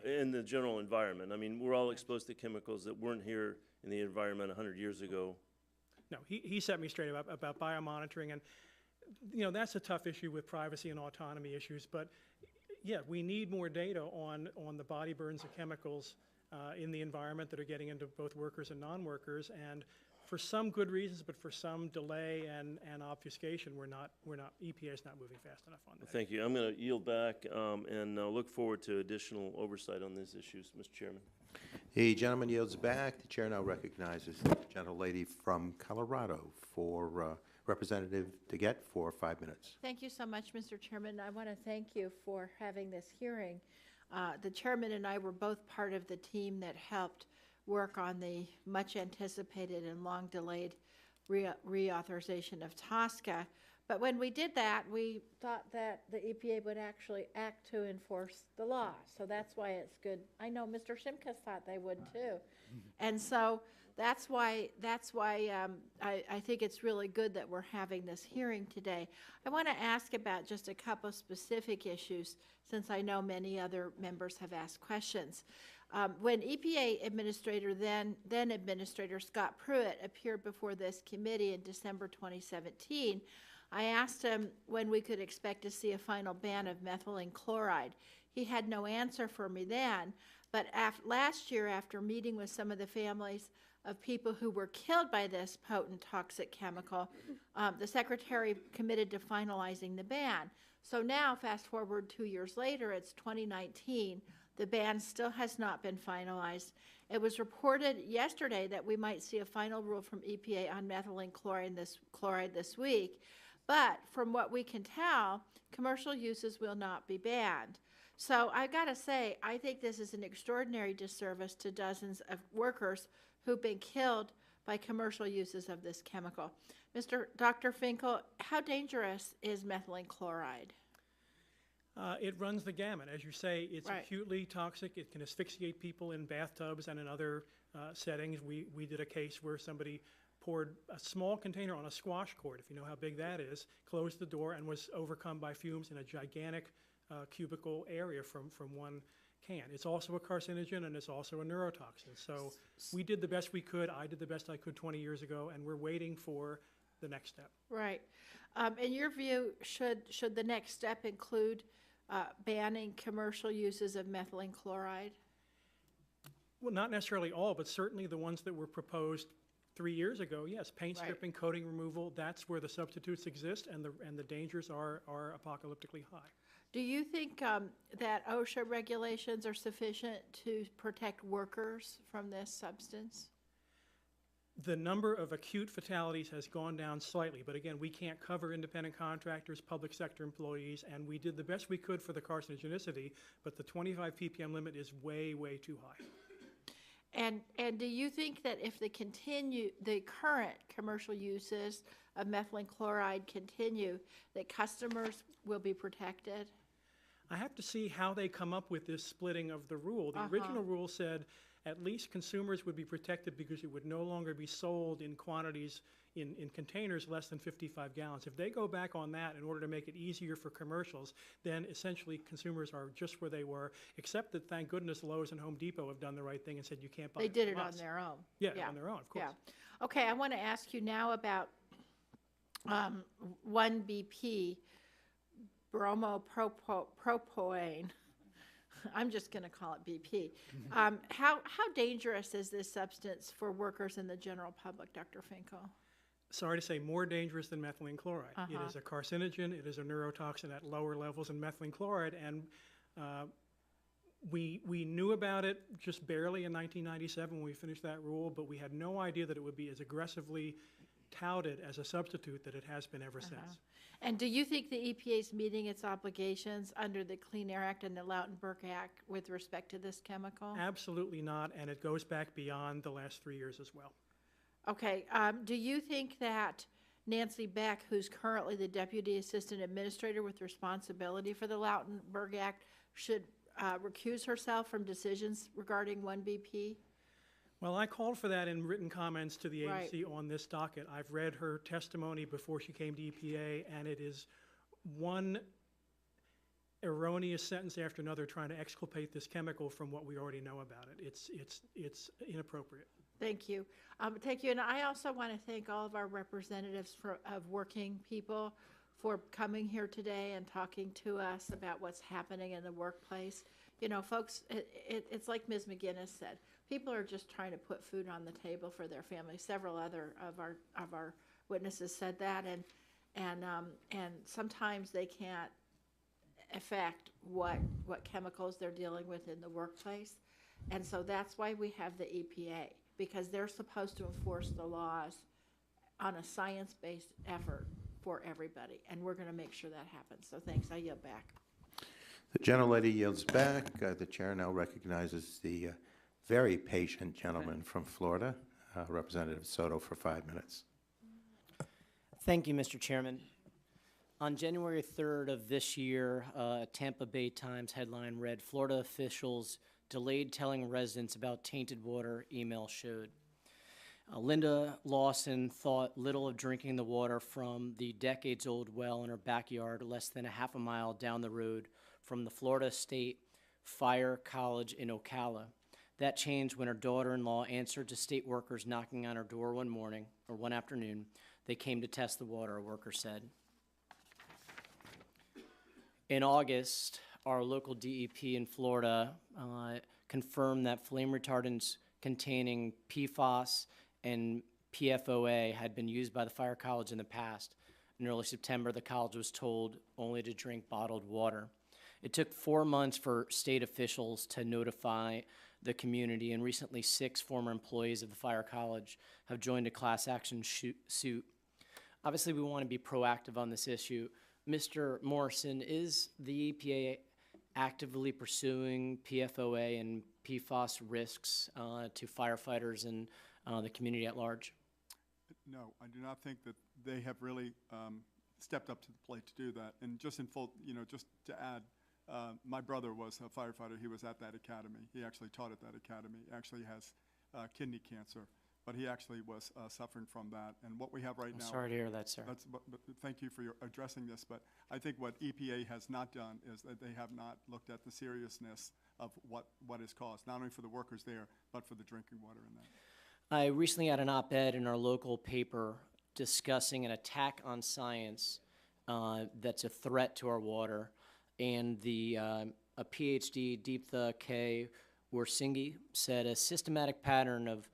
in the general environment. I mean, we're all exposed to chemicals that weren't here in the environment 100 years ago. No, he set me straight about biomonitoring, and that's a tough issue with privacy and autonomy issues. But yeah, we need more data on the body burdens of chemicals in the environment that are getting into both workers and non-workers. And for some good reasons, but for some delay and obfuscation, EPA is not moving fast enough on that. Thank you. I'm going to yield back and look forward to additional oversight on these issues, Mr. Chairman. The gentleman yields back. The chair now recognizes the gentlelady from Colorado for Representative DeGette for 5 minutes. Thank you so much, Mr. Chairman. I want to thank you for having this hearing. The chairman and I were both part of the team that helped work on the much anticipated and long delayed reauthorization of TSCA. But when we did that, we thought that the EPA would actually act to enforce the law. So that's why it's good. I know Mr. Shimkus thought they would too. And so that's why I think it's really good that we're having this hearing today. I want to ask about just a couple of specific issues, since I know many other members have asked questions. When EPA Administrator, then Administrator Scott Pruitt, appeared before this committee in December 2017, I asked him when we could expect to see a final ban of methylene chloride. He had no answer for me then, but last year, after meeting with some of the families of people who were killed by this potent toxic chemical, the Secretary committed to finalizing the ban. So now, fast forward 2 years later, it's 2019. The ban still has not been finalized. It was reported yesterday that we might see a final rule from EPA on methylene chloride this week. But from what we can tell, commercial uses will not be banned. So I've got to say, I think this is an extraordinary disservice to dozens of workers who've been killed by commercial uses of this chemical. Dr. Finkel, how dangerous is methylene chloride? It runs the gamut. As you say, it's acutely toxic. It can asphyxiate people in bathtubs and in other settings. We did a case where somebody poured a small container on a squash court, if you know how big that is, closed the door, and was overcome by fumes in a gigantic cubicle area from one can. It's also a carcinogen, and it's also a neurotoxin. So we did the best we could. I did the best I could 20 years ago, and we're waiting for the next step. Right. In your view, should the next step include banning commercial uses of methylene chloride? Well, not necessarily all, but certainly the ones that were proposed 3 years ago, yes. Paint stripping, coating removal, that's where the substitutes exist, and the dangers are apocalyptically high. Do you think that OSHA regulations are sufficient to protect workers from this substance? The number of acute fatalities has gone down slightly, but again, we can't cover independent contractors, public sector employees, and we did the best we could for the carcinogenicity, but the 25 ppm limit is way, way too high. And do you think that if the current commercial uses of methylene chloride continue, that customers will be protected? I have to see how they come up with this splitting of the rule. The original rule said at least consumers would be protected because it would no longer be sold in quantities in containers less than 55 gallons. If they go back on that in order to make it easier for commercials, then essentially consumers are just where they were, except that, thank goodness, Lowe's and Home Depot have done the right thing and said you can't buy it They did it from on us. their own. Yeah, on their own, of course. Yeah. Okay, I want to ask you now about 1BP, bromopropane. I'm just going to call it BP. How dangerous is this substance for workers and the general public, Dr. Finkel? Sorry to say, more dangerous than methylene chloride. It is a carcinogen, it is a neurotoxin at lower levels than methylene chloride, and we knew about it just barely in 1997 when we finished that rule, but we had no idea that it would be as aggressively touted as a substitute that it has been ever since. And do you think the EPA is meeting its obligations under the Clean Air Act and the Lautenberg Act with respect to this chemical? Absolutely not, and it goes back beyond the last 3 years as well. Okay, do you think that Nancy Beck, who's currently the Deputy Assistant Administrator with responsibility for the Lautenberg Act, should recuse herself from decisions regarding 1BP? Well, I called for that in written comments to the agency on this docket. I've read her testimony before she came to EPA, and it is one erroneous sentence after another trying to exculpate this chemical from what we already know about it. It's inappropriate. Thank you. Thank you. And I also want to thank all of our representatives of working people for coming here today and talking to us about what's happening in the workplace. You know, folks, it's like Ms. McGinnis said. People are just trying to put food on the table for their families. Several other of our witnesses said that, and sometimes they can't affect what chemicals they're dealing with in the workplace, and so that's why we have the EPA, because they're supposed to enforce the laws on a science-based effort for everybody, and we're going to make sure that happens. So thanks. I yield back. The gentlelady yields back. The chair now recognizes the very patient gentleman from Florida, Representative Soto, for 5 minutes. Thank you, Mr. Chairman. On January 3rd of this year, Tampa Bay Times headline read, "Florida officials delayed telling residents about tainted water," email showed. Linda Lawson thought little of drinking the water from the decades-old well in her backyard less than a half a mile down the road from the Florida State Fire College in Ocala. That changed when her daughter-in-law answered to state workers knocking on her door one morning, or one afternoon. They came to test the water, a worker said. In August, our local DEP in Florida confirmed that flame retardants containing PFAS and PFOA had been used by the fire college in the past. In early September, the college was told only to drink bottled water. It took 4 months for state officials to notify the community, and recently 6 former employees of the fire college have joined a class action suit. Obviously, we want to be proactive on this issue. Mr. Morrison, is the EPA actively pursuing PFOA and PFAS risks to firefighters and the community at large? No, I do not think that they have really stepped up to the plate to do that. And just in full, just to add, my brother was a firefighter. He was at that academy. He actually taught at that academy. He actually has kidney cancer, but he actually was suffering from that. And what we have right now— Sorry to hear that, sir. But thank you for addressing this. But I think what EPA has not done is that they have not looked at the seriousness of what is caused, not only for the workers there, but for the drinking water in that. I recently had an op-ed in our local paper discussing an attack on science that's a threat to our water. And a PhD, Deeptha K. Warsingi, said a systematic pattern of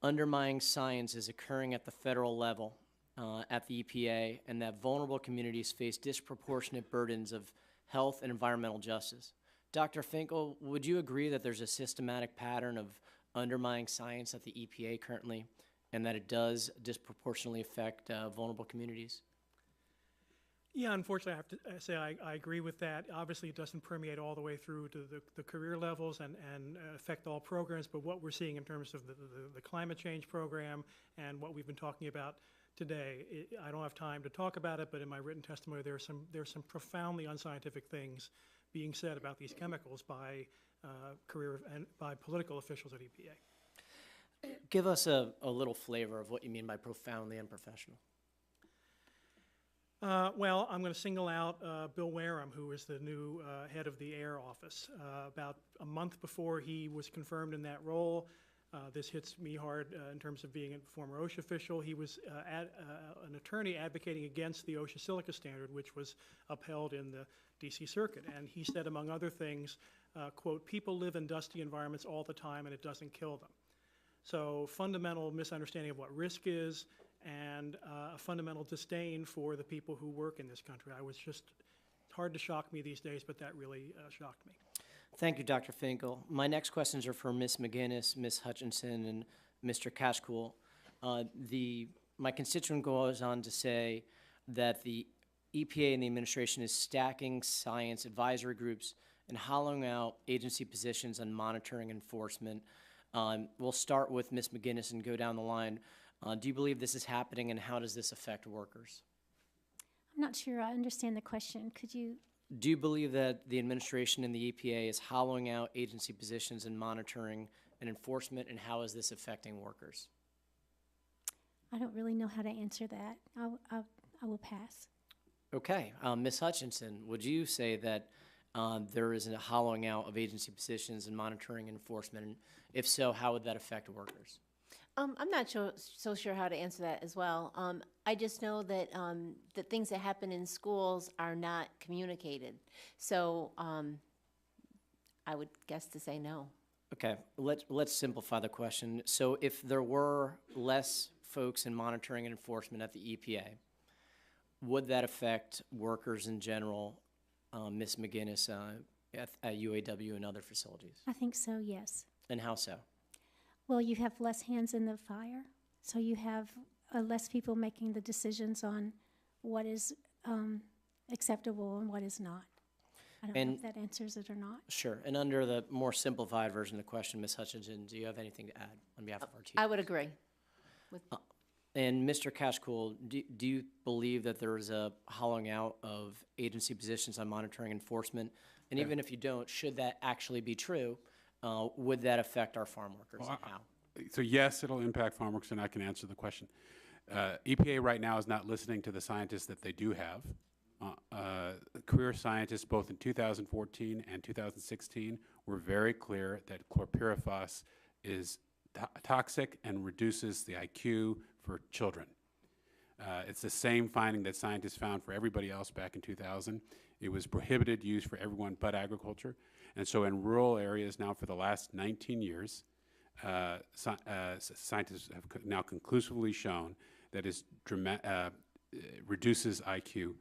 undermining science is occurring at the federal level at the EPA, and that vulnerable communities face disproportionate burdens of health and environmental justice. Dr. Finkel, would you agree that there's a systematic pattern of undermining science at the EPA currently, and that it does disproportionately affect vulnerable communities? Yeah, unfortunately, I have to say I agree with that. Obviously, it doesn't permeate all the way through to the career levels and affect all programs, but what we're seeing in terms of the climate change program and what we've been talking about today, I don't have time to talk about it, but in my written testimony, there's some profoundly unscientific things being said about these chemicals by career and by political officials at EPA. Give us a little flavor of what you mean by profoundly unprofessional. Well, I'm going to single out Bill Wareham, who is the new head of the Air Office. About a month before he was confirmed in that role, this hits me hard in terms of being a former OSHA official. He was an attorney advocating against the OSHA silica standard, which was upheld in the D.C. Circuit. And he said, among other things, quote, "People live in dusty environments all the time and it doesn't kill them." So fundamental misunderstanding of what risk is, and a fundamental disdain for the people who work in this country. It's hard to shock me these days, but that really shocked me. Thank you, Dr. Finkel. My next questions are for Ms. McGinnis, Ms. Hutchinson, and Mr. Kashkul. My constituent goes on to say that the EPA and the administration is stacking science advisory groups and hollowing out agency positions on monitoring enforcement. We'll start with Ms. McGinnis and go down the line. Do you believe this is happening, and how does this affect workers? I'm not sure I understand the question. Could you? Do you believe that the administration and the EPA is hollowing out agency positions in monitoring and enforcement, and how is this affecting workers? I don't really know how to answer that. I will pass. Okay. Ms. Hutchinson, would you say that there is a hollowing out of agency positions in monitoring and enforcement, and if so, how would that affect workers? I'm not so sure how to answer that as well. I just know that that things that happen in schools are not communicated. So I would guess to say no. Okay, let's simplify the question. So if there were less folks in monitoring and enforcement at the EPA, would that affect workers in general, Ms. McGinnis, at UAW and other facilities? I think so, yes. And how so? Well, you have less hands in the fire, so you have less people making the decisions on what is acceptable and what is not. I don't know And- if that answers it or not. Sure. And under the more simplified version of the question, Ms. Hutchinson, do you have anything to add on behalf of our team? I would agree. And Mr. Cashcool, do you believe that there is a hollowing out of agency positions on monitoring enforcement? And even if you don't, should that actually be true, would that affect our farm workers Well, and how? So yes, it'll impact farm workers, and I can answer the question. EPA right now is not listening to the scientists that they do have. Career scientists, both in 2014 and 2016, were very clear that chlorpyrifos is toxic and reduces the IQ for children. It's the same finding that scientists found for everybody else back in 2000. It was prohibited use for everyone but agriculture. And so in rural areas now for the last 19 years, scientists have now conclusively shown that it reduces IQ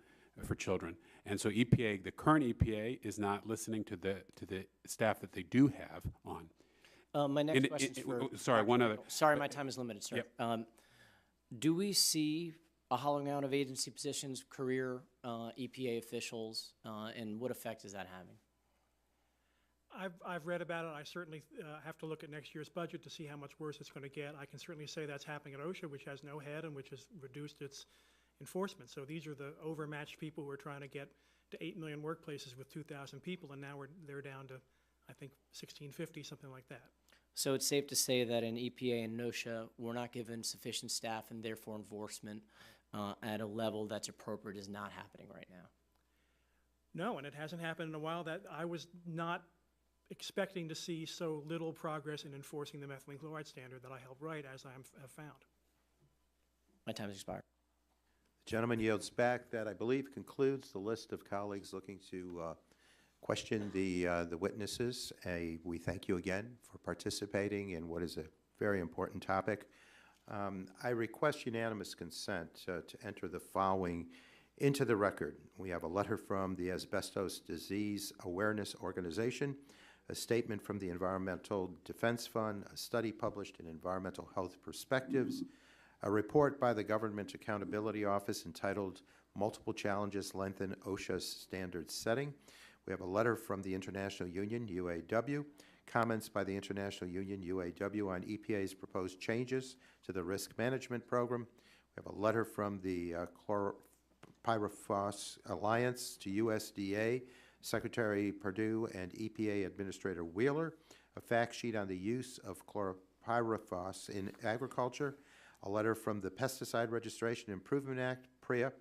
for children. And so EPA, the current EPA, is not listening to the staff that they do have on. My next question is for sorry, one other. Sorry, my time is limited, sir. Yep. Do we see a hollowing out of agency positions, career EPA officials, and what effect is that having? I've read about it. I certainly have to look at next year's budget to see how much worse it's going to get. I can certainly say that's happening at OSHA, which has no head and which has reduced its enforcement. So these are the overmatched people who are trying to get to 8 million workplaces with 2,000 people, and now they're down to, I think, 1,650, something like that. So it's safe to say that in EPA and OSHA, we're not given sufficient staff, and therefore enforcement at a level that's appropriate is not happening right now. No, and it hasn't happened in a while. That I was not expecting to see so little progress in enforcing the methylene chloride standard that I helped write, as I have found. My time has expired. The gentleman yields back. That, I believe, concludes the list of colleagues looking to question the witnesses. We thank you again for participating in what is a very important topic. I request unanimous consent to enter the following into the record. We have a letter from the Asbestos Disease Awareness Organization, a statement from the Environmental Defense Fund, a study published in Environmental Health Perspectives, a report by the Government Accountability Office entitled Multiple Challenges Lengthen OSHA Standard Setting. We have a letter from the International Union, UAW, comments by the International Union, UAW, on EPA's proposed changes to the Risk Management Program. We have a letter from the Chlorpyrifos Alliance to USDA, Secretary Perdue and EPA Administrator Wheeler, a fact sheet on the use of chlorpyrifos in agriculture, a letter from the Pesticide Registration Improvement Act, PREA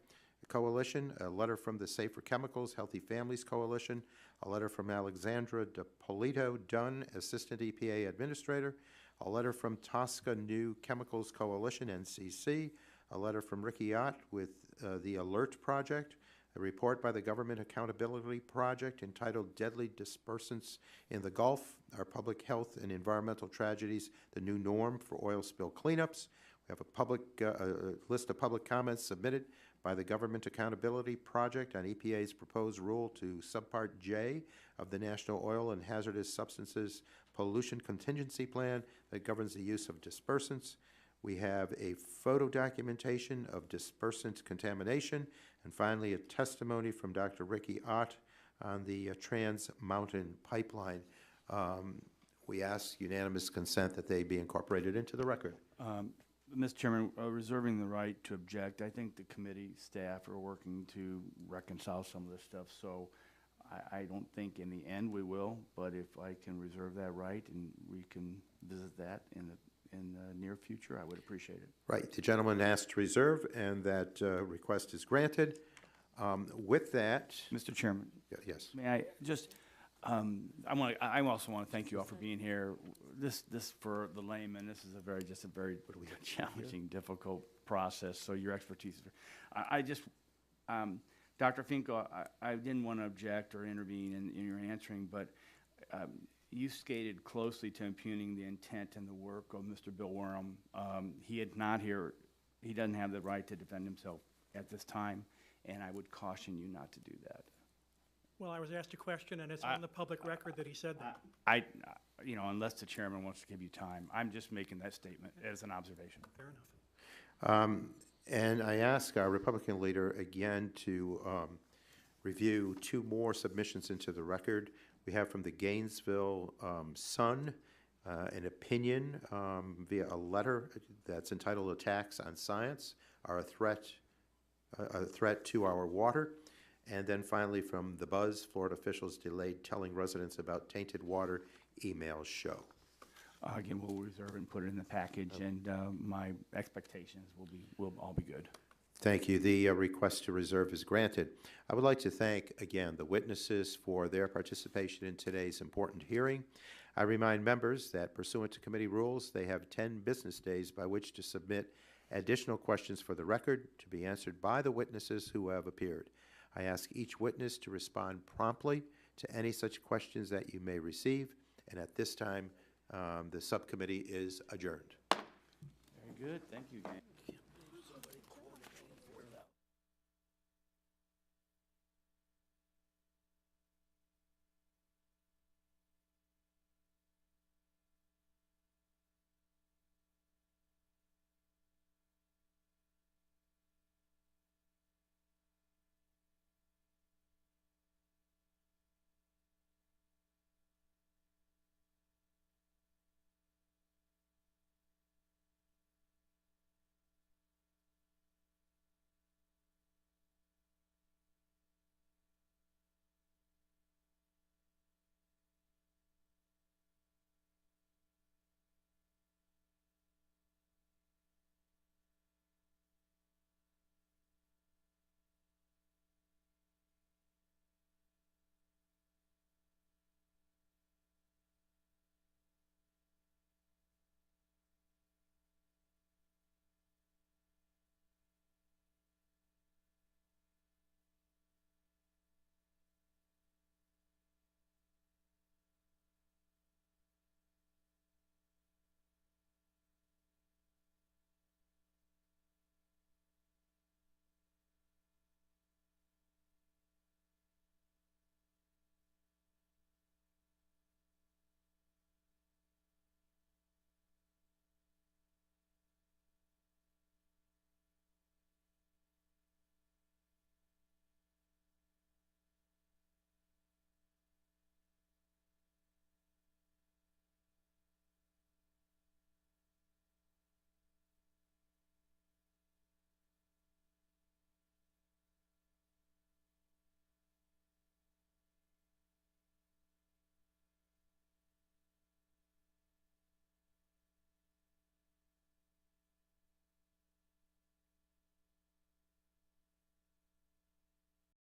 Coalition, a letter from the Safer Chemicals Healthy Families Coalition, a letter from Alexandra DePolito Dunn, Assistant EPA Administrator, a letter from Tosca New Chemicals Coalition, NCC, a letter from Ricky Ott with the ALERT Project, a report by the Government Accountability Project entitled Deadly Dispersants in the Gulf, Our Public Health and Environmental Tragedies, the New Norm for Oil Spill Cleanups. We have a list of public comments submitted by the Government Accountability Project on EPA's proposed rule to Subpart J of the National Oil and Hazardous Substances Pollution Contingency Plan that governs the use of dispersants. We have a photo documentation of dispersant contamination, and finally a testimony from Dr. Ricky Ott on the Trans Mountain Pipeline. We ask unanimous consent that they be incorporated into the record. Mr. Chairman, reserving the right to object, I think the committee staff are working to reconcile some of this stuff, so I don't think in the end we will, but if I can reserve that right and we can visit that in the near future, I would appreciate it. Right. The gentleman asked to reserve, and that request is granted. With that, Mr. Chairman. Yes. May I just, I also want to thank you all for being here. This for the layman, this is a very challenging, difficult process. So your expertise. Dr. Finkel, I didn't want to object or intervene in your answering, but you skated closely to impugning the intent and the work of Mr. Bill Worm. He doesn't have the right to defend himself at this time, and I would caution you not to do that. Well, I was asked a question, and it's on the public record that he said that. Unless the chairman wants to give you time, I'm just making that statement as an observation. Fair enough. And I ask our Republican leader again to review two more submissions into the record. We have from the Gainesville Sun an opinion via a letter that's entitled "Attacks on Science Are a Threat to Our Water." And then finally from the Buzz, Florida officials delayed telling residents about tainted water, emails show. Again, we'll reserve and put it in the package, and my expectations will all be good. Thank you. The request to reserve is granted. I would like to thank, again, the witnesses for their participation in today's important hearing. I remind members that pursuant to committee rules, they have 10 business days by which to submit additional questions for the record to be answered by the witnesses who have appeared. I ask each witness to respond promptly to any such questions that you may receive, and at this time, the subcommittee is adjourned. Very good. Thank you, James.